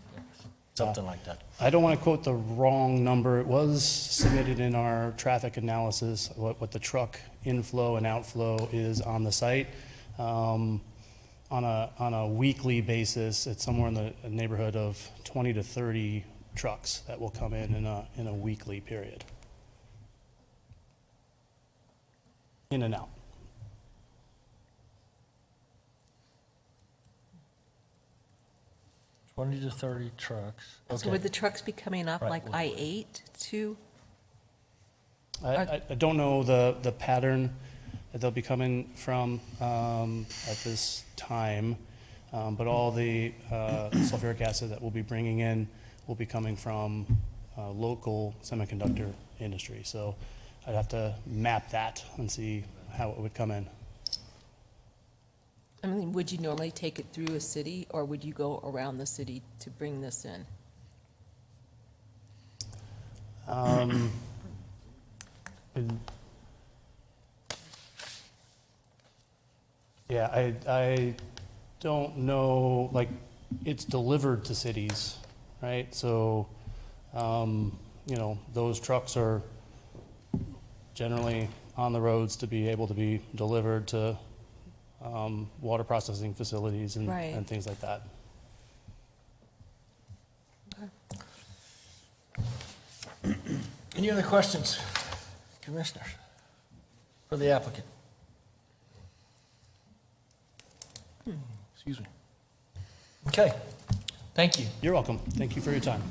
Something like that. I don't want to quote the wrong number. It was submitted in our traffic analysis, what the truck inflow and outflow is on the site. On a weekly basis, it's somewhere in the neighborhood of 20 to 30 trucks that will come in a weekly period. In and out. $20 to 30 trucks. So would the trucks be coming up Right. like I-8 too? I don't know the pattern that they'll be coming from at this time, but all the sulfuric acid that we'll be bringing in will be coming from local semiconductor industry. So I'd have to map that and see how it would come in. I mean, would you normally take it through a city, or would you go around the city to bring this in? Yeah, I don't know, like, it's delivered to cities, right? So, you know, those trucks are generally on the roads to be able to be delivered to water processing facilities and, Right. and things like that. Any other questions, commissioners, for the applicant? Excuse me. Okay, thank you. You're welcome. Thank you for your time.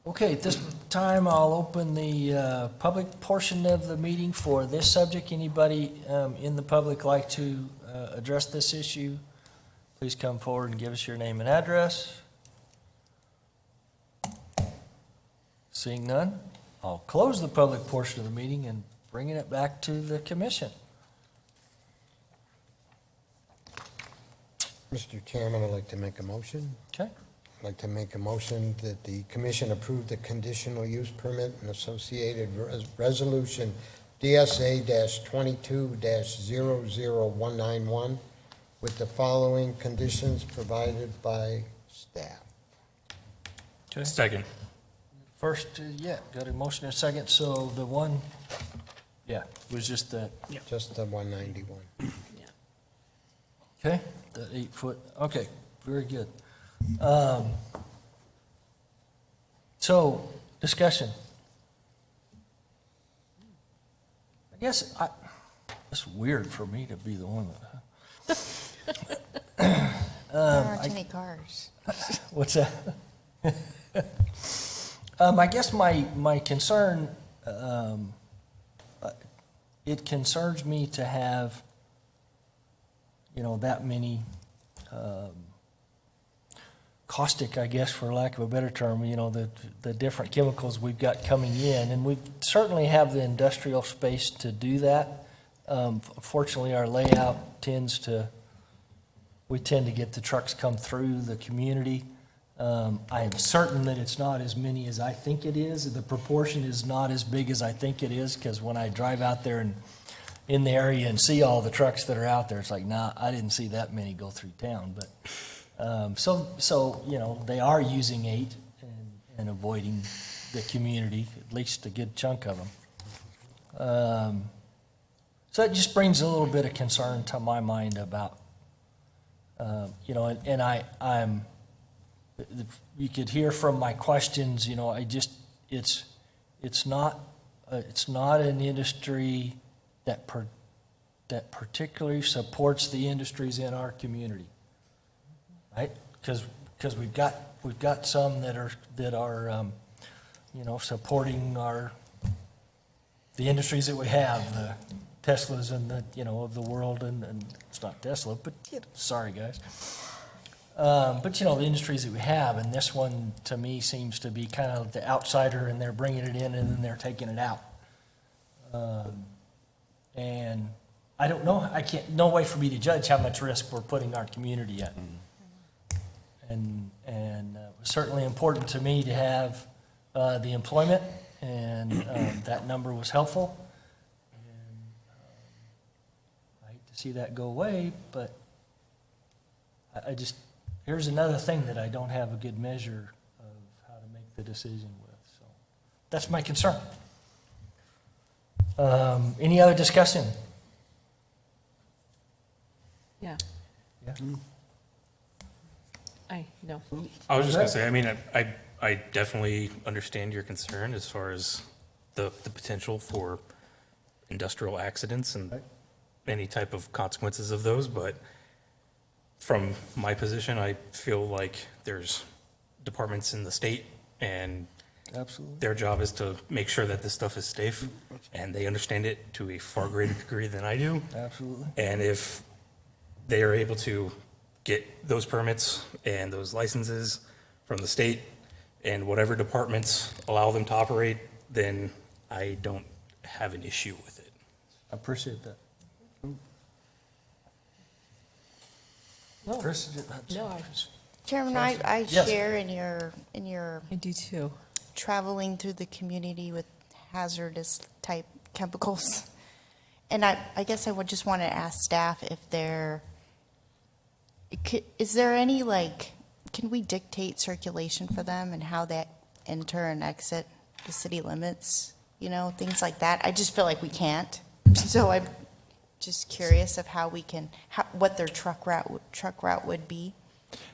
Okay, at this time, I'll open the public portion of the meeting for this subject. Anybody in the public like to address this issue? Please come forward and give us your name and address. Seeing none, I'll close the public portion of the meeting and bringing it back to the commission. Mr. Chairman, I'd like to make a motion. Okay. I'd like to make a motion that the commission approve the conditional use permit and associated resolution DSA-22-00-191 with the following conditions provided by staff. Okay. Second. First, got a motion and a second, so the one, was just the, Just the 191. okay, the 8 foot, okay, very good. So, discussion. I guess it's weird for me to be the one that. There aren't any cars. What's that? I guess my concern, it concerns me to have, that many, caustic, I guess, for lack of a better term, the different chemicals we've got coming in. And we certainly have the industrial space to do that. Fortunately, our layout we tend to get the trucks come through the community. I am certain that it's not as many as I think it is. The proportion is not as big as I think it is, because when I drive out there and in the area and see all the trucks that are out there, it's like, nah, I didn't see that many go through town. But so they are using 8 and avoiding the community, at least a good chunk of them. So it just brings a little bit of concern to my mind about You know, and you could hear from my questions, you know, it's not an industry that particularly supports the industries in our community, right? Because we've got some that are you know, supporting the industries that we have, the Teslas and the, you know, of the world, and it's not Tesla, but, you know, sorry, guys. But, you know, the industries that we have, and this one, to me, seems to be kind of the outsider, and they're bringing it in, and then they're taking it out. And I don't know, no way for me to judge how much risk we're putting our community at. And it was certainly important to me to have the employment, and that number was helpful. And I hate to see that go away, but I just, here's another thing that I don't have a good measure of how to make the decision with. So that's my concern. Any other discussion? Yeah. Yeah. No. I was just gonna say, I mean, I definitely understand your concern as far as the potential for industrial accidents and any type of consequences of those, but from my position, I feel like there's departments in the state, and Absolutely. their job is to make sure that this stuff is safe, and they understand it to a far greater degree than I do. Absolutely. And if they are able to get those permits and those licenses from the state and whatever departments allow them to operate, then I don't have an issue with it. I appreciate that. No. Chris, No, Chairman, I Yes. share in your I do too. traveling through the community with hazardous type chemicals. And I guess I would just want to ask staff if is there any, like, can we dictate circulation for them and how they enter and exit the city limits? You know, things like that. I just feel like we can't. So I'm just curious of how we can, what their truck route would be.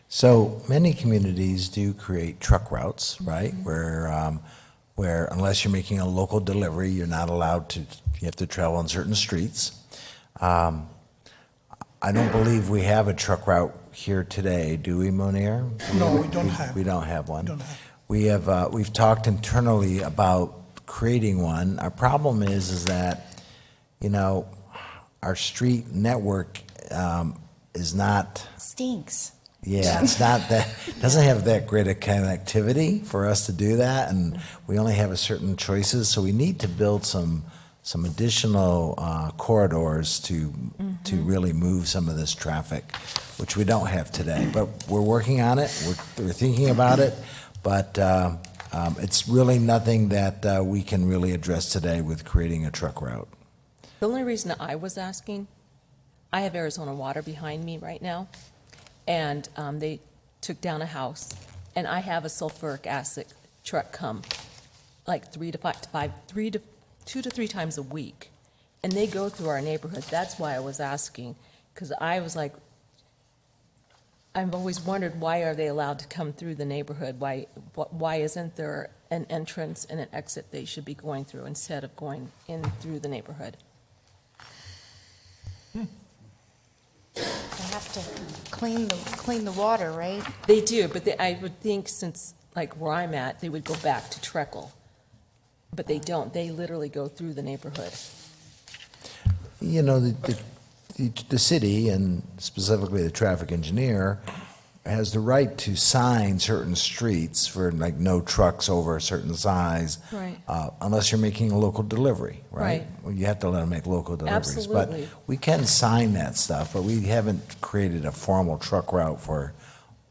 So many communities do create truck routes, right? Where unless you're making a local delivery, you're not allowed to, you have to travel on certain streets. I don't believe we have a truck route here today, do we, Monier? No, we don't have. We don't have one. Don't have. We have, we've talked internally about creating one. Our problem is that, you know, our street network is not, Stinks. yeah, it's not that, doesn't have that great a connectivity for us to do that, and we only have a certain choices, so we need to build some additional corridors to really move some of this traffic, which we don't have today. But we're working on it, we're thinking about it, but it's really nothing that we can really address today with creating a truck route. The only reason I was asking, I have Arizona Water behind me right now, and they took down a house, and I have a sulfuric acid truck come like 2 to 3 times a week, and they go through our neighborhood. That's why I was asking, because I was like, I've always wondered, why are they allowed to come through the neighborhood? Why isn't there an entrance and an exit they should be going through instead of going in through the neighborhood? They have to clean the water, right? They do, but I would think since, like where I'm at, they would go back to Treckle. But they don't. They literally go through the neighborhood. You know, the city, and specifically the traffic engineer, has the right to sign certain streets for like no trucks over a certain size. Right. Unless you're making a local delivery, right? Right. Well, you have to let them make local deliveries. Absolutely. But we can sign that stuff, but we haven't created a formal truck route for,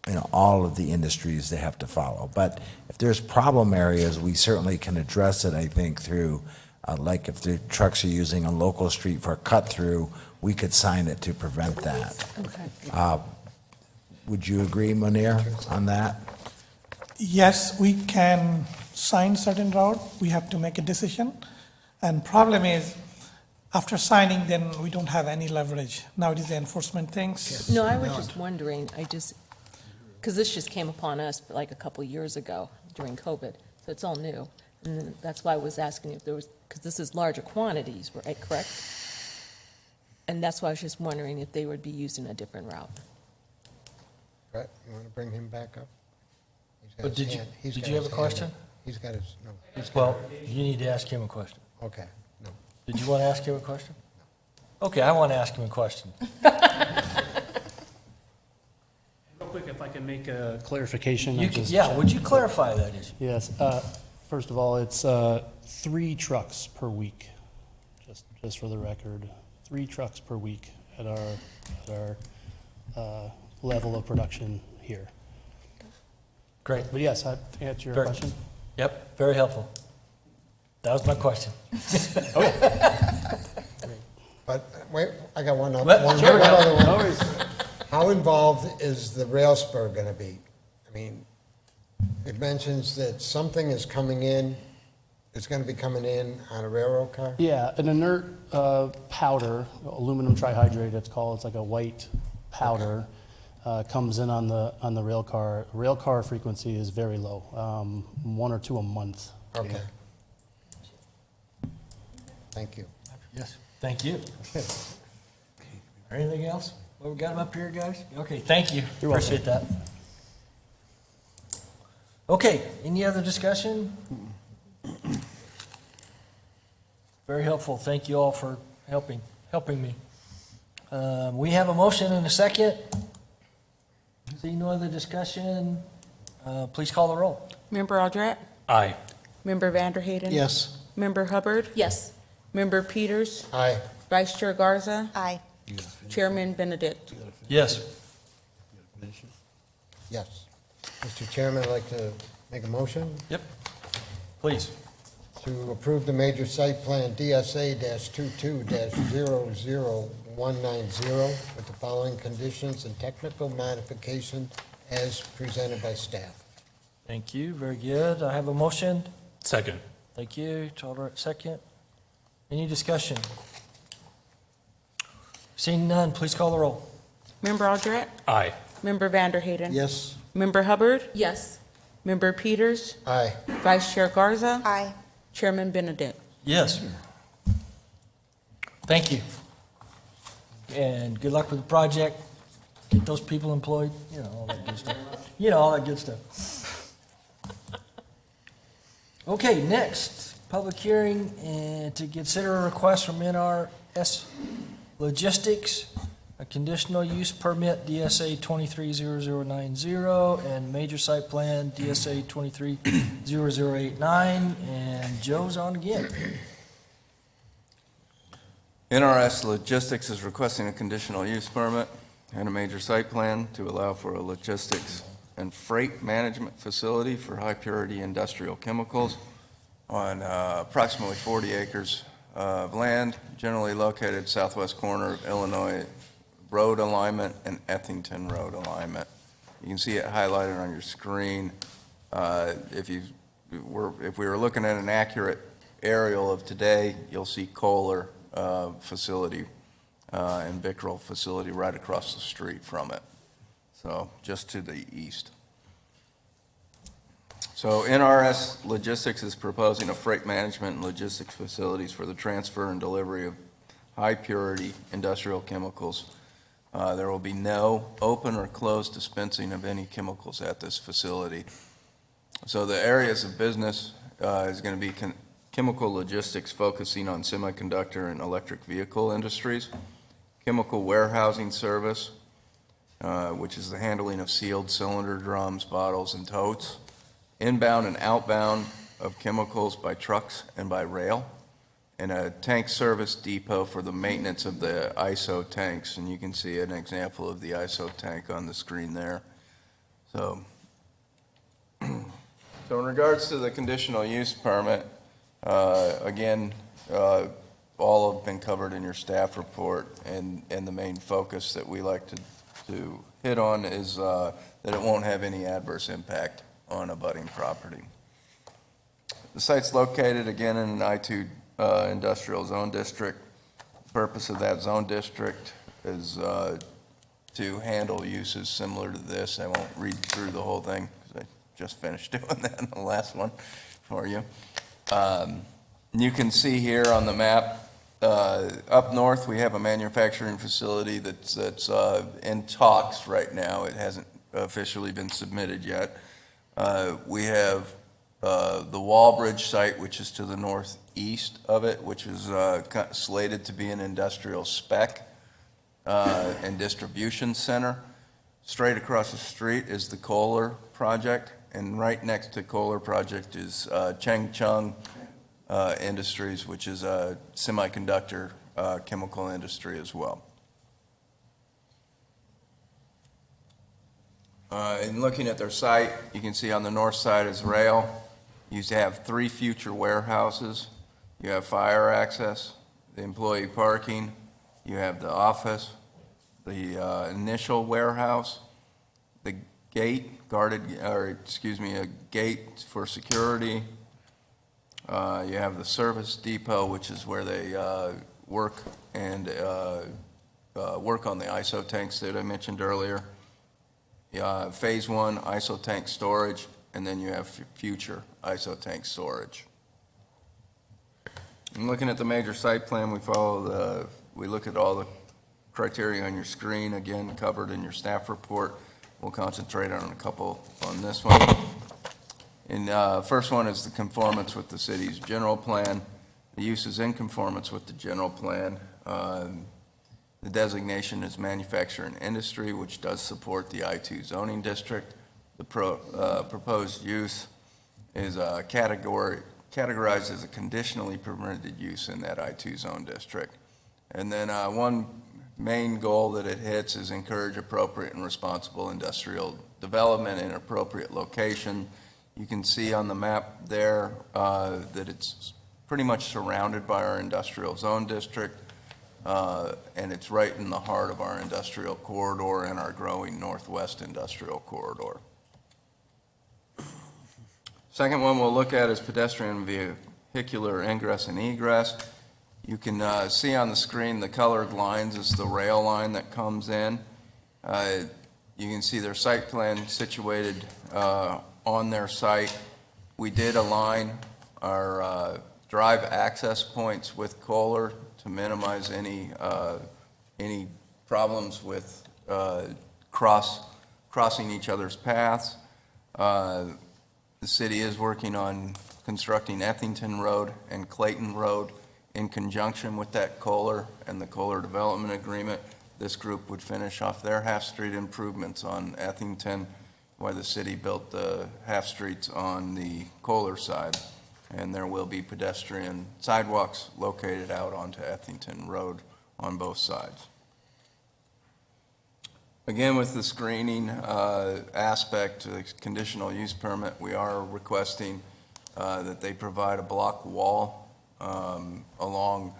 you know, all of the industries they have to follow. But if there's problem areas, we certainly can address it, I think, through, like if the trucks are using a local street for a cut-through, we could sign it to prevent that. Okay. Would you agree, Munir, on that? Yes, we can sign certain route, we have to make a decision. And problem is, after signing, then we don't have any leverage. Now it is the enforcement things. No, I was just wondering, because this just came upon us like a couple years ago during COVID, so it's all new. And then that's why I was asking if there was, because this is larger quantities, right, correct? And that's why I was just wondering if they would be used in a different route. Brett, you want to bring him back up? He's got But his did you, hand- he's did got you have a his hand question? up. He's got his, no. he's got- Well, you need to ask him a question. Okay, no. Did you want to ask him a question? Okay, I want to ask him a question. Real quick, if I can make a clarification. You can, yeah, would you clarify that issue? Yes. First of all, it's 3 trucks per week, just for the record. 3 trucks per week at our level of production here. Great. But yes, I answer your Very- question. Yep, very helpful. That was my question. But wait, I got one Well, one sure. other one. No worries. How involved is the rail spur going to be? I mean, it mentions that something is coming in, it's going to be coming in on a railroad car? Yeah, an inert powder, aluminum trihydrate it's called, it's like a white powder, comes in on the rail car. Rail car frequency is very low, 1 or 2 a month. Okay. Thank you. Yes, thank you. Anything else? What we got him up here, guys? Okay, thank you. You're welcome. Appreciate that. Okay, any other discussion? Very helpful. Thank you all for helping me. We have a motion and a second. See no other discussion. Please call the roll. Member Aldrat? Aye. Member Vanderhayden? Yes. Member Hubbard? Yes. Member Peters? Aye. Vice Chair Garza? Aye. Chairman Benedict? Yes. Yes. Mr. Chairman, I'd like to make a motion Yep. Please. to approve the major site plan DSA-22-00190 with the following conditions and technical modification as presented by staff. Thank you. Very good. I have a motion. Second. Thank you. Tolerate second. Any discussion? Seeing none, please call the roll. Member Aldrat? Aye. Member Vanderhayden? Yes. Member Hubbard? Yes. Member Peters? Aye. Vice Chair Garza? Aye. Chairman Benedict? Yes. Thank you. And good luck with the project. Get those people employed, all that good stuff. All that good stuff. Okay, next, public hearing and to consider a request from NRS Logistics, a conditional use permit DSA 230090 and major site plan DSA 230089, and Joe's on again. NRS Logistics is requesting a conditional use permit and a major site plan to allow for a logistics and freight management facility for high-purity industrial chemicals on approximately 40 acres of land, generally located southwest corner of Illinois Road alignment and Ethington Road alignment. You can see it highlighted on your screen. If we were looking at an accurate aerial of today, you'll see Kohler facility and Vickrell facility right across the street from it. So just to the east. So NRS Logistics is proposing a freight management and logistics facilities for the transfer and delivery of high-purity industrial chemicals. There will be no open or closed dispensing of any chemicals at this facility. So the areas of business is going to be chemical logistics focusing on semiconductor and electric vehicle industries, chemical warehousing service, which is the handling of sealed cylinder drums, bottles, and totes, inbound and outbound of chemicals by trucks and by rail, and a tank service depot for the maintenance of the ISO tanks. And you can see an example of the ISO tank on the screen there. So in regards to the conditional use permit, again, all have been covered in your staff report, and the main focus that we like to hit on is that it won't have any adverse impact on abutting property. The site's located again in an I-2 industrial zone district. Purpose of that zone district is to handle uses similar to this. I won't read through the whole thing because I just finished doing that in the last one for you. You can see here on the map, up north, we have a manufacturing facility that's in talks right now. It hasn't officially been submitted yet. We have the Wallbridge site, which is to the northeast of it, which is slated to be an industrial spec and distribution center. Straight across the street is the Kohler project, and right next to Kohler project is Cheng Chung Industries, which is a semiconductor chemical industry as well. In looking at their site, you can see on the north side is rail. You have 3 future warehouses. You have fire access, the employee parking, you have the office, the initial warehouse, the gate a gate for security. You have the service depot, which is where they work on the ISO tanks that I mentioned earlier. Phase 1, ISO tank storage, and then you have future ISO tank storage. And looking at the major site plan, we look at all the criteria on your screen, again, covered in your staff report. We'll concentrate on a couple on this one. And first one is the conformance with the city's general plan. The use is in conformance with the general plan. The designation is manufacturing industry, which does support the I-2 zoning district. The proposed use is categorized as a conditionally permitted use in that I-2 zone district. And then one main goal that it hits is encourage appropriate and responsible industrial development in appropriate location. You can see on the map there that it's pretty much surrounded by our industrial zone district, and it's right in the heart of our industrial corridor and our growing northwest industrial corridor. Second one we'll look at is pedestrian vehicular ingress and egress. You can see on the screen the colored lines is the rail line that comes in. You can see their site plan situated on their site. We did align our drive access points with Kohler to minimize any problems with crossing each other's paths. The city is working on constructing Ethington Road and Clayton Road in conjunction with that Kohler and the Kohler Development Agreement. This group would finish off their half-street improvements on Ethington, while the city built the half-streets on the Kohler side. And there will be pedestrian sidewalks located out onto Ethington Road on both sides. Again, with the screening aspect, the conditional use permit, we are requesting that they provide a block wall along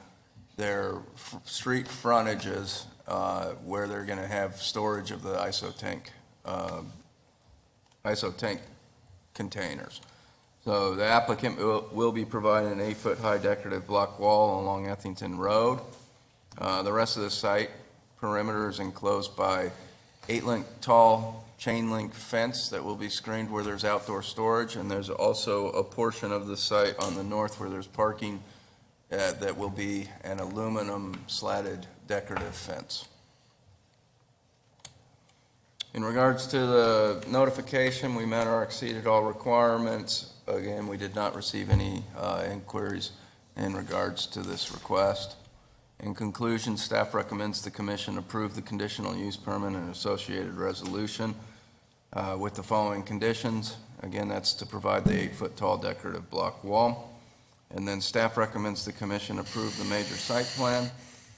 their street frontages where they're going to have storage of the ISO tank containers. So the applicant will be providing an 8-foot high decorative block wall along Ethington Road. The rest of the site perimeter is enclosed by 8-link tall chain link fence that will be screened where there's outdoor storage, and there's also a portion of the site on the north where there's parking that will be an aluminum slatted decorative fence. In regards to the notification, we met or exceeded all requirements. Again, we did not receive any inquiries in regards to this request. In conclusion, staff recommends the commission approve the conditional use permit and associated resolution with the following conditions. Again, that's to provide the 8-foot tall decorative block wall. And then staff recommends the commission approve the major site plan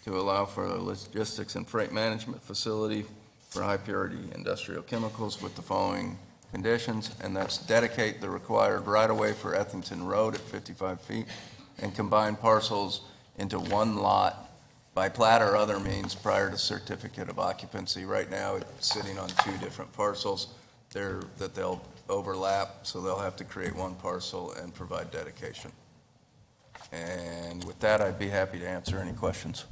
to allow for a logistics and freight management facility for high purity industrial chemicals with the following conditions, and that's dedicate the required right-of-way for Ethington Road at 55 feet and combine parcels into one lot by plat or other means prior to certificate of occupancy. Right now, it's sitting on 2 different parcels that they'll overlap, so they'll have to create one parcel and provide dedication. And with that, I'd be happy to answer any questions.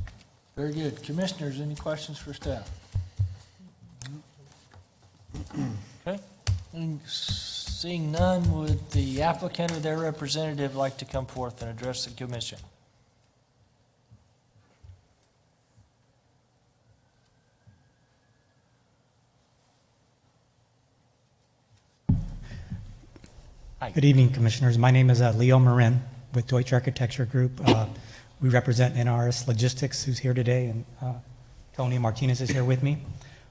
Very good. Commissioners, any questions for staff? Okay. And seeing none, would the applicant or their representative like to come forth and address the commission? Good evening, Commissioners. My name is Leo Marin with Deutsche Architecture Group. We represent NRS Logistics, who's here today, and Tony Martinez is here with me.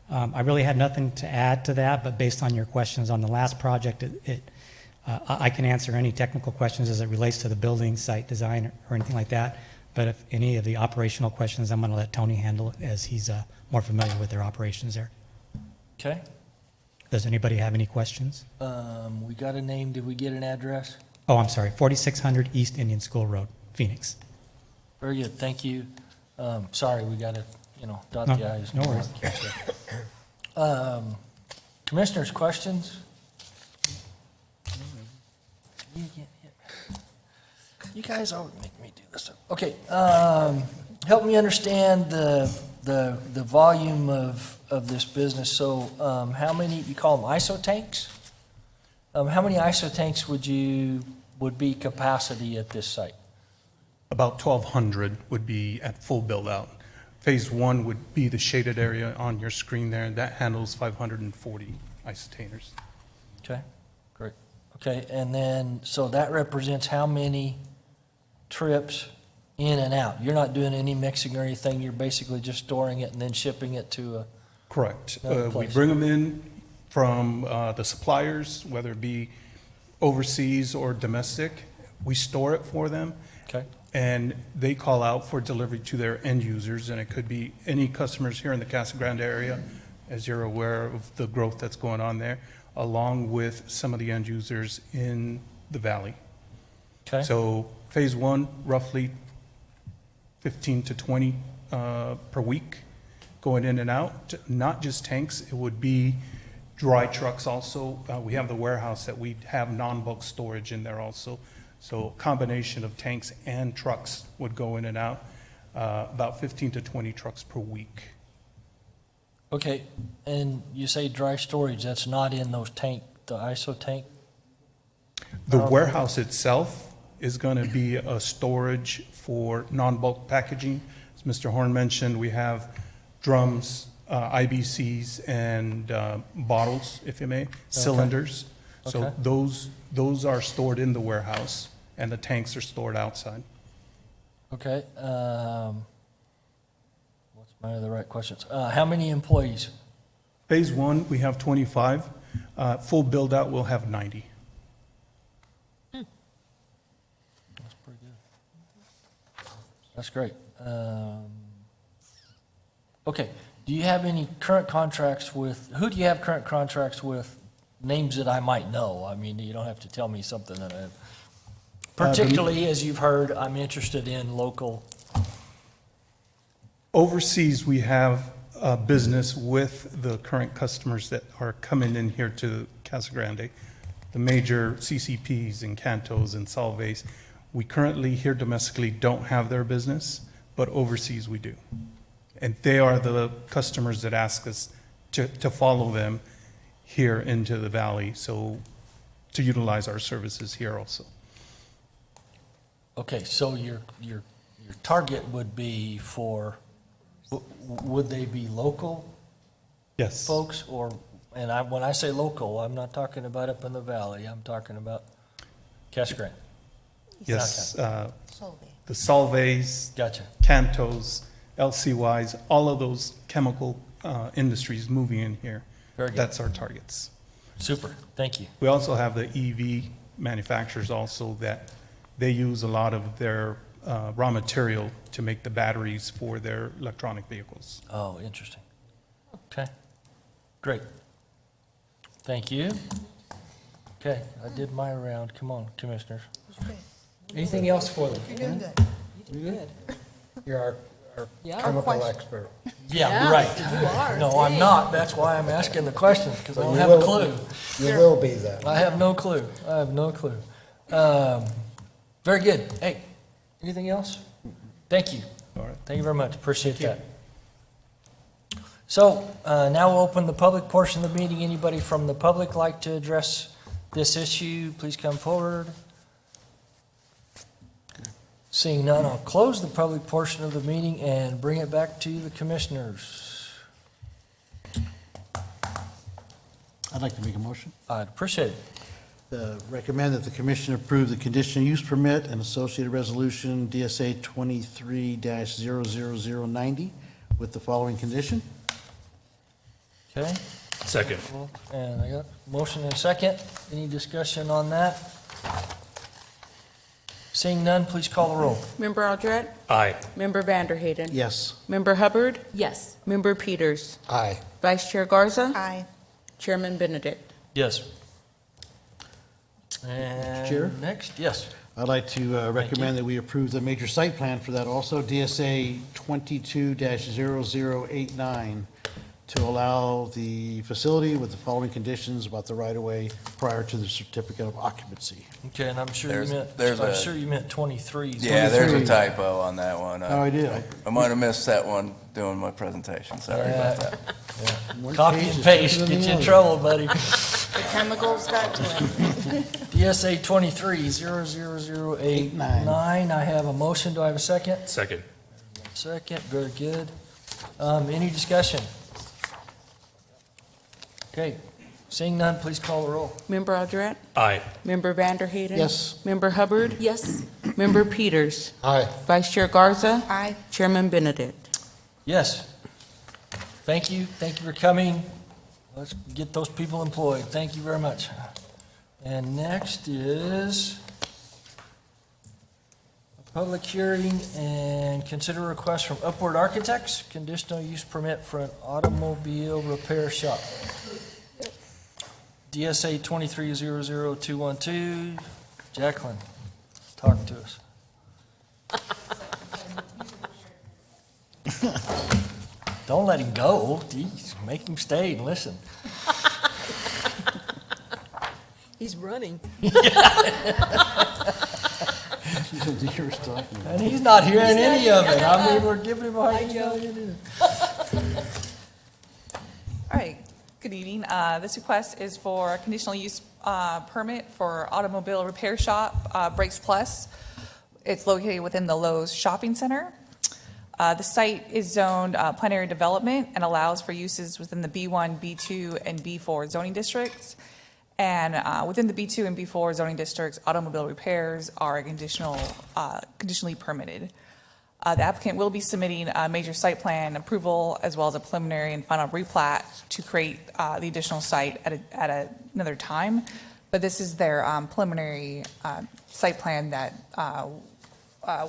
I really had nothing to add to that, but based on your questions on the last project, I can answer any technical questions as it relates to the building, site design, or anything like that. But if any of the operational questions, I'm going to let Tony handle it, as he's more familiar with their operations there. Okay. Does anybody have any questions? We got a name. Did we get an address? Oh, I'm sorry, 4600 East Indian School Road, Phoenix. Very good. Thank you. Sorry, we got to, dot No, the i's. no worries. Commissioners, questions? You guys always make me do this stuff. Okay, help me understand the volume of this business. So, how many, you call them ISO tanks? How many ISO tanks would be capacity at this site? About 1,200 would be at full build-out. Phase 1 would be the shaded area on your screen there, and that handles 540 isotainers. Okay, great. Okay, and then, so that represents how many trips in and out? You're not doing any mixing or anything, you're basically just storing it and then shipping it to a... Correct. another We place. bring them in from the suppliers, whether it be overseas or domestic. We store it for them. Okay. And they call out for delivery to their end users, and it could be any customers here in the Casa Grande area, as you're aware of the growth that's going on there, along with some of the end users in the valley. Okay. So phase 1, roughly 15 to 20 per week going in and out, not just tanks, it would be dry trucks also. We have the warehouse that we have non-bulk storage in there also. So combination of tanks and trucks would go in and out, about 15 to 20 trucks per week. Okay, and you say dry storage, that's not in those tank, the ISO tank? The warehouse itself is going to be a storage for non-bulk packaging. As Mr. Horn mentioned, we have drums, IBCs, and bottles, if you may, cylinders. So Okay. those are stored in the warehouse, and the tanks are stored outside. Okay, what's my other right questions? How many employees? Phase 1, we have 25. Full build-out, we'll have 90. That's pretty good. That's great. Okay, do you have any current contracts with, who do you have current contracts with? Names that I might know. I mean, you don't have to tell me something that I, particularly as you've heard, I'm interested in local. Overseas, we have a business with the current customers that are coming in here to Casa Grande, the major CCPs and Cantos and Solvays. We currently here domestically don't have their business, but overseas we do. And they are the customers that ask us to follow them here into the valley, so to utilize our services here also. Okay, so your target would be for, would they be local? Yes. Folks, or, and when I say local, I'm not talking about up in the valley, I'm talking about Casa Grande. Yes, Solvay. the Solvays. Gotcha. Cantos, LCYs, all of those chemical industries moving in here. Very good. That's our targets. Super, thank you. We also have the EV manufacturers also that they use a lot of their raw material to make the batteries for their electronic vehicles. Oh, interesting. Okay, great. Thank you. Okay, I did my round. Come on, commissioners. Anything else for them? You're doing good. You good? You're our Yeah. chemical expert. Yeah, Yeah, right. you are. No, I'm Dang. not. That's why I'm asking the questions, because I don't You have a will- clue. You will be then. I have no clue. I have no clue. Very good. Hey, anything else? Thank you. All right. Thank you very much, appreciate that. So, now we'll open the public portion of the meeting. Anybody from the public like to address this issue, please come forward. Seeing none, I'll close the public portion of the meeting and bring it back to the commissioners. I'd like to make a motion. I'd appreciate it. Recommend that the commission approve the conditional use permit and associated resolution DSA 23-00090 with the following condition. Okay, Second. and I got motion and a second. Any discussion on that? Seeing none, please call the roll. Member Aldred? Aye. Member Vanderhayden? Yes. Member Hubbard? Yes. Member Peters? Aye. Vice Chair Garza? Aye. Chairman Benedict? Yes. And Chair? next, yes. I'd like to recommend that we approve the major site plan for that also, DSA 22-0089, to allow the facility with the following conditions about the right-of-way prior to the certificate of occupancy. Okay, and I'm sure you There's meant, I'm a- sure you meant 23. Yeah, there's a 23. typo on that one. Oh, I did. I might have missed that one doing my presentation, sorry about that. One Copy page and is paste, better get than you in the trouble, buddy. The chemicals got to it. DSA 23-00089. I have a motion. Do I have a second? Second. Second, very good. Any discussion? Okay, seeing none, please call the roll. Member Aldred? Aye. Member Vanderhayden? Yes. Member Hubbard? Yes. Member Peters? Aye. Vice Chair Garza? Aye. Chairman Benedict? Yes. Thank you for coming. Let's get those people employed. Thank you very much. And next is a public hearing and consider request from Upward Architects, conditional use permit for an automobile repair shop. DSA 23-00212. Jacqueline, talk to us. Don't let him go. Jeez, make him stay and listen. He's running. And he's not hearing any of it. I mean, we're giving him a hard time. All right, good evening. This request is for a conditional use permit for automobile repair shop, Brakes Plus. It's located within the Lowe's Shopping Center. The site is zoned plan area development and allows for uses within the B1, B2, and B4 zoning districts. And within the B2 and B4 zoning districts, automobile repairs are conditionally permitted. The applicant will be submitting a major site plan approval as well as a preliminary and final replat to create the additional site at another time. But this is their preliminary site plan that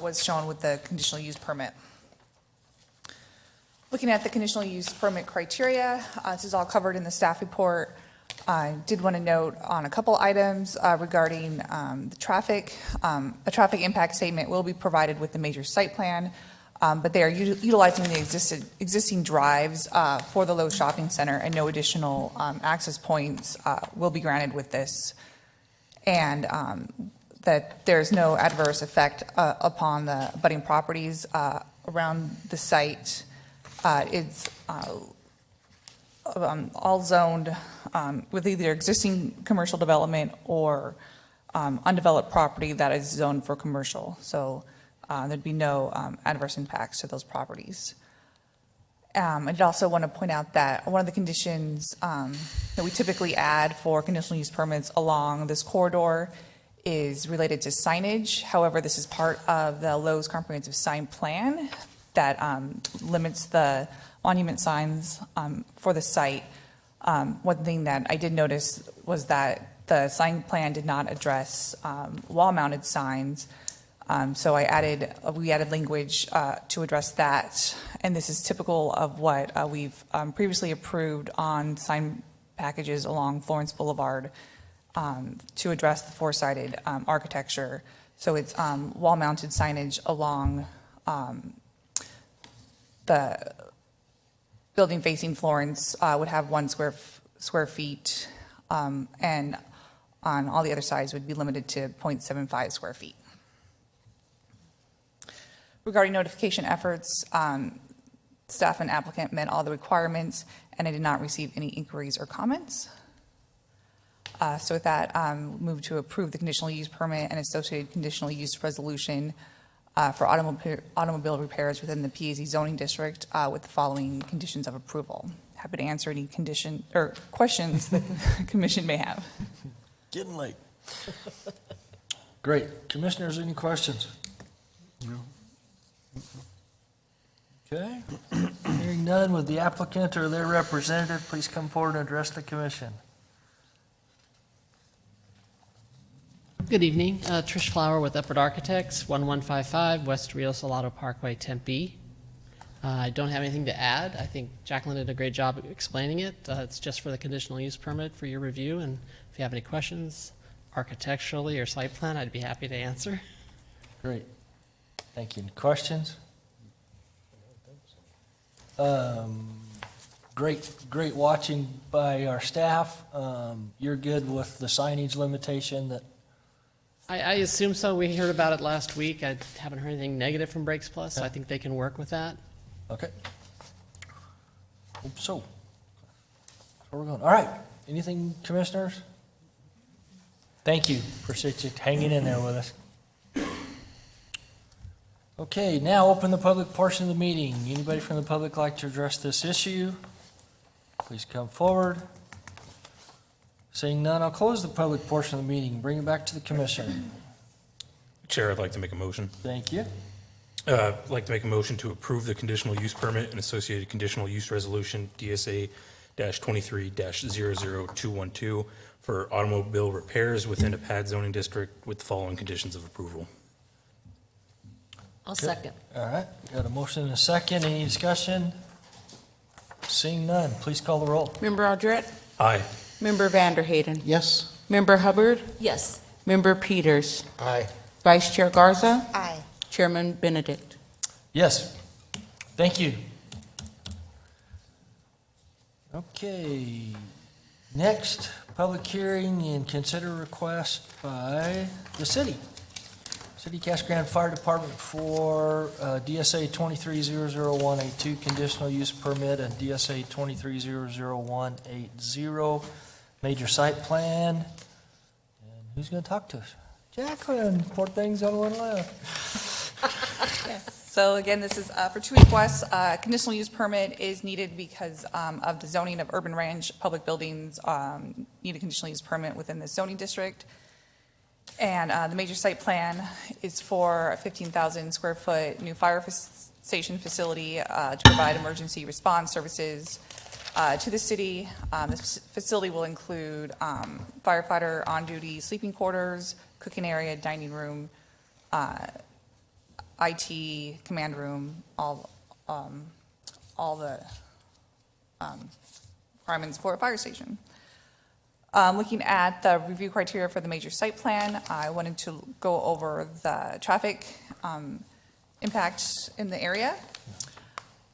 was shown with the conditional use permit. Looking at the conditional use permit criteria, this is all covered in the staff report. I did want to note on a couple items regarding the traffic. A traffic impact statement will be provided with the major site plan, but they are utilizing the existing drives for the Lowe's Shopping Center, and no additional access points will be granted with this. And that there's no adverse effect upon the abutting properties around the site. It's all zoned with either existing commercial development or undeveloped property that is zoned for commercial. So there'd be no adverse impacts to those properties. I'd also want to point out that one of the conditions that we typically add for conditional use permits along this corridor is related to signage. However, this is part of the Lowe's comprehensive sign plan that limits the monument signs for the site. One thing that I did notice was that the sign plan did not address wall-mounted signs. So we added language to address that. And this is typical of what we've previously approved on sign packages along Florence Boulevard to address the four-sided architecture. So it's wall-mounted signage along the building facing Florence would have 1 square feet, and on all the other sides would be limited to 0.75 square feet. Regarding notification efforts, staff and applicant met all the requirements, and I did not receive any inquiries or comments. So with that, move to approve the conditional use permit and associated conditional use resolution for automobile repairs within the PAZ zoning district with the following conditions of approval. Happy to answer any condition or questions that the commission may have. Getting late. Great. Commissioners, any questions? No. Okay. Hearing none, would the applicant or their representative please come forward and address the commission? Good evening. Trish Flower with Upward Architects, 1155 West Rio Salado Parkway, Tempe. I don't have anything to add. I think Jacqueline did a great job of explaining it. It's just for the conditional use permit for your review, and if you have any questions architecturally or site plan, I'd be happy to answer. Great. Thank you. Questions? Great watching by our staff. You're good with the signage limitation that I assume so. We heard about it last week. I haven't heard anything negative from Brakes Plus, so I think they can work with that. Okay. Hope so. That's where we're going. All right. Anything, commissioners? Thank you. Appreciate you hanging in there with us. Okay, now open the public portion of the meeting. Anybody from the public like to address this issue? Please come forward. Seeing none, I'll close the public portion of the meeting. Bring it back to the commission. Chair, I'd like to make a motion. Thank you. I'd like to make a motion to approve the conditional use permit and associated conditional use resolution DSA-23-00212 for automobile repairs within a PAD zoning district with the following conditions of approval. I'll second. All right, got a motion and a second. Any discussion? Seeing none, please call the roll. Member Aldrete? Aye. Member Vanderhayden? Yes. Member Hubbard? Yes. Member Peters? Aye. Vice Chair Garza? Aye. Chairman Benedict? Yes. Thank you. Okay. Next, public hearing and consider request by the city. City Casa Grande Fire Department for DSA 23-00182 conditional use permit and DSA 23-00180 major site plan. And who's going to talk to us? Jacqueline, poor thing's on one left. Yes. So again, this is for two requests. Conditional use permit is needed because of the zoning of urban ranch public buildings need a conditional use permit within the zoning district. And the major site plan is for a 15,000 square foot new fire station facility to provide emergency response services to the city. This facility will include firefighter on-duty sleeping quarters, cooking area, dining room, IT, command room, all the requirements for a fire station. Looking at the review criteria for the major site plan, I wanted to go over the traffic impact in the area.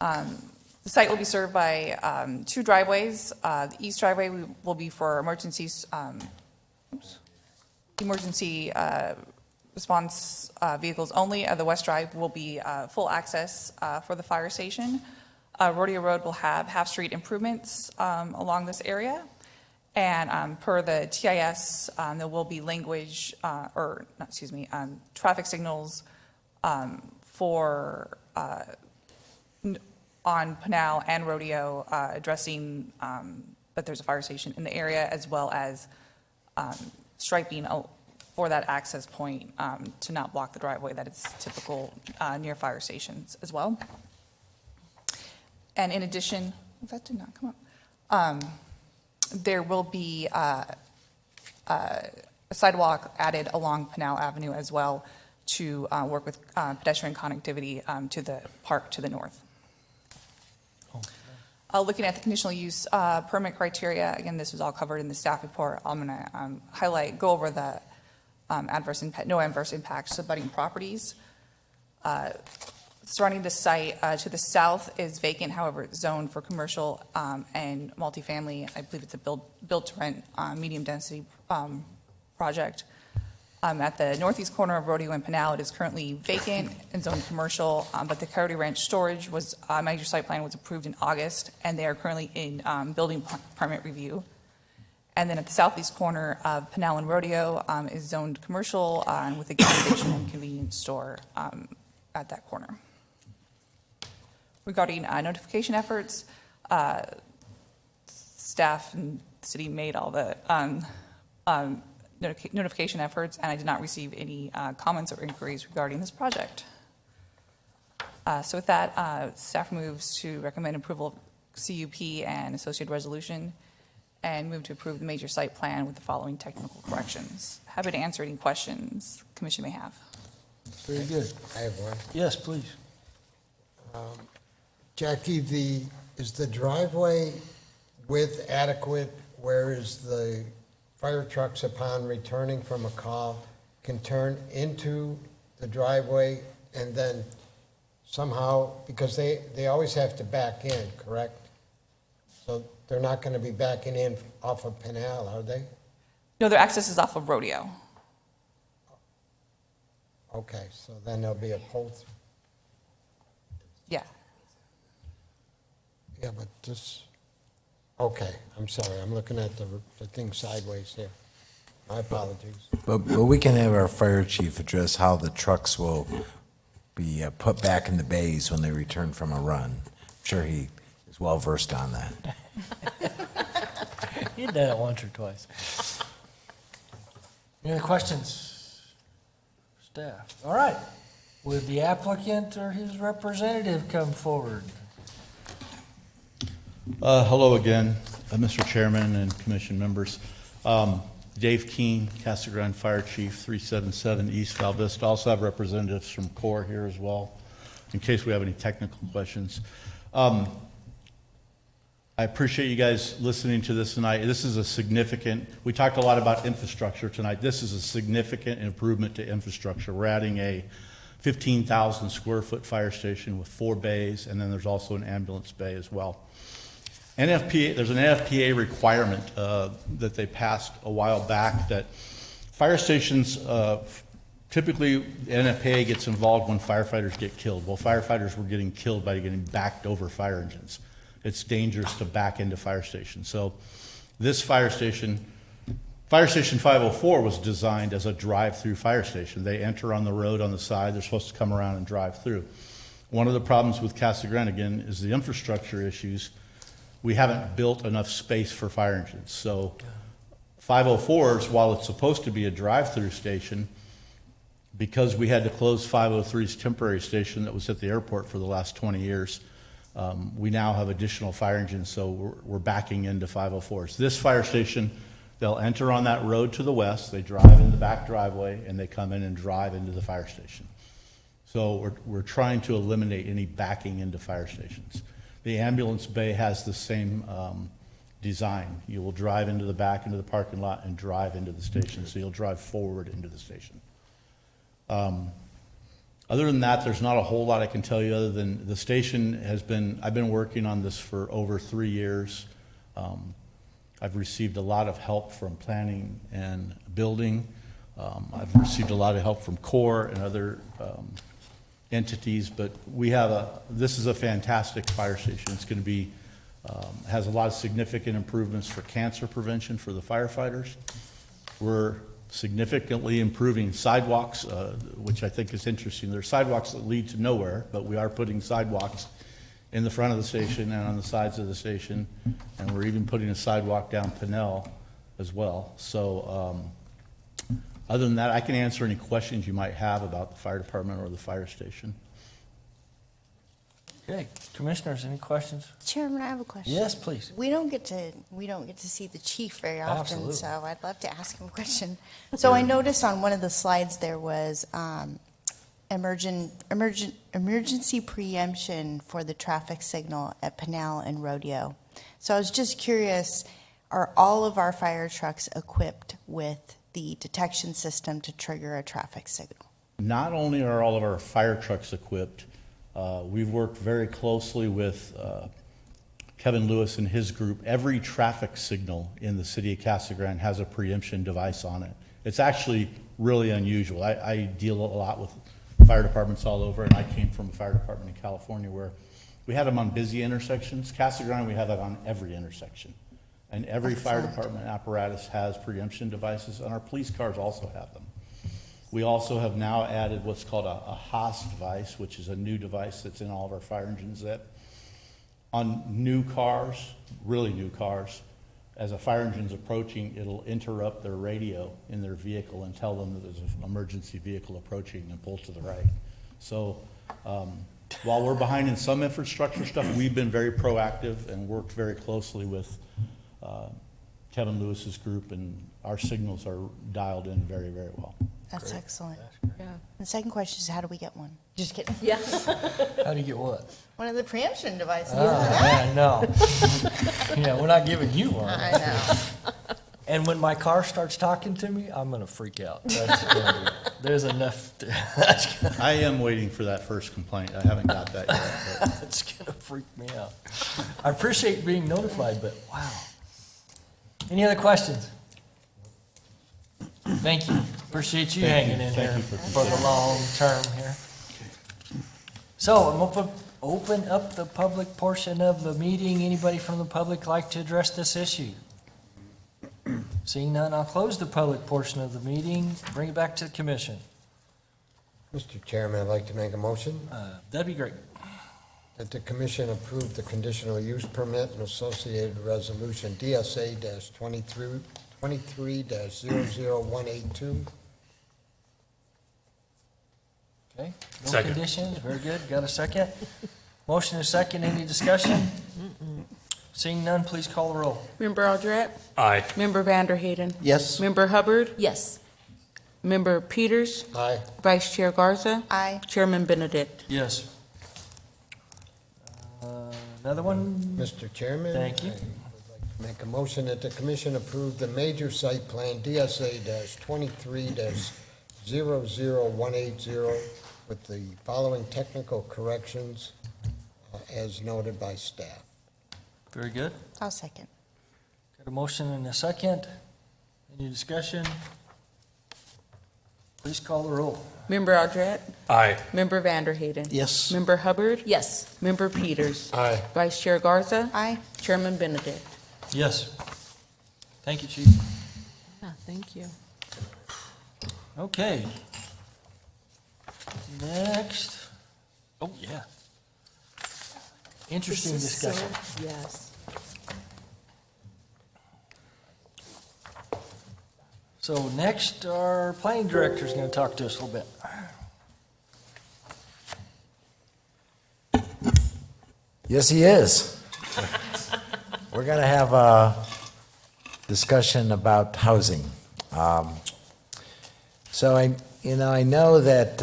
The site will be served by two driveways. The east driveway will be for emergency response vehicles only. The west drive will be full access for the fire station. Rodeo Road will have half-street improvements along this area. And per the TIS, there will be language, traffic signals for on Pinal and Rodeo addressing that there's a fire station in the area, as well as striping for that access point to not block the driveway that is typical near fire stations as well. And in addition, that did not come up. There will be a sidewalk added along Pinal Avenue as well to work with pedestrian connectivity to the park to the north. Looking at the conditional use permit criteria, again, this was all covered in the staff report. I'm going to go over the no adverse impacts to budding properties. Surrounding the site to the south is vacant, however, it's zoned for commercial and multifamily. I believe it's a build to rent medium density project. At the northeast corner of Rodeo and Pinal, it is currently vacant and zoned commercial, but the Coyote Ranch storage was, major site plan was approved in August, and they are currently in building permit review. And then at the southeast corner of Pinal and Rodeo is zoned commercial with a gas station and convenience store at that corner. Regarding notification efforts, staff and the city made all the notification efforts, and I did not receive any comments or inquiries regarding this project. So with that, staff moves to recommend approval of CUP and associated resolution, and move to approve the major site plan with the following technical corrections. Happy to answer any questions the commission may have. Very good. I have one. Yes, please. Jackie, is the driveway width adequate, whereas the fire trucks upon returning from a call can turn into the driveway and then somehow, because they always have to back in, correct? So they're not going to be backing in off of Pinal, are they? No, their access is off of Rodeo. Okay, so then there'll be a pull-through. Yeah. Yeah, but this, okay, I'm sorry, I'm looking at the thing sideways here. My apologies. But we can have our fire chief address how the trucks will be put back in the bays when they return from a run. I'm sure he is well versed on that. You've done it once or twice. Any other questions? Staff. All right. Would the applicant or his representative come forward? Hello again, Mr. Chairman and commission members. Dave Keene, Casa Grande Fire Chief, 377 East Val Vista. Also have representatives from CORE here as well, in case we have any technical questions. I appreciate you guys listening to this tonight. This is a significant, we talked a lot about infrastructure tonight. This is a significant improvement to infrastructure. We're adding a 15,000 square foot fire station with 4 bays, and then there's also an ambulance bay as well. NFPA, there's an NFPA requirement that they passed a while back that fire stations, typically the NFPA gets involved when firefighters get killed. Well, firefighters were getting killed by getting backed over fire engines. It's dangerous to back into fire stations. So this Fire Station 504 was designed as a drive-through fire station. They enter on the road on the side. They're supposed to come around and drive through. One of the problems with Casa Grande, again, is the infrastructure issues. We haven't built enough space for fire engines. So 504s, while it's supposed to be a drive-through station, because we had to close 503's temporary station that was at the airport for the last 20 years, we now have additional fire engines, so we're backing into 504s. This fire station, they'll enter on that road to the west, they drive in the back driveway, and they come in and drive into the fire station. So we're trying to eliminate any backing into fire stations. The ambulance bay has the same design. You will drive into the back, into the parking lot, and drive into the station, so you'll drive forward into the station. Other than that, there's not a whole lot I can tell you other than the station has been, I've been working on this for over 3 years. I've received a lot of help from planning and building. I've received a lot of help from CORE and other entities, but this is a fantastic fire station. It's going to be, has a lot of significant improvements for cancer prevention for the firefighters. We're significantly improving sidewalks, which I think is interesting. There are sidewalks that lead to nowhere, but we are putting sidewalks in the front of the station and on the sides of the station, and we're even putting a sidewalk down Pinel as well. So other than that, I can answer any questions you might have about the fire department or the fire station. Okay, commissioners, any questions? Chairman, I have a question. Yes, please. We don't get to see the chief very often, Absolutely. so I'd love to ask him a question. So I noticed on one of the slides there was emergency preemption for the traffic signal at Pinal and Rodeo. So I was just curious, are all of our fire trucks equipped with the detection system to trigger a traffic signal? Not only are all of our fire trucks equipped, we've worked very closely with Kevin Lewis and his group. Every traffic signal in the city of Casa Grande has a preemption device on it. It's actually really unusual. I deal a lot with fire departments all over, and I came from a fire department in California where we had them on busy intersections. Casa Grande, we have that on every intersection. And every fire department apparatus has preemption devices, and our police cars also have them. We also have now added what's called a Haas device, which is a new device that's in all of our fire engines that on new cars, really new cars, as a fire engine's approaching, it'll interrupt their radio in their vehicle and tell them that there's an emergency vehicle approaching and pull to the right. So while we're behind in some infrastructure stuff, we've been very proactive and worked very closely with Kevin Lewis's group, and our signals are dialed in very, very well. That's excellent. Yeah. The second question is, how do we get one? Just kidding. Yeah. How do you get what? One of the preemption devices. Yeah, no. Yeah, we're not giving you one. I know. And when my car starts talking to me, I'm gonna freak out. There's enough. I am waiting for that first complaint. I haven't got that yet. But It's gonna freak me out. I appreciate being notified, but wow. Any other questions? Thank you. Appreciate you Thank you. hanging in Thank here you for for the long term here. So I'm gonna open up the public portion of the meeting. Anybody from the public like to address this issue? Seeing none, I'll close the public portion of the meeting, bring it back to the commission. Mr. Chairman, I'd like to make a motion That'd be great. that the commission approve the conditional use permit and associated resolution DSA-23-00-182. Okay, no Second. conditions, very good, got a second? Motion is second, any discussion? Seeing none, please call the roll. Member Aldred? Aye. Member Vanderhayden? Yes? Member Hubbard? Yes. Member Peters? Aye. Vice Chair Garza? Aye. Chairman Benedict? Yes. Another one? Mr. Chairman? Thank you. I would like to make a motion that the commission approve the major site plan DSA-23-00180 with the following technical corrections as noted by staff. Very good. I'll second. Got a motion and a second. Any discussion? Please call the roll. Member Aldred? Aye. Member Vanderhayden? Yes? Member Hubbard? Yes. Member Peters? Aye. Vice Chair Garza? Aye. Chairman Benedict? Yes. Thank you, Chief. Yeah, thank you. Okay. Next. Oh, yeah. Interesting This is so- discussion. Yes. So next, our planning director is going to talk to us a little bit. Yes, he is. We're going to have a discussion about housing. So I know that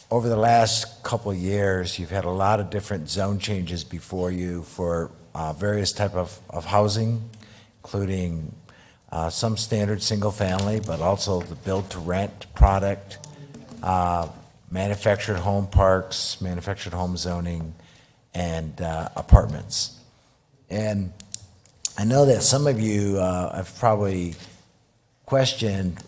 over the last couple of years, you've had a lot of different zone changes before you for various type of housing, including some standard single-family, but also the build-to-rent product, manufactured home parks, manufactured home zoning, and apartments. And I know that some of you have probably questioned,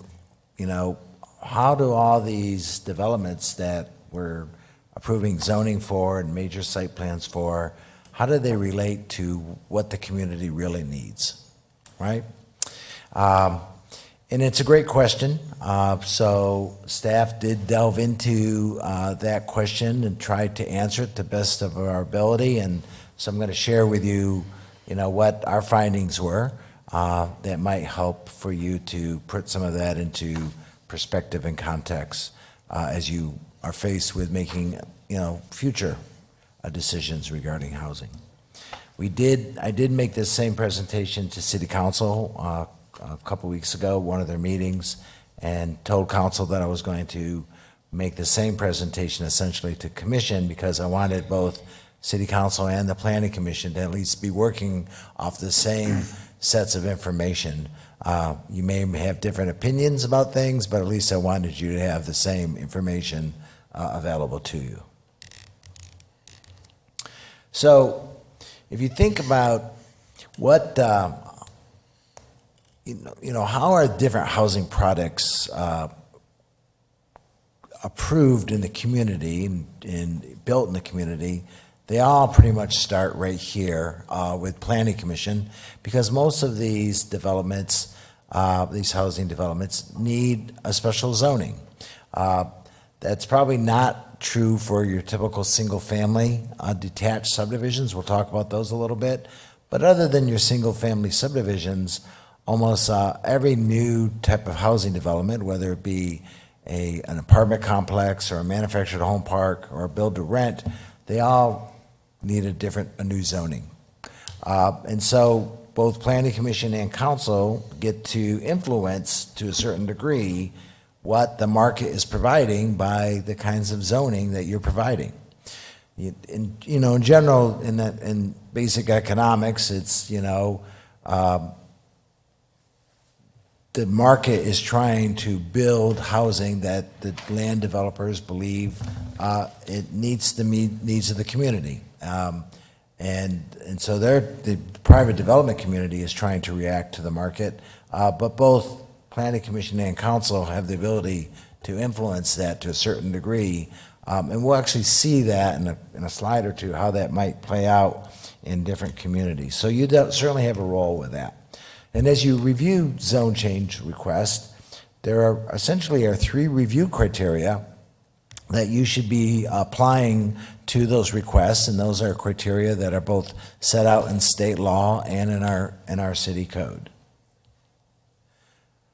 how do all these developments that we're approving zoning for and major site plans for, how do they relate to what the community really needs, right? And it's a great question. So staff did delve into that question and tried to answer it to the best of our ability. And so I'm going to share with you, what our findings were that might help for you to put some of that into perspective and context as you are faced with making, future decisions regarding housing. I did make this same presentation to City Council a couple weeks ago, one of their meetings, and told council that I was going to make the same presentation essentially to commission because I wanted both City Council and the Planning Commission to at least be working off the same sets of information. You may have different opinions about things, but at least I wanted you to have the same information available to you. So if you think about what how are different housing products approved in the community and built in the community? They all pretty much start right here with Planning Commission, because most of these developments, these housing developments, need a special zoning. That's probably not true for your typical single-family detached subdivisions. We'll talk about those a little bit. But other than your single-family subdivisions, almost every new type of housing development, whether it be an apartment complex or a manufactured home park or a build-to-rent, they all need a new zoning. And so both Planning Commission and Council get to influence, to a certain degree, what the market is providing by the kinds of zoning that you're providing. In general, in basic economics, it's, the market is trying to build housing that the land developers believe it needs to meet needs of the community. And so the private development community is trying to react to the market, but both Planning Commission and Council have the ability to influence that to a certain degree. And we'll actually see that in a slide or two, how that might play out in different communities. So you certainly have a role with that. And as you review zone change requests, there are essentially three review criteria that you should be applying to those requests, and those are criteria that are both set out in state law and in our city code.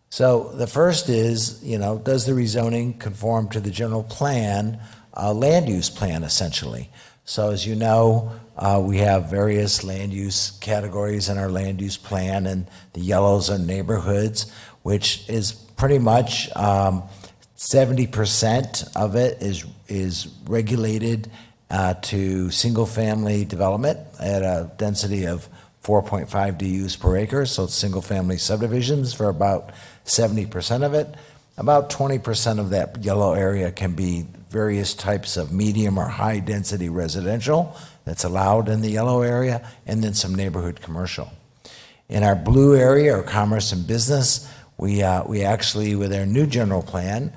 So the first is, does the rezoning conform to the general plan, land use plan, essentially? So as you know, we have various land use categories in our land use plan, and the yellows are neighborhoods, which is pretty much 70% of it is regulated to single-family development at a density of 4.5 DUs per acre. So it's single-family subdivisions for about 70% of it. About 20% of that yellow area can be various types of medium or high-density residential that's allowed in the yellow area, and then some neighborhood commercial. In our blue area, or commerce and business, we actually, with our new general plan,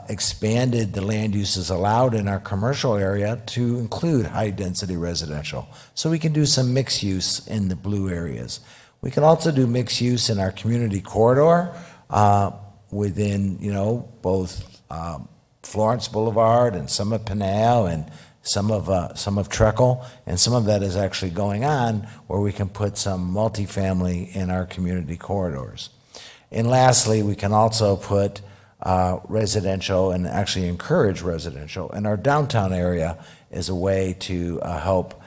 expanded the land uses allowed in our commercial area to include high-density residential. So we can do some mixed use in the blue areas. We can also do mixed use in our community corridor within, both Florence Boulevard and some of Pinal and some of Treckle, and some of that is actually going on where we can put some multifamily in our community corridors. And lastly, we can also put residential and actually encourage residential in our downtown area as a way to help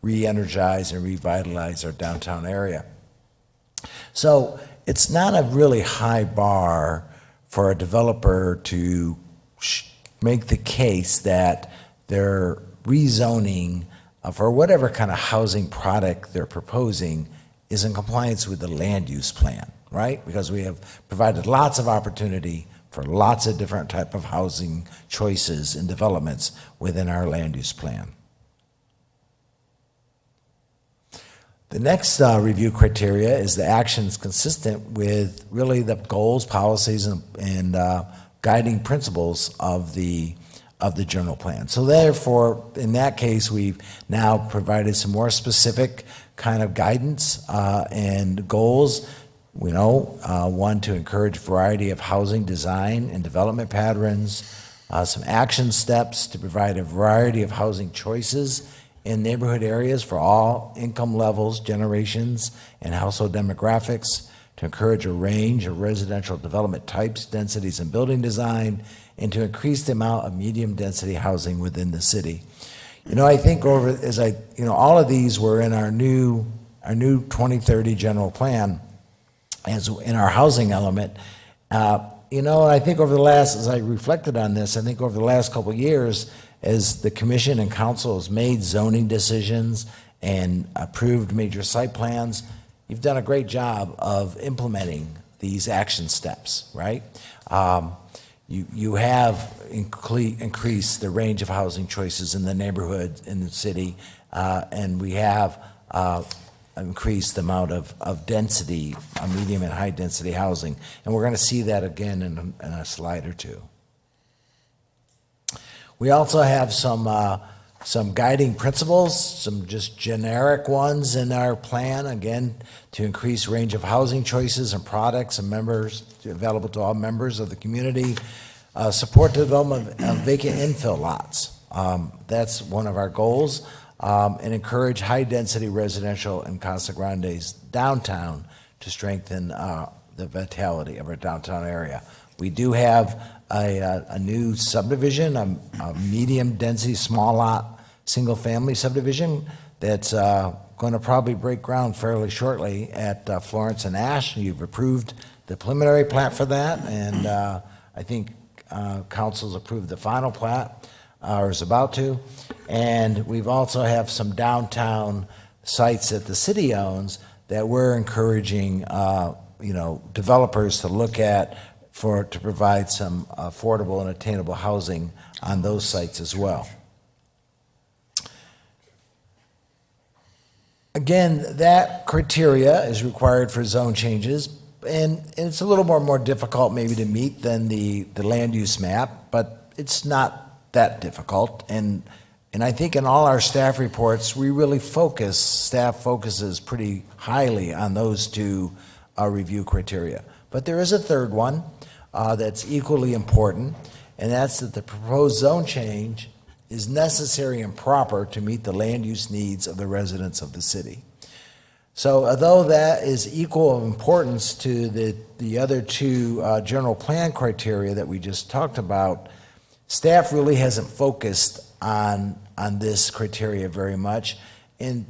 re-energize and revitalize our downtown area. So it's not a really high bar for a developer to make the case that their rezoning for whatever kind of housing product they're proposing is in compliance with the land use plan, right? Because we have provided lots of opportunity for lots of different type of housing choices and developments within our land use plan. The next review criteria is the actions consistent with really the goals, policies, and guiding principles of the general plan. So therefore, in that case, we've now provided some more specific kind of guidance and goals. One, to encourage variety of housing design and development patterns, some action steps to provide a variety of housing choices in neighborhood areas for all income levels, generations, and household demographics, to encourage a range of residential development types, densities, and building design, and to increase the amount of medium-density housing within the city. I think all of these were in our new 2030 general plan, as in our housing element. I think as I reflected on this, I think over the last couple of years, as the commission and council has made zoning decisions and approved major site plans, you've done a great job of implementing these action steps, right? You have increased the range of housing choices in the neighborhood, in the city, and we have increased amount of density, medium and high-density housing. And we're going to see that again in a slide or two. We also have some guiding principles, some just generic ones in our plan, again, to increase range of housing choices and products and members available to all members of the community. Support the development of vacant infill lots. That's one of our goals. And encourage high-density residential in Casa Grande's downtown to strengthen the vitality of our downtown area. We do have a new subdivision, a medium-density, small lot, single-family subdivision that's going to probably break ground fairly shortly at Florence and Ash. You've approved the preliminary plat for that, and I think council's approved the final plat, or is about to. And we've also have some downtown sites that the city owns that we're encouraging, developers to look at to provide some affordable and attainable housing on those sites as well. Again, that criteria is required for zone changes, and it's a little more difficult maybe to meet than the land use map, but it's not that difficult. And I think in all our staff reports, we really staff focuses pretty highly on those two review criteria. But there is a third one that's equally important, and that's that the proposed zone change is necessary and proper to meet the land use needs of the residents of the city. So although that is equal importance to the other two general plan criteria that we just talked about, staff really hasn't focused on this criteria very much, and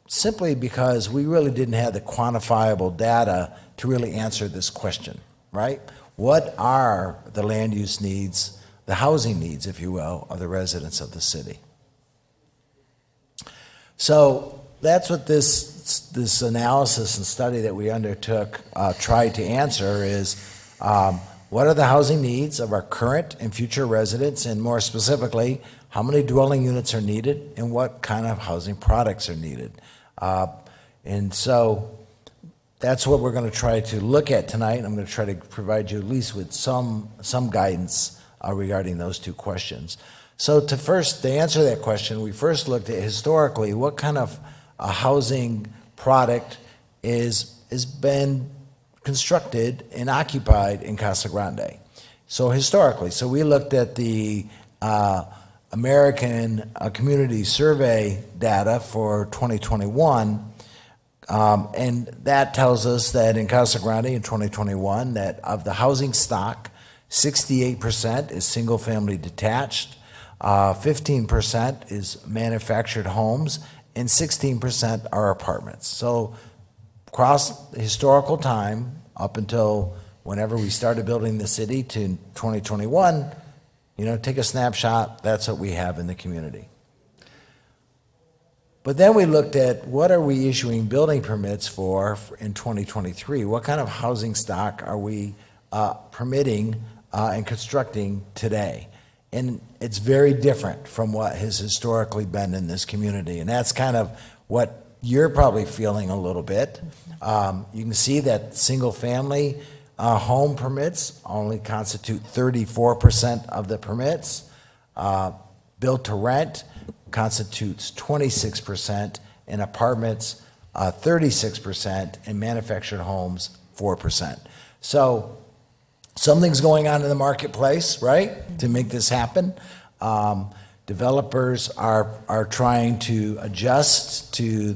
simply because we really didn't have the quantifiable data to really answer this question, right? What are the land use needs, the housing needs, if you will, of the residents of the city? So that's what this analysis and study that we undertook tried to answer is, what are the housing needs of our current and future residents, and more specifically, how many dwelling units are needed and what kind of housing products are needed? And so that's what we're going to try to look at tonight. I'm going to try to provide you at least with some guidance regarding those two questions. So to answer that question, we first looked at historically what kind of a housing product has been constructed and occupied in Casa Grande. So historically, we looked at the American Community Survey data for 2021, and that tells us that in Casa Grande in 2021, that of the housing stock, 68% is single-family detached, 15% is manufactured homes, and 16% are apartments. So across historical time, up until whenever we started building the city to 2021, take a snapshot, that's what we have in the community. But then we looked at what are we issuing building permits for in 2023? What kind of housing stock are we permitting and constructing today? And it's very different from what has historically been in this community. And that's kind of what you're probably feeling a little bit. You can see that single-family home permits only constitute 34% of the permits. Built to rent constitutes 26%, and apartments 36%, and manufactured homes 4%. So something's going on in the marketplace, right, to make this happen. Developers are trying to adjust to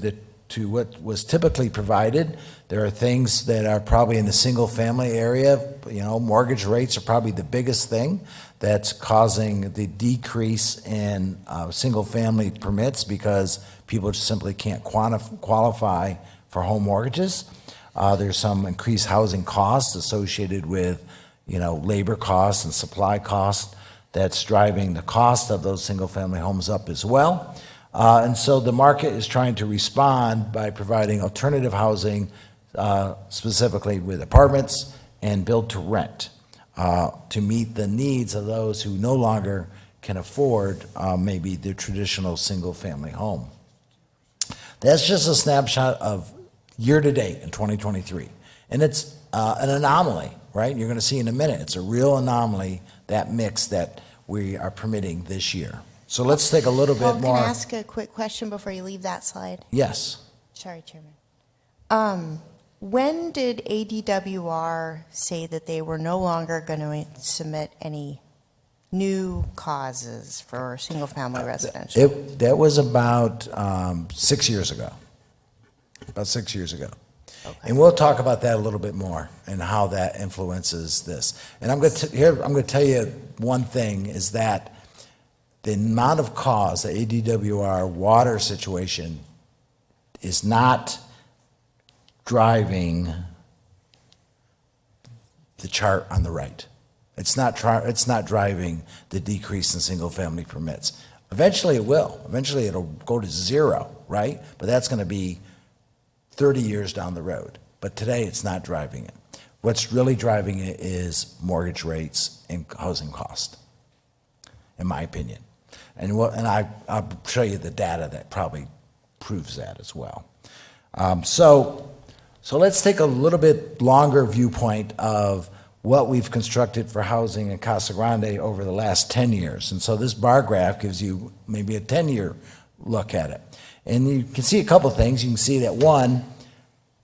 what was typically provided. There are things that are probably in the single-family area. Mortgage rates are probably the biggest thing that's causing the decrease in single-family permits because people just simply can't qualify for home mortgages. There's some increased housing costs associated with, labor costs and supply costs that's driving the cost of those single-family homes up as well. And so the market is trying to respond by providing alternative housing, specifically with apartments and build to rent, to meet the needs of those who no longer can afford maybe their traditional single-family home. That's just a snapshot of year-to-date in 2023. And it's an anomaly, right? You're going to see in a minute. It's a real anomaly, that mix that we are permitting this year. So let's take a little Paul, bit more. Can I ask a quick question before you leave that slide? Yes. Sorry, Chairman. When did ADWR say that they were no longer going to submit any new causes for single-family residential? That was about 6 years ago. About 6 years ago. And we'll talk about that a little bit more and how that influences this. And I'm going to tell you one thing is that the amount of cause, the ADWR water situation, is not driving the chart on the right. It's not driving the decrease in single-family permits. Eventually it will. Eventually it'll go to zero, right? But that's going to be 30 years down the road. But today it's not driving it. What's really driving it is mortgage rates and housing cost, in my opinion. And I'll show you the data that probably proves that as well. So let's take a little bit longer viewpoint of what we've constructed for housing in Casa Grande over the last 10 years. And so this bar graph gives you maybe a 10-year look at it. And you can see a couple things. You can see that, one,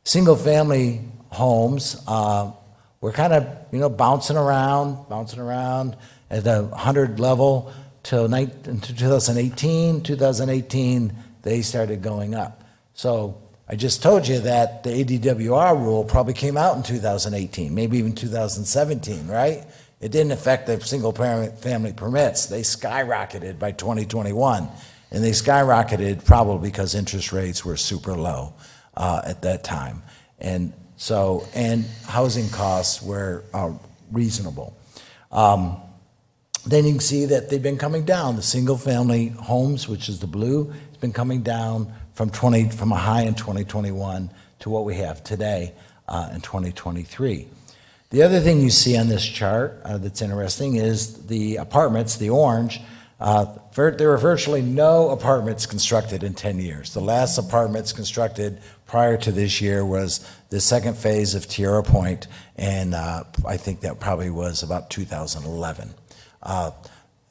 single-family homes were kind of, bouncing around at the 100 level till 2018. 2018, they started going up. So I just told you that the ADWR rule probably came out in 2018, maybe even 2017, right? It didn't affect the single-family permits. They skyrocketed by 2021. And they skyrocketed probably because interest rates were super low at that time. And housing costs were reasonable. Then you can see that they've been coming down. The single-family homes, which is the blue, has been coming down from a high in 2021 to what we have today in 2023. The other thing you see on this chart that's interesting is the apartments, the orange. There were virtually no apartments constructed in 10 years. The last apartments constructed prior to this year was the second phase of Tierra Point, and I think that probably was about 2011.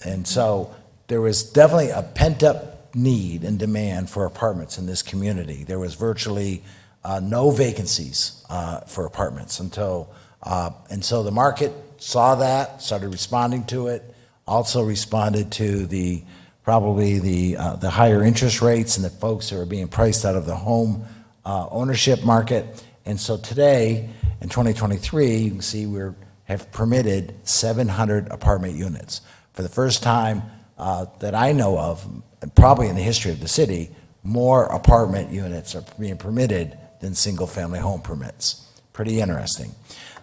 And so there was definitely a pent-up need and demand for apartments in this community. There was virtually no vacancies for apartments and so the market saw that, started responding to it, also responded to the higher interest rates and the folks that are being priced out of the home ownership market. And so today, in 2023, you can see we have permitted 700 apartment units. For the first time that I know of, and probably in the history of the city, more apartment units are being permitted than single-family home permits. Pretty interesting.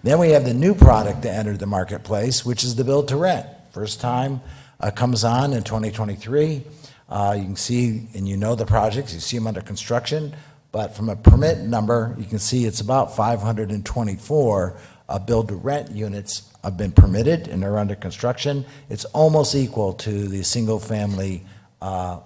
Then we have the new product that entered the marketplace, which is the build-to-rent. First time comes on in 2023. You can see, and you know the projects, you see them under construction, but from a permit number, you can see it's about 524 build-to-rent units have been permitted and are under construction. It's almost equal to the single-family, to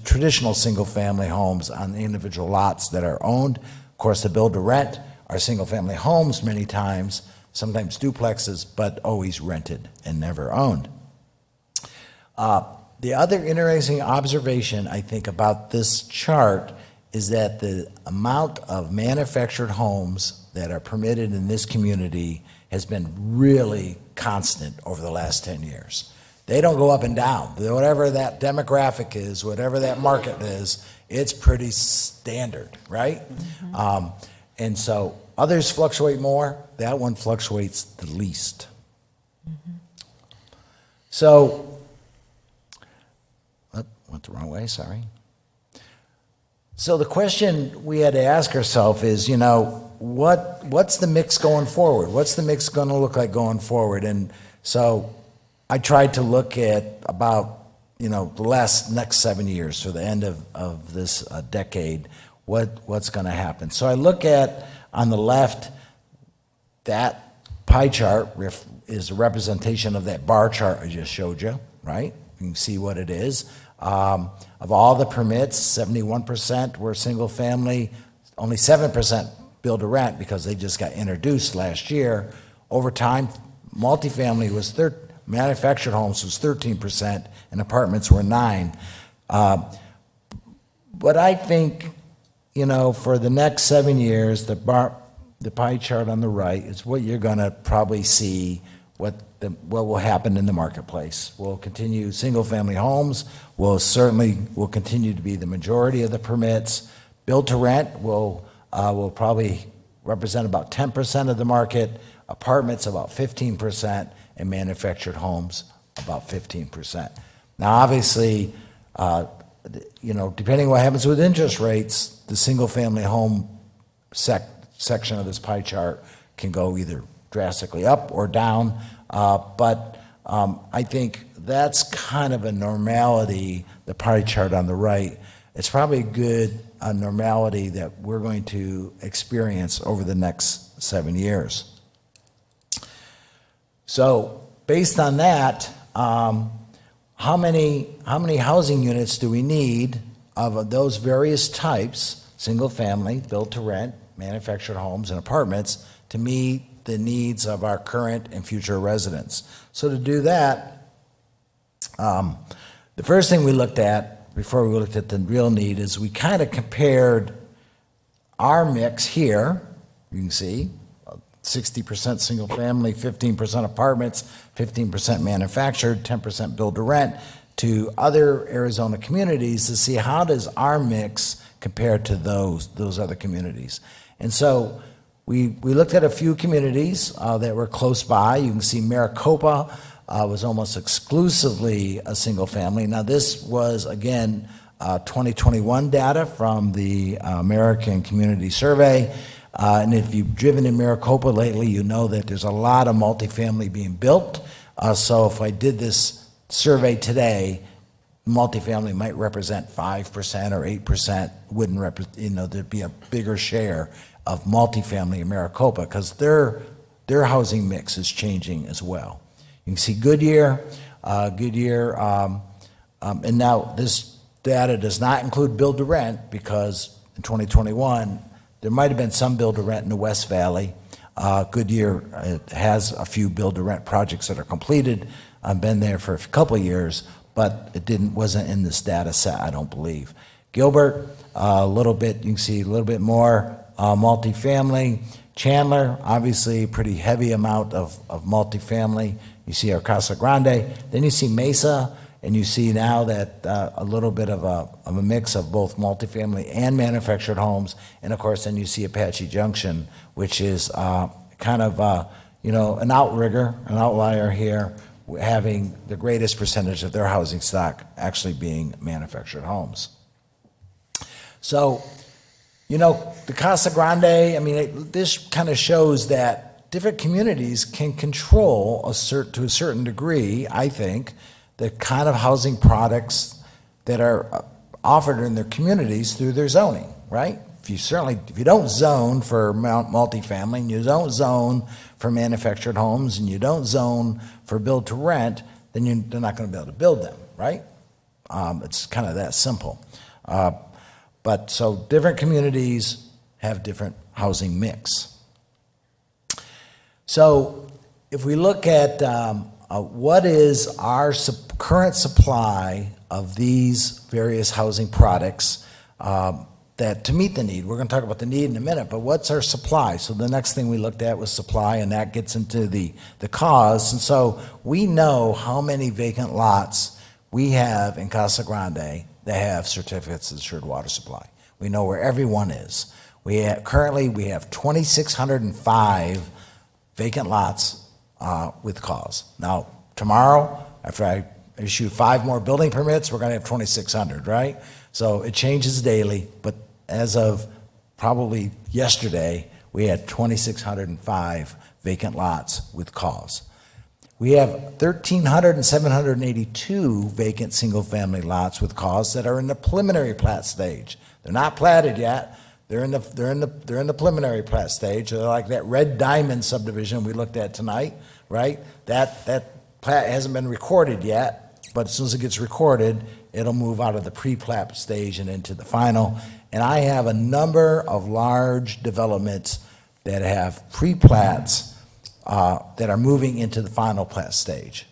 traditional single-family homes on individual lots that are owned. Of course, the build-to-rent are single-family homes many times, sometimes duplexes, but always rented and never owned. The other interesting observation, I think, about this chart is that the amount of manufactured homes that are permitted in this community has been really constant over the last 10 years. They don't go up and down. Whatever that demographic is, whatever that market is, it's pretty standard, right? Mm-hmm. And so others fluctuate more. That one fluctuates the least. Mm-hmm. So, went the wrong way, sorry. So the question we had to ask ourselves is, what's the mix going forward? What's the mix going to look like going forward? And so I tried to look at about, the next 7 years, so the end of this decade, what's going to happen. So I look at, on the left, that pie chart is a representation of that bar chart I just showed you, right? You can see what it is. Of all the permits, 71% were single-family, only 7% build-to-rent because they just got introduced last year. Over time, multifamily was manufactured homes was 13%, and apartments were 9%. But I think, for the next 7 years, the pie chart on the right is what you're going to probably see what will happen in the marketplace. We'll continue single-family homes. Will continue to be the majority of the permits. Build-to-rent will probably represent about 10% of the market. Apartments about 15%, and manufactured homes about 15%. Now, obviously, depending on what happens with interest rates, the single-family home section of this pie chart can go either drastically up or down. But I think that's kind of a normality, the pie chart on the right. It's probably a normality that we're going to experience over the next 7 years. So based on that, how many housing units do we need of those various types, single-family, built-to-rent, manufactured homes, and apartments, to meet the needs of our current and future residents? So to do that, the first thing we looked at, before we looked at the real need, is we kind of compared our mix here. You can see 60% single-family, 15% apartments, 15% manufactured, 10% build-to-rent, to other Arizona communities to see how does our mix compare to those other communities. And so we looked at a few communities that were close by. You can see Maricopa was almost exclusively a single-family. Now this was, again, 2021 data from the American Community Survey. And if you've driven in Maricopa lately, you know that there's a lot of multifamily being built. So if I did this survey today, multifamily might represent 5% or 8%, wouldn't represent, there'd be a bigger share of multifamily in Maricopa because their housing mix is changing as well. You can see Goodyear, and now this data does not include build-to-rent because in 2021, there might have been some build-to-rent in the West Valley. Goodyear has a few build-to-rent projects that are completed. I've been there for a couple of years, but it wasn't in this data set, I don't believe. Gilbert, a little bit, you can see a little bit more multifamily. Chandler, obviously, pretty heavy amount of multifamily. You see our Casa Grande. Then you see Mesa, and you see now that a little bit of a mix of both multifamily and manufactured homes. And of course, then you see Apache Junction, which is kind of an outlier here, having the greatest percentage of their housing stock actually being manufactured homes. So, the Casa Grande, this kind of shows that different communities can control to a certain degree, I think, the kind of housing products that are offered in their communities through their zoning, right? If you don't zone for multifamily, and you don't zone for manufactured homes, and you don't zone for build to rent, then they're not going to be able to build them, right? It's kind of that simple. But so different communities have different housing mix. So if we look at what is our current supply of these various housing products that to meet the need. We're going to talk about the need in a minute, but what's our supply? So the next thing we looked at was supply, and that gets into the cause. And so we know how many vacant lots we have in Casa Grande that have certificates of assured water supply. We know where everyone is. Currently we have 2,605 vacant lots with cause. Now, tomorrow, after I issue 5 more building permits, we're going to have 2,600, right? So it changes daily, but as of probably yesterday, we had 2,605 vacant lots with cause. We have 782 vacant single-family lots with cause that are in the preliminary plat stage. They're not platted yet. They're in the preliminary plat stage. They're like that Red Diamond subdivision we looked at tonight, right? That plat hasn't been recorded yet, but as soon as it gets recorded, it'll move out of the pre-plat stage and into the final. And I have a number of large developments that have pre-plats that are moving into the final plat stage.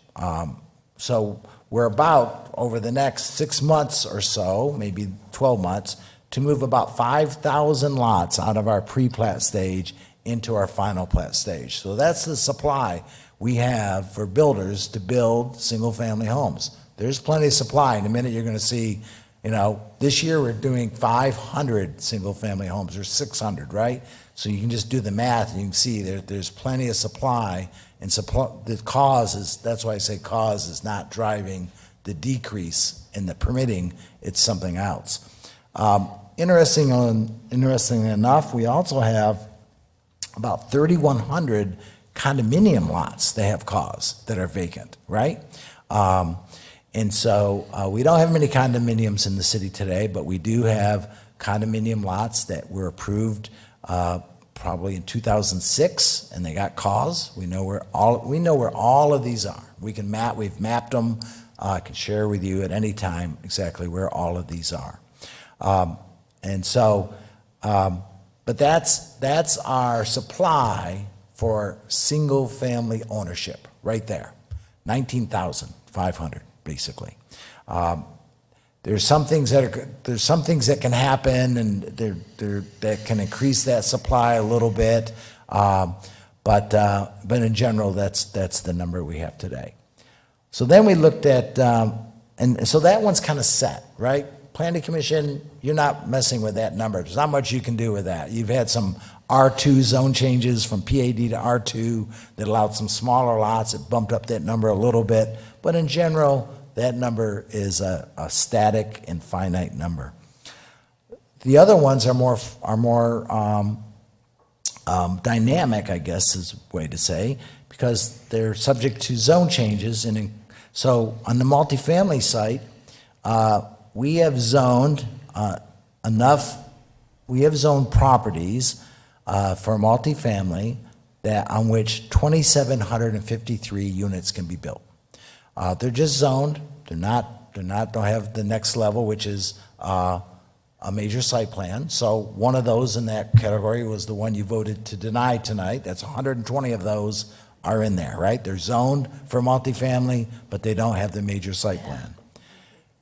So we're about, over the next 6 months or so, maybe 12 months, to move about 5,000 lots out of our pre-plat stage into our final plat stage. So that's the supply we have for builders to build single-family homes. There's plenty of supply. In a minute, you're going to see, this year we're doing 500 single-family homes, or 600, right? So you can just do the math, and you can see there's plenty of supply, and that's why I say cause is not driving the decrease in the permitting, it's something else. Interestingly enough, we also have about 3,100 condominium lots that have cause that are vacant, right? And so we don't have many condominiums in the city today, but we do have condominium lots that were approved probably in 2006, and they got cause. We know where all of these are. We've mapped them. I can share with you at any time exactly where all of these are. But that's our supply for single-family ownership, right there, 19,500, basically. There's some things that can happen, and that can increase that supply a little bit, but in general, that's the number we have today. So then we looked at, and so that one's kind of set, right? Planning Commission, you're not messing with that number. There's not much you can do with that. You've had some R2 zone changes from PAD to R2 that allowed some smaller lots. It bumped up that number a little bit. But in general, that number is a static and finite number. The other ones are more dynamic, I guess is a way to say, because they're subject to zone changes. And so on the multifamily site, we have zoned properties for multifamily on which 2,753 units can be built. They're just zoned. Don't have the next level, which is a major site plan. So one of those in that category was the one you voted to deny tonight. That's 120 of those are in there, right? They're zoned for multifamily, but they don't have the major site plan.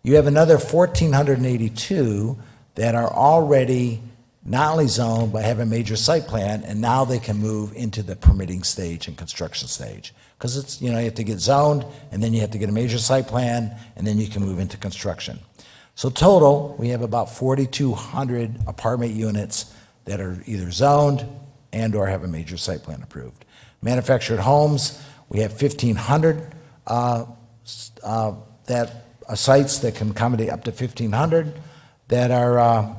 You have another 1,482 that are already not only zoned, but have a major site plan, and now they can move into the permitting stage and construction stage. Because it's, you have to get zoned, and then you have to get a major site plan, and then you can move into construction. So total, we have about 4,200 apartment units that are either zoned and or have a major site plan approved. Manufactured homes, we have 1,500 sites that can accommodate up to 1,500 that are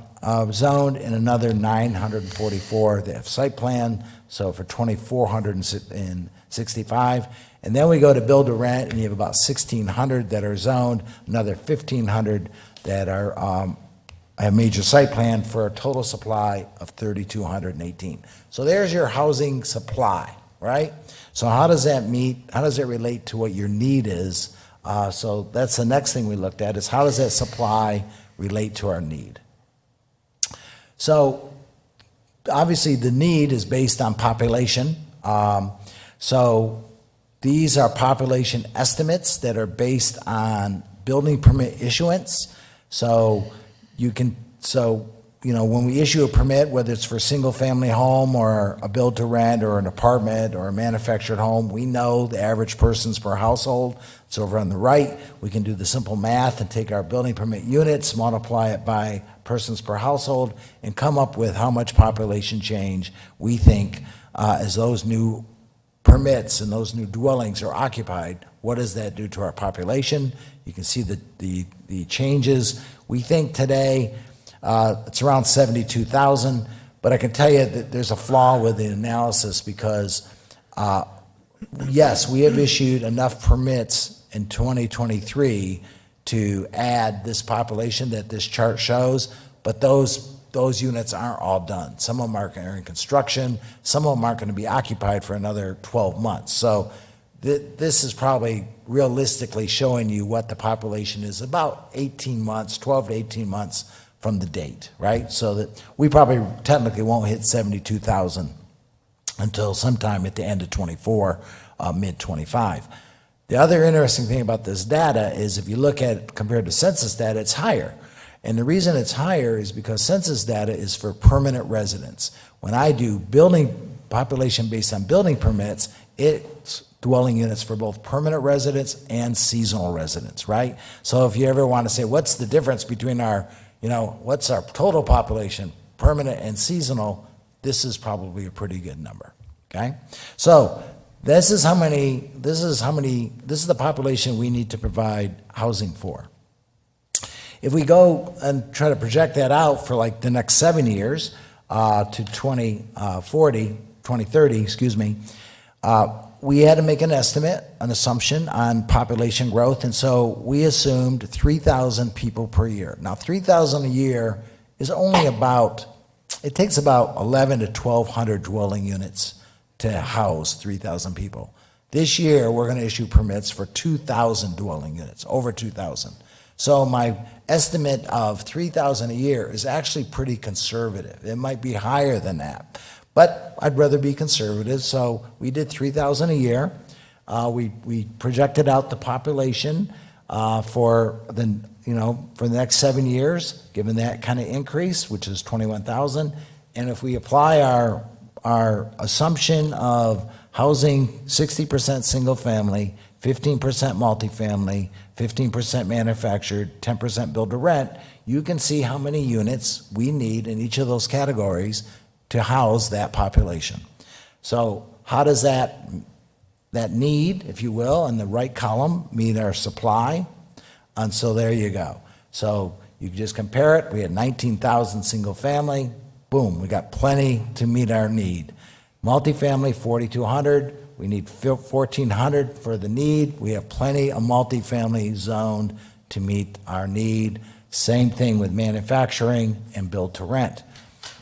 zoned, and another 944 that have site plan, so for 2,465. And then we go to build to rent, and you have about 1,600 that are zoned, another 1,500 that are have major site plan, for a total supply of 3,218. So there's your housing supply, right? So how does that relate to what your need is? So that's the next thing we looked at, is how does that supply relate to our need? So obviously the need is based on population. So these are population estimates that are based on building permit issuance. So when we issue a permit, whether it's for a single-family home or a build-to-rent or an apartment or a manufactured home, we know the average persons per household. It's over on the right. We can do the simple math and take our building permit units, multiply it by persons per household, and come up with how much population change we think as those new permits and those new dwellings are occupied. What does that do to our population? You can see the changes. We think today it's around 72,000, but I can tell you that there's a flaw with the analysis, because yes, we have issued enough permits in 2023 to add this population that this chart shows, but those units aren't all done. Some of them are in construction, some of them aren't going to be occupied for another 12 months. So this is probably realistically showing you what the population is about 18 months, 12 to 18 months from the date, right? So that we probably technically won't hit 72,000 until sometime at the end of 24, mid-25. The other interesting thing about this data is if you look at it compared to census data, it's higher. And the reason it's higher is because census data is for permanent residents. When I do building population based on building permits, it's dwelling units for both permanent residents and seasonal residents, right? So if you ever want to say, what's the difference between our, what's our total population, permanent and seasonal, this is probably a pretty good number, okay? So this is the population we need to provide housing for. If we go and try to project that out for like the next 7 years to 2030, we had to make an estimate, an assumption on population growth, and so we assumed 3,000 people per year. Now, 3,000 a year is only it takes about 11 to 1,200 dwelling units to house 3,000 people. This year, we're going to issue permits for 2,000 dwelling units, over 2,000. So my estimate of 3,000 a year is actually pretty conservative. It might be higher than that, but I'd rather be conservative. So we did 3,000 a year. We projected out the population for the next 7 years, given that kind of increase, which is 21,000. And if we apply our assumption of housing 60% single family, 15% multifamily, 15% manufactured, 10% build to rent, you can see how many units we need in each of those categories to house that population. So how does that need, if you will, in the right column meet our supply? And so there you go. So you can just compare it. We had 19,000 single family. Boom, we got plenty to meet our need. Multifamily, 4,200. We need 1,400 for the need. We have plenty of multifamily zoned to meet our need. Same thing with manufacturing and build to rent.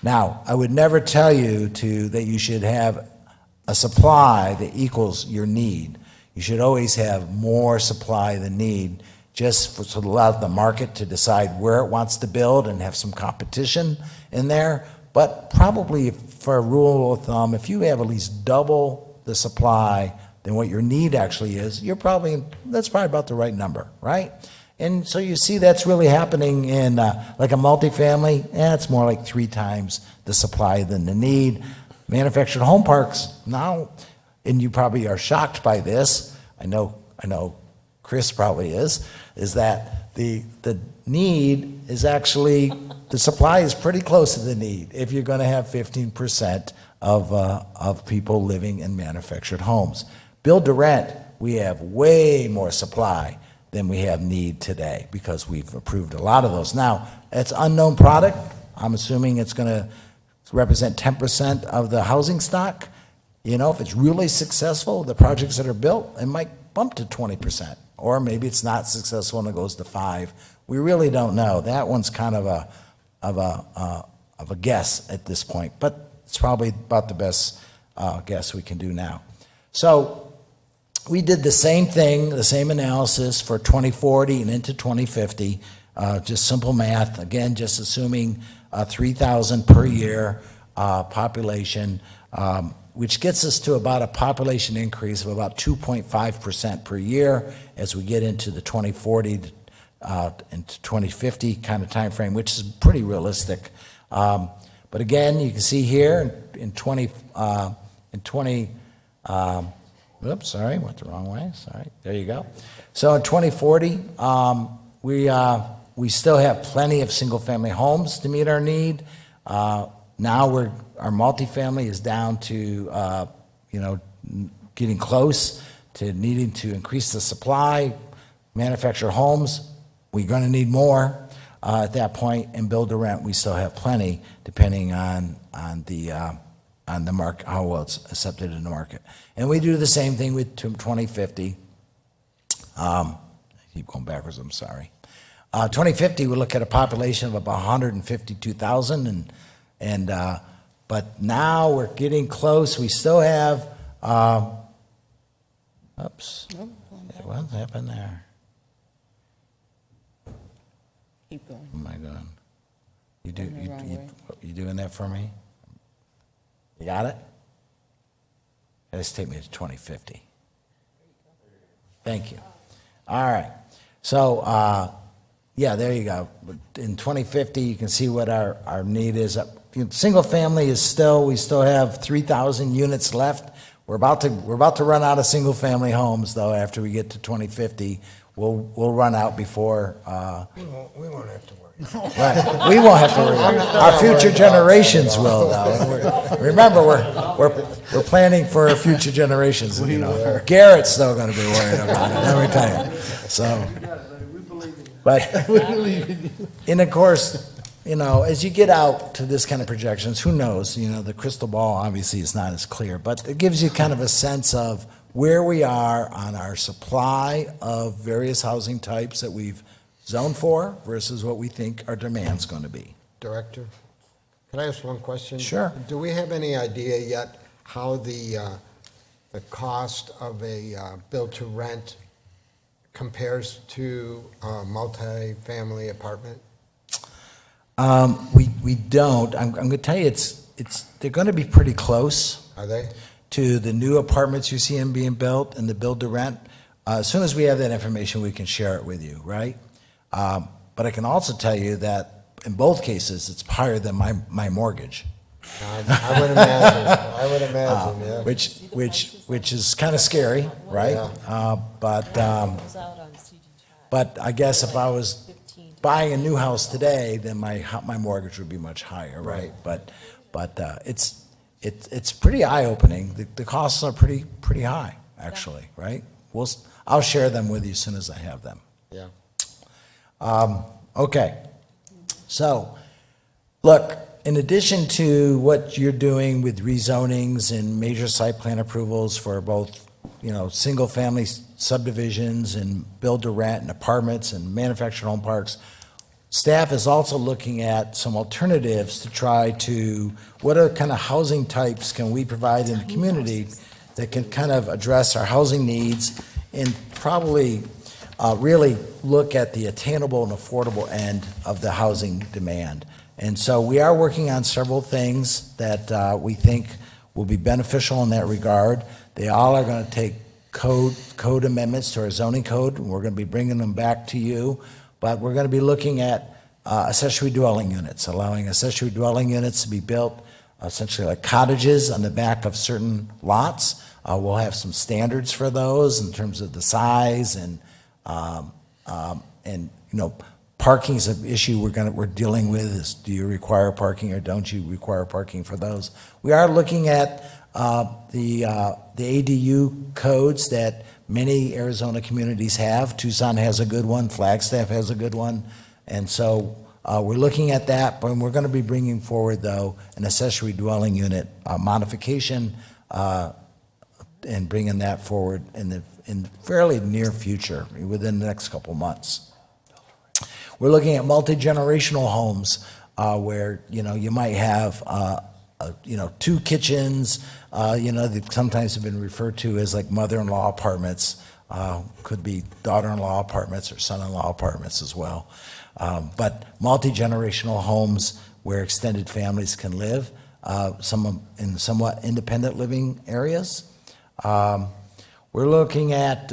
Now, I would never tell you that you should have a supply that equals your need. You should always have more supply than need, just to allow the market to decide where it wants to build and have some competition in there. But probably for a rule of thumb, if you have at least double the supply than what your need actually is, that's probably about the right number, right? And so you see that's really happening in like a multifamily, it's more like 3 times the supply than the need. Manufactured home parks now, and you probably are shocked by this, I know Chris probably is that the need is actually, the supply is pretty close to the need if you're going to have 15% of people living in manufactured homes. Build to rent, we have way more supply than we have need today because we've approved a lot of those. Now, it's unknown product. I'm assuming it's going to represent 10% of the housing stock. If it's really successful, the projects that are built, it might bump to 20%. Or maybe it's not successful and it goes to 5%. We really don't know. That one's kind of a guess at this point, but it's probably about the best guess we can do now. So we did the same thing, the same analysis for 2040 and into 2050, just simple math. Again, just assuming 3,000 per year population, which gets us to about a population increase of about 2.5% per year as we get into the 2040 into 2050 kind of time frame, which is pretty realistic. But again, you can see here whoops, sorry, went the wrong way. Sorry, there you go. So in 2040, we still have plenty of single-family homes to meet our need. Now our multifamily is down to getting close to needing to increase the supply. Manufactured homes, we're going to need more at that point, and build to rent, we still have plenty, depending on the market, how well it's accepted in the market. And we do the same thing with 2050. I keep going backwards, I'm sorry. 2050, we look at a population of about 152,000, but now we're getting close. We still have Oops. What happened there? Keep going. Oh my God. You do, Going the wrong way. you doing that for me? You got it? Let's take me to 2050. Thank you. All right. So, yeah, there you go. In 2050, you can see what our need is. Single family is still, we still have 3,000 units left. We're about to run out of single family homes though. After we get to 2050, we'll run out before. We won't have to worry. Right. We won't have to worry. Our future generations will, though. Remember, we're planning for our future generations. You know, Garrett's still going to be worried about it. Let me tell you. So, but and of course, you know, as you get out to this kind of projections, who knows? You know, the crystal ball obviously is not as clear, but it gives you kind of a sense of where we are on our supply of various housing types that we've zoned for versus what we think our demand's going to be. Director, can I ask one question? Sure. Do we have any idea yet how the cost of a build-to-rent compares to a multi-family apartment? We don't. I'm going to tell you, they're going to be pretty close. Are they? To the new apartments you see them being built and the build-to-rent. As soon as we have that information, we can share it with you, right? But I can also tell you that in both cases, it's higher than my mortgage. I would imagine. I would imagine, yeah. Which is kind of scary, right? Yeah. But I guess if I was buying a new house today, then my mortgage would be much higher, right? But it's pretty eye-opening. The costs are pretty high, actually, right? I'll share them with you as soon as I have them. Yeah. Okay. So, look, in addition to what you're doing with rezonings and major site plan approvals for both, you know, single-family subdivisions and build-to-rent and apartments and manufactured home parks, staff is also looking at some alternatives to try to, what are kind of housing types can we provide in the community that can kind of address our housing needs and probably really look at the attainable and affordable end of the housing demand. And so we are working on several things that we think will be beneficial in that regard. They all are going to take code amendments to our zoning code, and we're going to be bringing them back to you. But we're going to be looking at accessory dwelling units, allowing accessory dwelling units to be built essentially like cottages on the back of certain lots. We'll have some standards for those in terms of the size and you know, parking is an issue we're dealing with. Is do you require parking or don't you require parking for those? We are looking at the ADU codes that many Arizona communities have. Tucson has a good one. Flagstaff has a good one, and so we're looking at that. But we're going to be bringing forward though an accessory dwelling unit modification and bringing that forward in the fairly near future, within the next couple months. We're looking at multi-generational homes where, you know, you might have, you know, 2 kitchens, you know, that sometimes have been referred to as like mother-in-law apartments, could be daughter-in-law apartments or son-in-law apartments as well. But multi-generational homes where extended families can live, some in somewhat independent living areas. We're looking at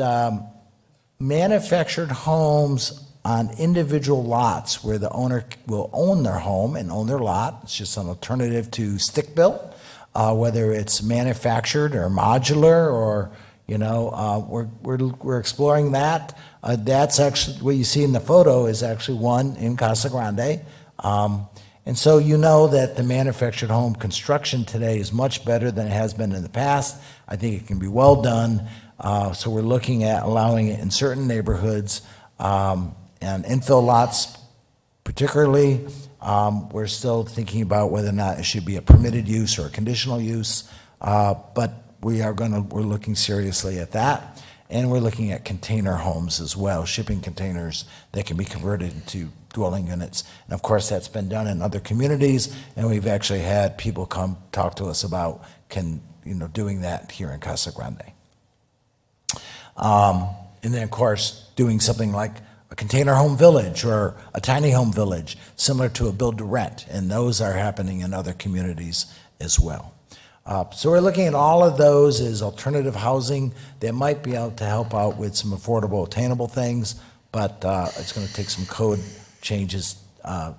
manufactured homes on individual lots where the owner will own their home and own their lot. It's just an alternative to stick-built, whether it's manufactured or modular or, you know, we're exploring that. That's actually, what you see in the photo is actually one in Casa Grande. And so you know that the manufactured home construction today is much better than it has been in the past. I think it can be well done. So we're looking at allowing it in certain neighborhoods and infill lots particularly. We're still thinking about whether or not it should be a permitted use or a conditional use. But we're looking seriously at that. And we're looking at container homes as well, shipping containers that can be converted into dwelling units. And of course, that's been done in other communities, and we've actually had people come talk to us about doing that here in Casa Grande. And then, of course, doing something like a container home village or a tiny home village, similar to a build-to-rent, and those are happening in other communities as well. So we're looking at all of those as alternative housing that might be able to help out with some affordable, attainable things, but it's going to take some code changes,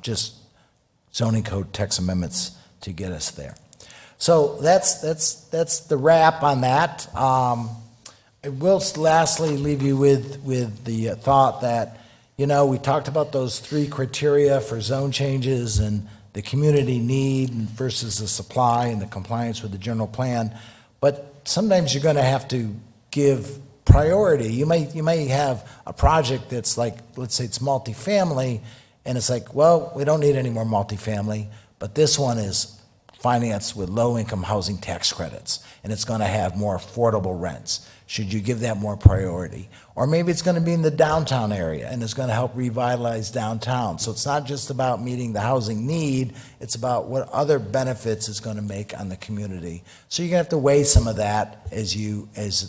just zoning code text amendments to get us there. So that's the wrap on that. I will lastly leave you with the thought that, you know, we talked about those 3 criteria for zone changes and the community need versus the supply and the compliance with the general plan. But sometimes you're going to have to give priority. You may have a project that's like, let's say it's multifamily, and it's like, well, we don't need any more multifamily, but this one is financed with low-income housing tax credits, and it's going to have more affordable rents. Should you give that more priority? Or maybe it's going to be in the downtown area, and it's going to help revitalize downtown. So it's not just about meeting the housing need, it's about what other benefits it's going to make on the community. So you're going to have to weigh some of that as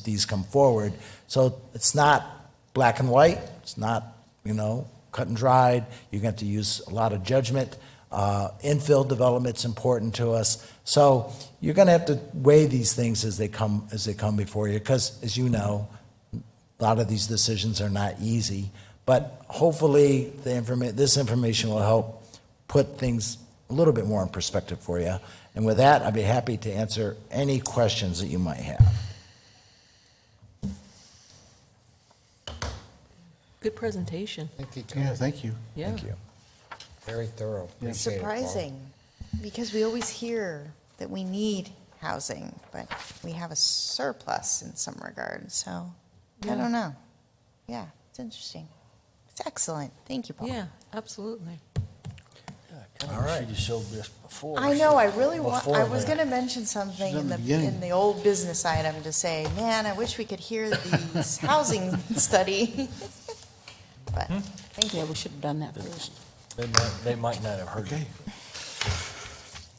these come forward. So it's not black and white, it's not, you know, cut and dried. You're going to have to use a lot of judgment. Infill development's important to us. So you're going to have to weigh these things as they come before you, because as you know, a lot of these decisions are not easy. But hopefully this information will help put things a little bit more in perspective for you. And with that, I'd be happy to answer any questions that you might have. Good presentation. Thank you, Tom. Yeah, thank you. Yeah. Thank you. Very thorough. Appreciate it, Paul. Surprising, because we always hear that we need housing, but we have a surplus in some regards, so I don't know. Yeah, it's interesting. It's excellent. Thank you, Paul. Yeah, absolutely. All right. You showed this before. I know, I really want, Before I was that. gonna mention something It's in in the the, beginning. in the old business item to say, man, I wish we could hear these housing study. But, thank you. Yeah, we should have done that first. They might not have heard Okay. it,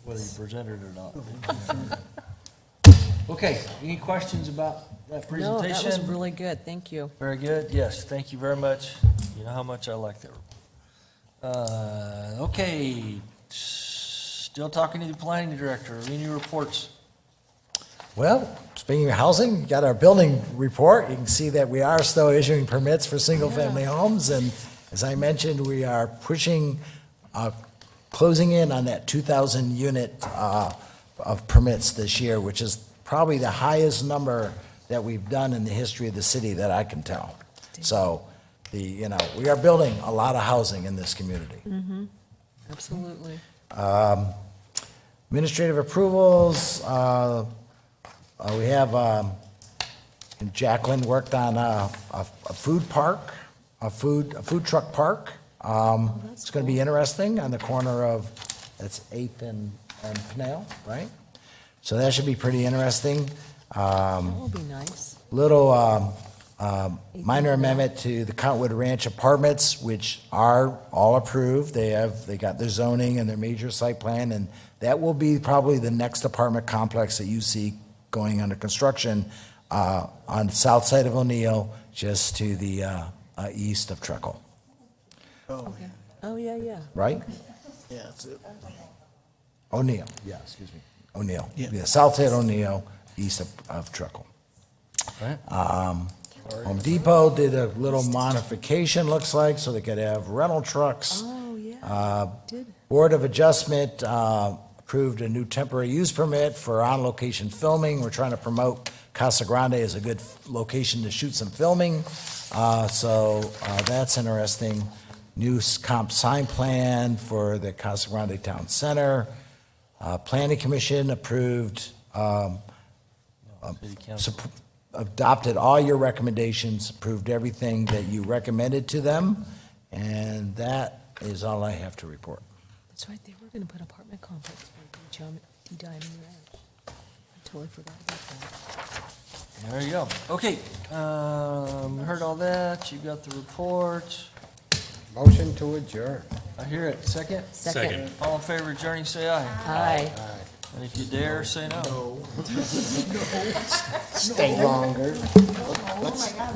whether you presented or not. Okay, any questions about that No, presentation? that was really good. Thank you. Very good, yes, thank you very much. You know how much I like that. Okay, still talking to the planning director. Any reports? Well, speaking of housing, you got our building report. You can see that we are still issuing permits for single-family homes, and as I mentioned, we are pushing, closing in on that 2,000 unit of permits this year, which is probably the highest number that we've done in the history of the city that I can tell. So, we are building a lot of housing in this community. Mm-hmm. Absolutely. Administrative approvals, we have, Jacqueline worked on a food park, a food truck park. It's going to be interesting on the corner of, that's 8th and Pinale, right? So that should be pretty interesting. That will be nice. Little minor amendment to the Countwood Ranch Apartments, which are all approved. They got their zoning and their major site plan, and that will be probably the next apartment complex that you see going under construction on the south side of O'Neill, just to the east of Treckle, Okay. Oh, yeah. right? Yeah, that's it. O'Neill, yeah, excuse me, O'Neill. Yeah. South side O'Neill, east of Treckle. Right. Home Depot did a little modification, looks like, so they could have rental trucks. Oh, yeah. Did. Board of Adjustment approved a new temporary use permit for on-location filming. We're trying to promote Casa Grande as a good location to shoot some filming. So that's interesting. New comp sign plan for the Casa Grande Town Center. Planning Commission approved, City Council. adopted all your recommendations, approved everything that you recommended to them, and that is all I have to report. That's right, they were going to put apartment complex for D Diamond Ranch. I totally forgot about that. There you go. Okay, heard all that, you got the report. Motion to adjourn. I hear it. Second? Second. All in favor of adjourning, say aye. Aye. Aye. And if you dare, say no. Stay longer. Oh my God.